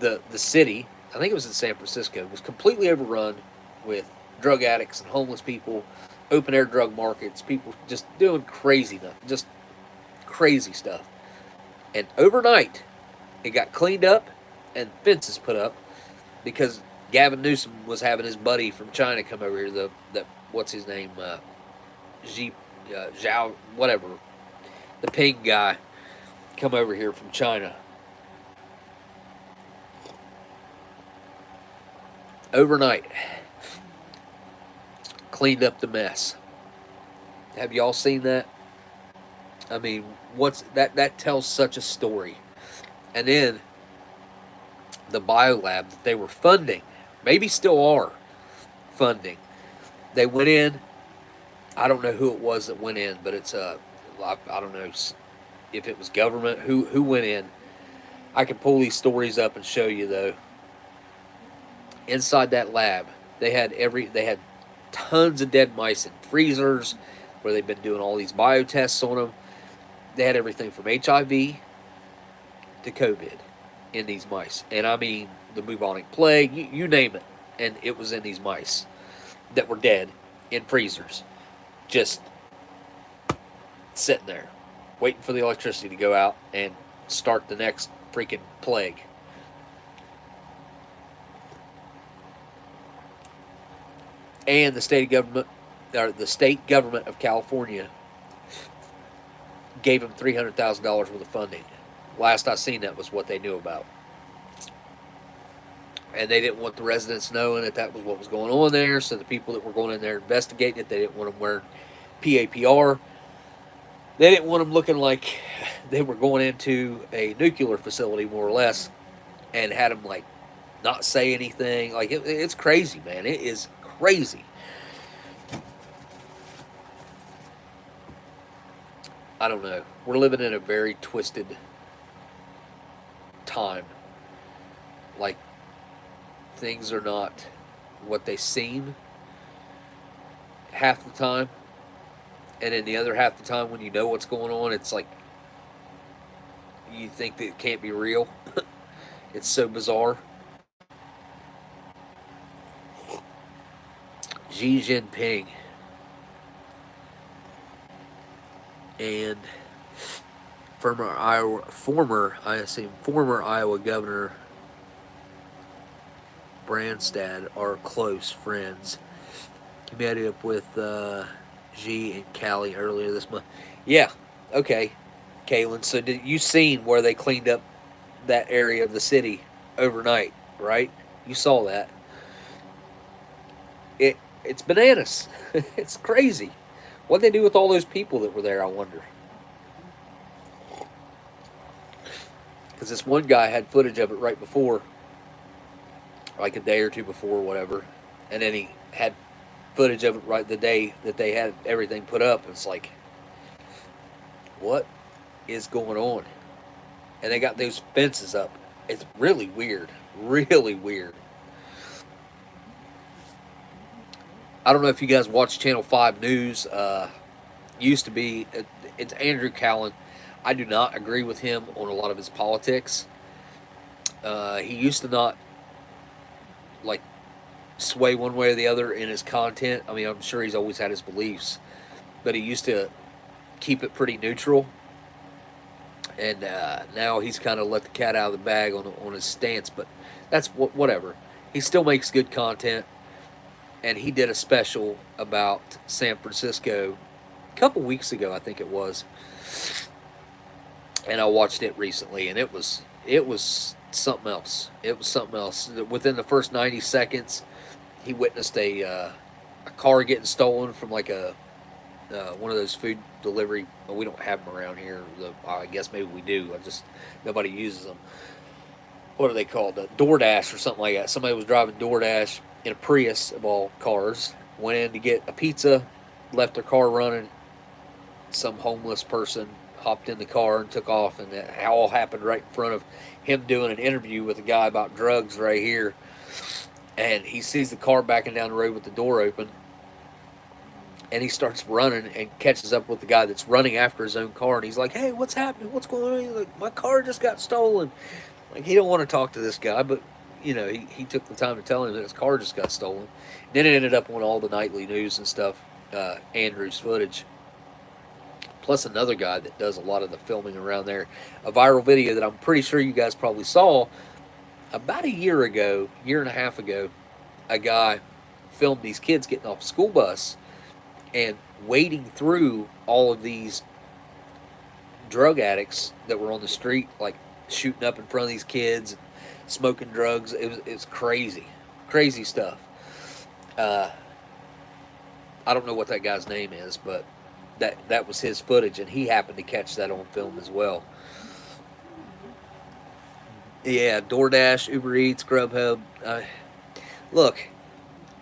the city, I think it was in San Francisco, was completely overrun with drug addicts and homeless people, open air drug markets, people just doing just crazy stuff. And overnight, it got cleaned up and fences put up because Gavin Newsom was having his buddy from China come over here. The what's his name, Zhao, whatever, the pink guy, come over here from China. Overnight, cleaned up the mess. Have y'all seen that? I mean, what's that? That tells such a story. And then the biolab that they were funding, maybe still are funding. They went in. I don't know who it was that went in, but it's I don't know if it was government who went in. I can pull these stories up and show you though. Inside that lab, they had tons of dead mice in freezers where they've been doing all these biotests on them. They had everything from HIV to COVID in these mice. And I mean, the bubonic plague, you name it. And it was in these mice that were dead in freezers. Just sitting there, waiting for the electricity to go out and start the next freaking plague. And the state government of California gave them $300,000 worth of funding. Last I seen, that was what they knew about. And they didn't want the residents knowing that was what was going on there. So the people that were going in there investigating it, they didn't want them wearing PAPR. They didn't want them looking like they were going into a nuclear facility, more or less, and had them like not say anything. Like it's crazy, man. It is crazy. I don't know. We're living in a very twisted time. Like, things are not what they seem half the time. And then the other half the time, when you know what's going on, it's like you think that it can't be real. It's so bizarre. Xi Jinping and former Iowa Governor Branstad are close friends. He met up with Xi and Callie earlier this month. Yeah, okay, Kaylin. So did you seen where they cleaned up that area of the city overnight, right? You saw that. It's bananas. It's crazy. What'd they do with all those people that were there, I wonder? Because this one guy had footage of it right before, like a day or two before, whatever. And then he had footage of it right the day that they had everything put up. It's like, what is going on? And they got those fences up. It's really weird. Really weird. I don't know if you guys watch Channel 5 News. Used to be, it's Andrew Callan. I do not agree with him on a lot of his politics. He used to not, like, sway one way or the other in his content. I mean, I'm sure he's always had his beliefs. But he used to keep it pretty neutral. And now he's kind of let the cat out of the bag on his stance. But that's whatever. He still makes good content. And he did a special about San Francisco a couple weeks ago, I think it was. And I watched it recently, and it was something else. It was something else. Within the first 90 seconds, he witnessed a car getting stolen from like one of those food delivery. Well, we don't have them around here. I guess maybe we do. Nobody uses them. What are they called? DoorDash or something like that. Somebody was driving DoorDash in a Prius of all cars, went in to get a pizza, left their car running. Some homeless person hopped in the car and took off, and it all happened right in front of him doing an interview with a guy about drugs right here. And he sees the car backing down the road with the door open, and he starts running and catches up with the guy that's running after his own car. And he's like, "Hey, what's happening? What's going on?" He's like, "My car just got stolen." Like, he don't want to talk to this guy, but he took the time to tell him that his car just got stolen. Then it ended up on all the nightly news and stuff. Andrew's footage, plus another guy that does a lot of the filming around there. A viral video that I'm pretty sure you guys probably saw about a year ago, year and a half ago. A guy filmed these kids getting off a school bus and wading through all of these drug addicts that were on the street, like shooting up in front of these kids, smoking drugs. It was crazy, crazy stuff. I don't know what that guy's name is, but that was his footage, and he happened to catch that on film as well. Yeah, DoorDash, Uber Eats, Grubhub. Look,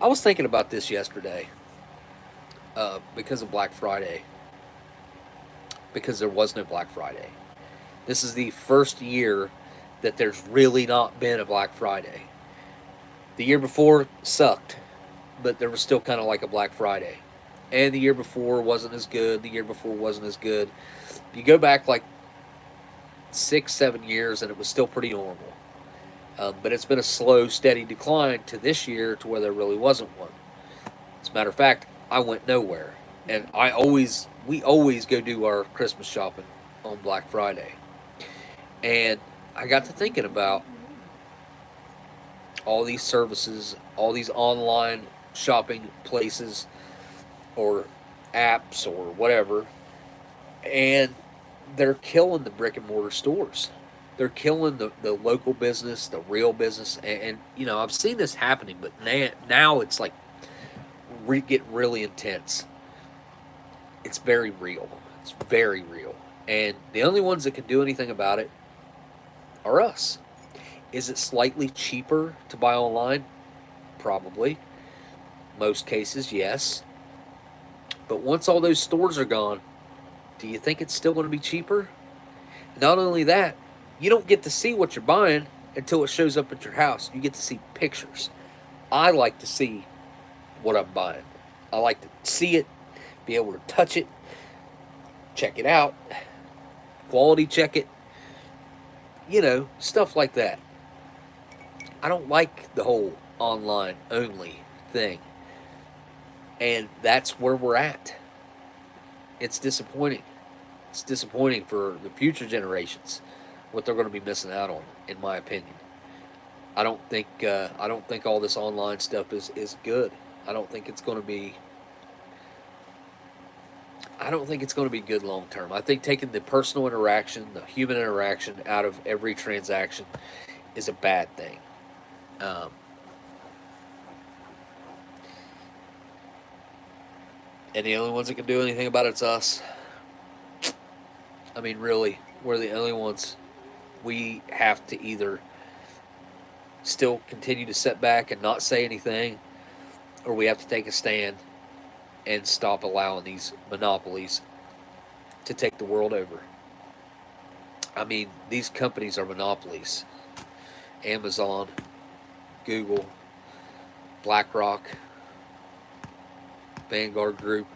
I was thinking about this yesterday because of Black Friday. Because there was no Black Friday. This is the first year that there's really not been a Black Friday. The year before sucked, but there was still kind of like a Black Friday. And the year before wasn't as good. The year before wasn't as good. You go back like 6-7 years and it was still pretty normal. But it's been a slow, steady decline to this year to where there really wasn't one. As a matter of fact, I went nowhere. And we always go do our Christmas shopping on Black Friday. And I got to thinking about all these services, all these online shopping places or apps or whatever, and they're killing the brick and mortar stores. They're killing the local business, the real business. And I've seen this happening, but now it's like getting really intense. It's very real. It's very real. And the only ones that can do anything about it are us. Is it slightly cheaper to buy online? Probably. Most cases, yes. But once all those stores are gone, do you think it's still going to be cheaper? Not only that, you don't get to see what you're buying until it shows up at your house. You get to see pictures. I like to see what I'm buying. I like to see it, be able to touch it, check it out, quality check it, stuff like that. I don't like the whole online only thing. And that's where we're at. It's disappointing. It's disappointing for the future generations, what they're going to be missing out on, in my opinion. I don't think all this online stuff is good. I don't think it's going to be good long term. I think taking the personal interaction, the human interaction out of every transaction is a bad thing. And the only ones that can do anything about it's us. I mean, really, we're the only ones. We have to either still continue to sit back and not say anything, or we have to take a stand and stop allowing these monopolies to take the world over. I mean, these companies are monopolies. Amazon, Google, BlackRock, Vanguard Group.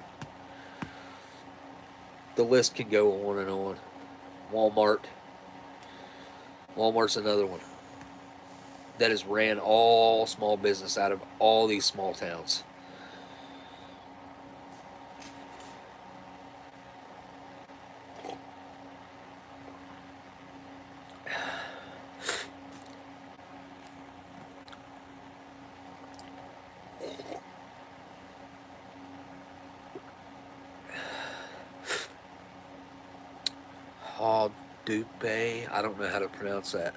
The list can go on and on. Walmart's another one that has ran all small business out of all these small towns. Dupe, I don't know how to pronounce that.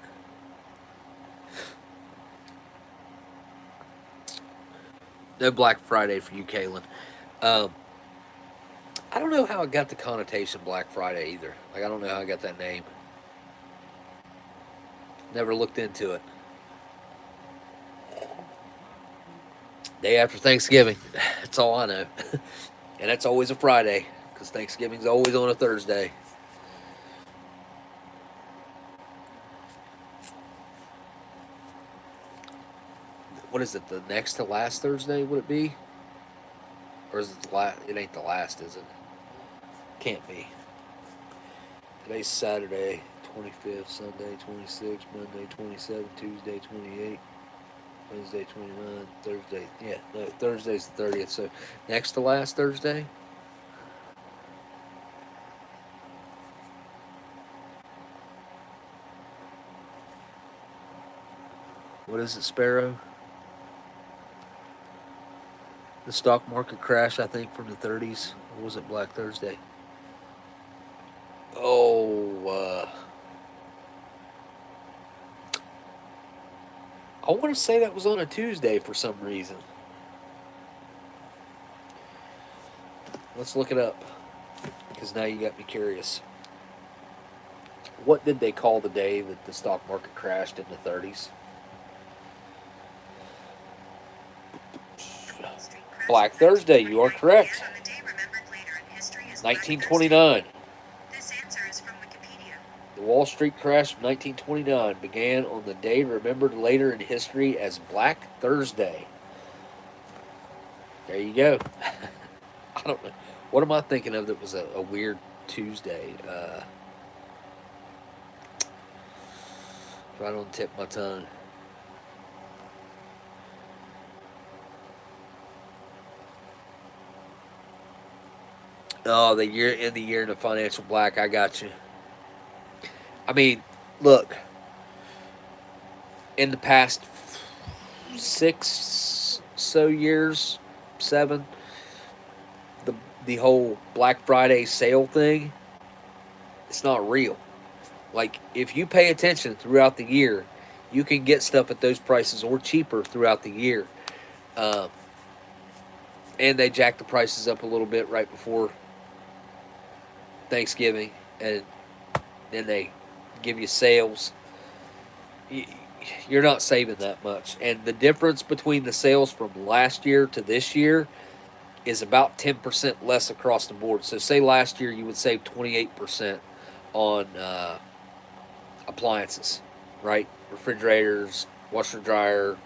No Black Friday for you, Kaylin. I don't know how I got the connotation Black Friday either. Like, I don't know how I got that name. Never looked into it. Day after Thanksgiving. That's all I know. And that's always a Friday, because Thanksgiving's always on a Thursday. what is it? The next to last Thursday? Would it be? Or is it the last? It ain't the last, is it? Can't be. Today's Saturday, 25th, Sunday, 26th, Monday, 27th, Tuesday, 28th, Wednesday, 29th, Thursday. Yeah, no, Thursday's the 30th. So next to last Thursday. What is it, Sparrow? The stock market crash, I think, from the 30s. Or was it Black Thursday? Oh, I want to say that was on a Tuesday for some reason. Let's look it up, because now you got me curious. What did they call the day that the stock market crashed in the 30s? Black Thursday, you are correct. 1929. This answer is from Wikipedia. The Wall Street crash of 1929 began on the day remembered later in history as Black Thursday. There you go. I don't know. What am I thinking of that was a weird Tuesday? Right on the tip of my tongue. Oh, the year in the financial black. I got you. I mean, look. In the past 6 so years, 7, the whole Black Friday sale thing, it's not real. Like, if you pay attention throughout the year, you can get stuff at those prices or cheaper throughout the year. And they jack the prices up a little bit right before Thanksgiving, and then they give you sales. You're not saving that much. And the difference between the sales from last year to this year is about 10% less across the board. So say last year you would save 28% on appliances, right? Refrigerators, washer, dryer,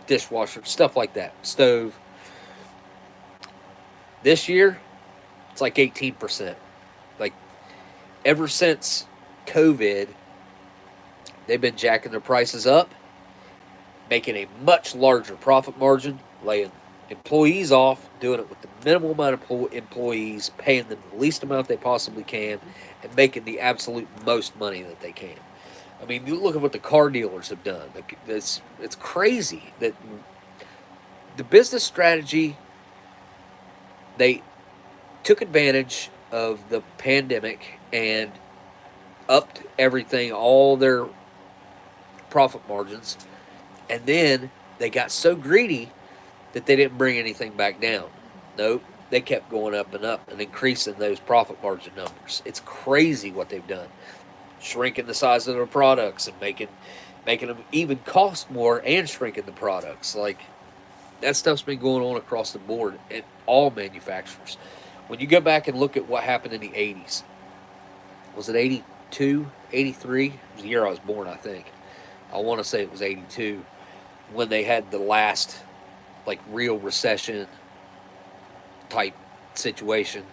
dishwasher, stuff like that, stove. This year, it's like 18%. Like, ever since COVID, they've been jacking their prices up, making a much larger profit margin, laying employees off, doing it with the minimal amount of employees, paying them the least amount they possibly can, and making the absolute most money that they can. I mean, you look at what the car dealers have done. It's crazy that the business strategy, they took advantage of the pandemic and upped everything, all their profit margins, and then they got so greedy that they didn't bring anything back down. Nope, they kept going up and increasing those profit margin numbers. It's crazy what they've done, shrinking the size of their products and making them even cost more and shrinking the products. Like, that stuff's been going on across the board at all manufacturers. When you go back and look at what happened in the 80s, was it 82, 83? It was the year I was born, I think. I want to say it was 82, when they had the last, like, real recession type situation.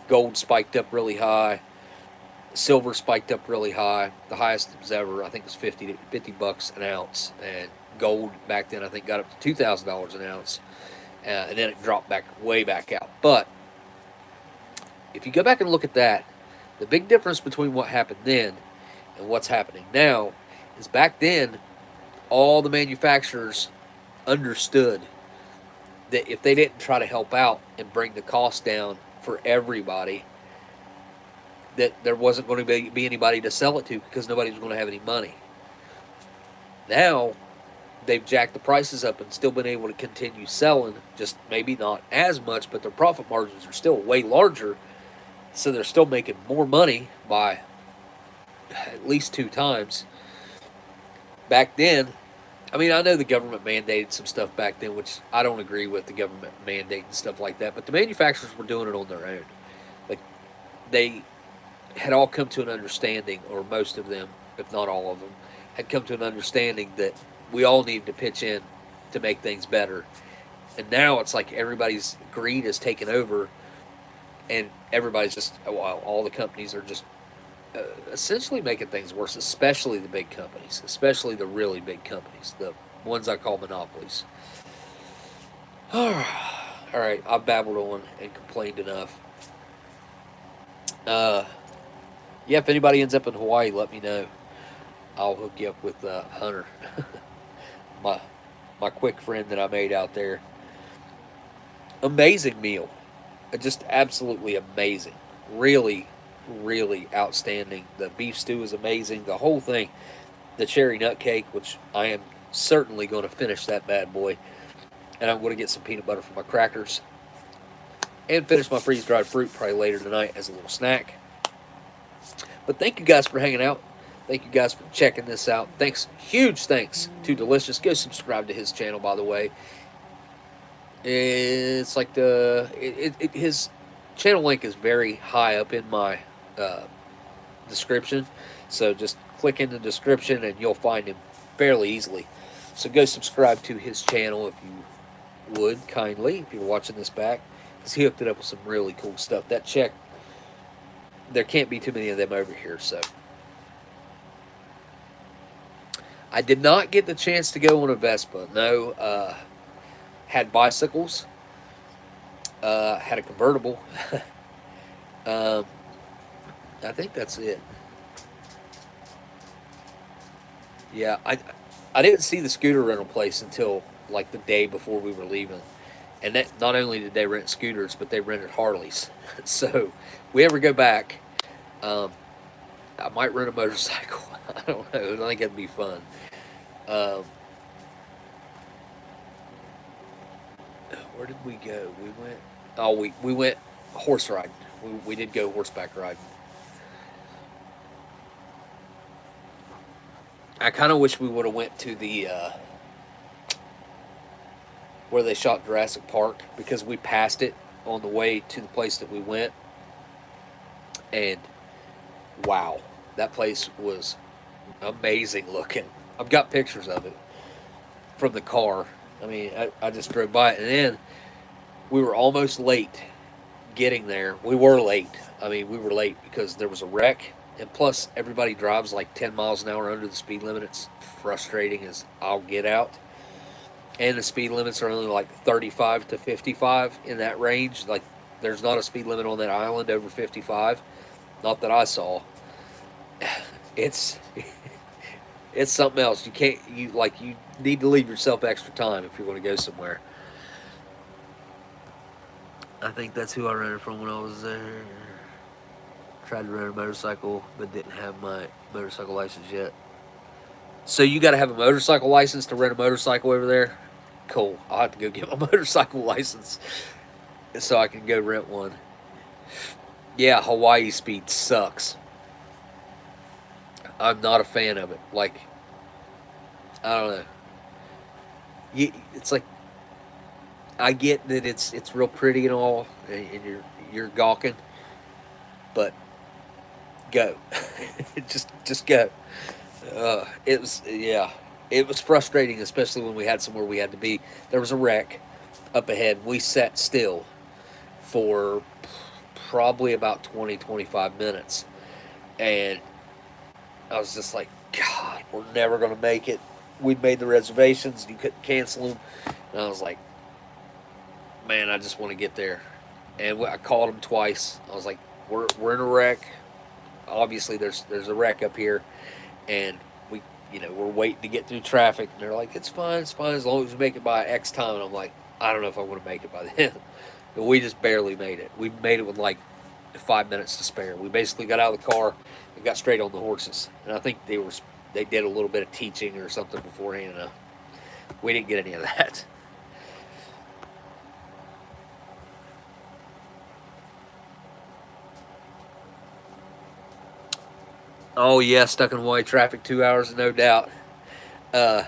Gold spiked up really high. Silver spiked up really high. The highest it was ever, I think, was $50 an ounce. And gold back then, I think, got up to $2,000 an ounce. And then it dropped way back out. But if you go back and look at that, the big difference between what happened then and what's happening now is back then, all the manufacturers understood that if they didn't try to help out and bring the cost down for everybody, that there wasn't going to be anybody to sell it to, because nobody was going to have any money. Now, they've jacked the prices up and still been able to continue selling, just maybe not as much, but their profit margins are still way larger, so they're still making more money by at least 2 times. Back then, I mean, I know the government mandated some stuff back then, which I don't agree with, the government mandating stuff like that, but the manufacturers were doing it on their own. Like, they had all come to an understanding, or most of them, if not all of them, had come to an understanding that we all needed to pitch in to make things better. And now it's like everybody's greed is taken over, and everybody's just, well, all the companies are just essentially making things worse, especially the big companies, especially the really big companies, the ones I call monopolies. All right, I've babbled on and complained enough. Yeah, if anybody ends up in Hawaii, let me know. I'll hook you up with Hunter, my quick friend that I made out there. Amazing meal, just absolutely amazing. Really, really outstanding. The beef stew is amazing. The whole thing. The cherry nut cake, which I am certainly going to finish that bad boy, and I'm going to get some peanut butter for my crackers, and finish my freeze-dried fruit probably later tonight as a little snack. But thank you guys for hanging out. Thank you guys for checking this out. Thanks, huge thanks to Delicious. Go subscribe to his channel, by the way. It's like his channel link is very high up in my description. So just click in the description and you'll find him fairly easily. So go subscribe to his channel if you would, kindly, if you're watching this back. Because he hooked it up with some really cool stuff. That check, there can't be too many of them over here, so. I did not get the chance to go on a Vespa. No, had bicycles. Had a convertible. I think that's it. Yeah, I didn't see the scooter rental place until like the day before we were leaving. And that not only did they rent scooters, but they rented Harleys. So if we ever go back, I might rent a motorcycle. I don't know. I think it'd be fun. Where did we go? We went. Oh, we went horse riding. We did go horseback riding. I kind of wish we would have went to the where they shot Jurassic Park, because we passed it on the way to the place that we went, and wow, that place was amazing looking. I've got pictures of it from the car. I mean, I just drove by it, and then we were almost late getting there. We were late. I mean, we were late because there was a wreck, and plus everybody drives like 10 miles an hour under the speed limit. It's frustrating as I'll get out. And the speed limits are only like 35 to 55 in that range. Like, there's not a speed limit on that island over 55. Not that I saw. It's something else. You need to leave yourself extra time if you're going to go somewhere. I think that's who I rented from when I was there. Tried to rent a motorcycle, but didn't have my motorcycle license yet. So you got to have a motorcycle license to rent a motorcycle over there? Cool. I'll have to go get my motorcycle license so I can go rent one. Yeah, Hawaii speed sucks. I'm not a fan of it. Like, I don't know. It's like, I get that it's real pretty and all, and you're gawking, but go. just go. It was frustrating, especially when we had somewhere we had to be. There was a wreck up ahead. We sat still for probably about 20-25 minutes, and I was just like, God, we're never going to make it. We'd made the reservations, you couldn't cancel them, and I was like, man, I just want to get there. And I called them twice. I was like, we're in a wreck. Obviously, there's a wreck up here, and we're waiting to get through traffic. And they're like, it's fine, as long as we make it by X time. And I'm like, I don't know if I'm going to make it by then. But we just barely made it. We made it with like 5 minutes to spare. We basically got out of the car and got straight on the horses. And I think they did a little bit of teaching or something beforehand. We didn't get any of that. Oh yeah, stuck in Hawaii traffic 2 hours, no doubt. Are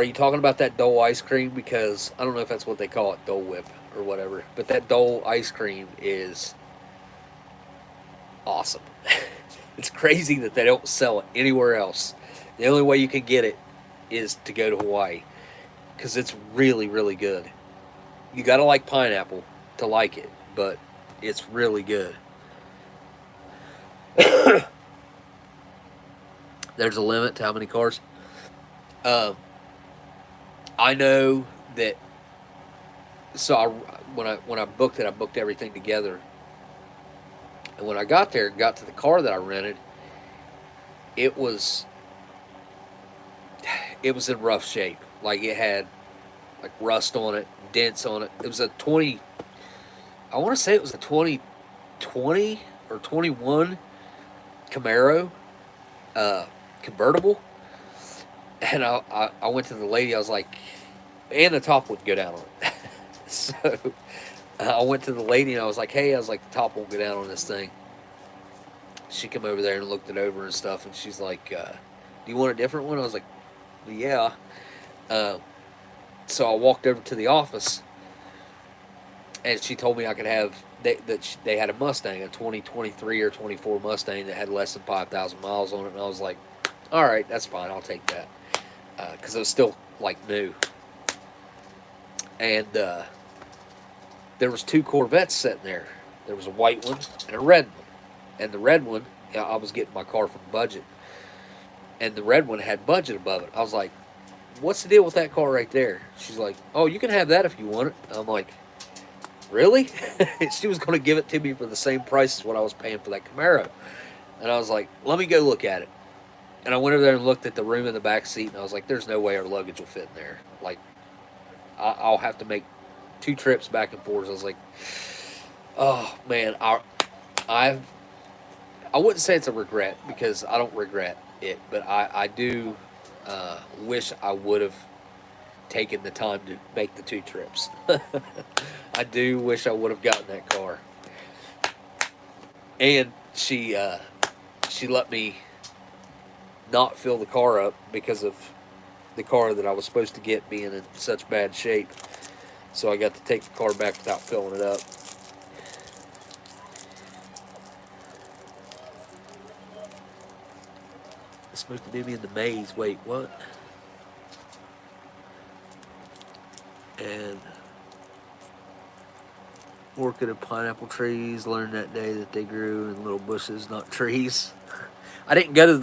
you talking about that Dole ice cream? Because I don't know if that's what they call it, Dole Whip or whatever. But that Dole ice cream is awesome. It's crazy that they don't sell it anywhere else. The only way you can get it is to go to Hawaii. because it's really, really good. You got to like pineapple to like it, but it's really good. There's a limit to how many cars. I know that. So when I booked it, I booked everything together. And when I got there and got to the car that I rented, it was in rough shape. Like it had like rust on it, dents on it. It was a 20. I want to say it was a 2020 or 21 Camaro convertible. And I went to the lady. I was like, and the top wouldn't go down on it. So I went to the lady and I was like, hey, I was like, the top won't go down on this thing. She came over there and looked it over and stuff, and she's like, do you want a different one? I was like, yeah. So I walked over to the office, and she told me I could have, they had a Mustang, a 2023 or 24 Mustang that had less than 5,000 miles on it, and I was like, all right, that's fine, I'll take that, because it was still, like, new. And there was 2 Corvettes sitting there. There was a white one and a red one. And the red one, I was getting my car from budget. And the red one had budget above it. I was like, what's the deal with that car right there? She's like, oh, you can have that if you want it. I'm like, really? She was going to give it to me for the same price as what I was paying for that Camaro. And I was like, let me go look at it. And I went over there and looked at the room in the back seat, and I was like, there's no way our luggage will fit in there. Like, I'll have to make 2 trips back and forth. I was like, oh, man, I wouldn't say it's a regret, because I don't regret it, but I do wish I would have taken the time to make the 2 trips. I do wish I would have gotten that car. And she let me not fill the car up because of the car that I was supposed to get being in such bad shape. So I got to take the car back without filling it up. Supposed to do me in the maze. Wait, what? And orchid and pineapple trees. Learned that day that they grew in little bushes, not trees. I didn't go to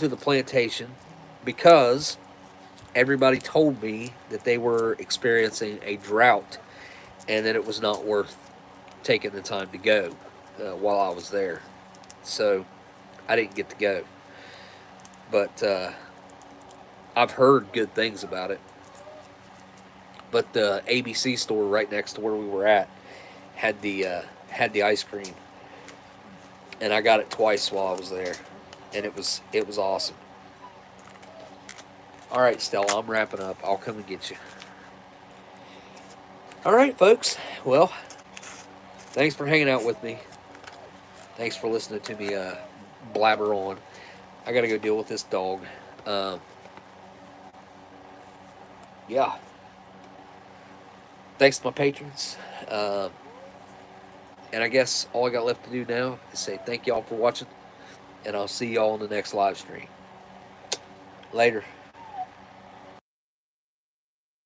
the plantation because everybody told me that they were experiencing a drought and that it was not worth taking the time to go while I was there. So I didn't get to go. But I've heard good things about it. But the ABC store right next to where we were at had the ice cream. And I got it twice while I was there. And it was awesome. All right, Stella, I'm wrapping up. I'll come and get you. All right, folks. Well, thanks for hanging out with me. Thanks for listening to me blabber on. I got to go deal with this dog. Yeah. Thanks to my patrons. And I guess all I got left to do now is say thank y'all for watching. And I'll see y'all in the next live stream. Later.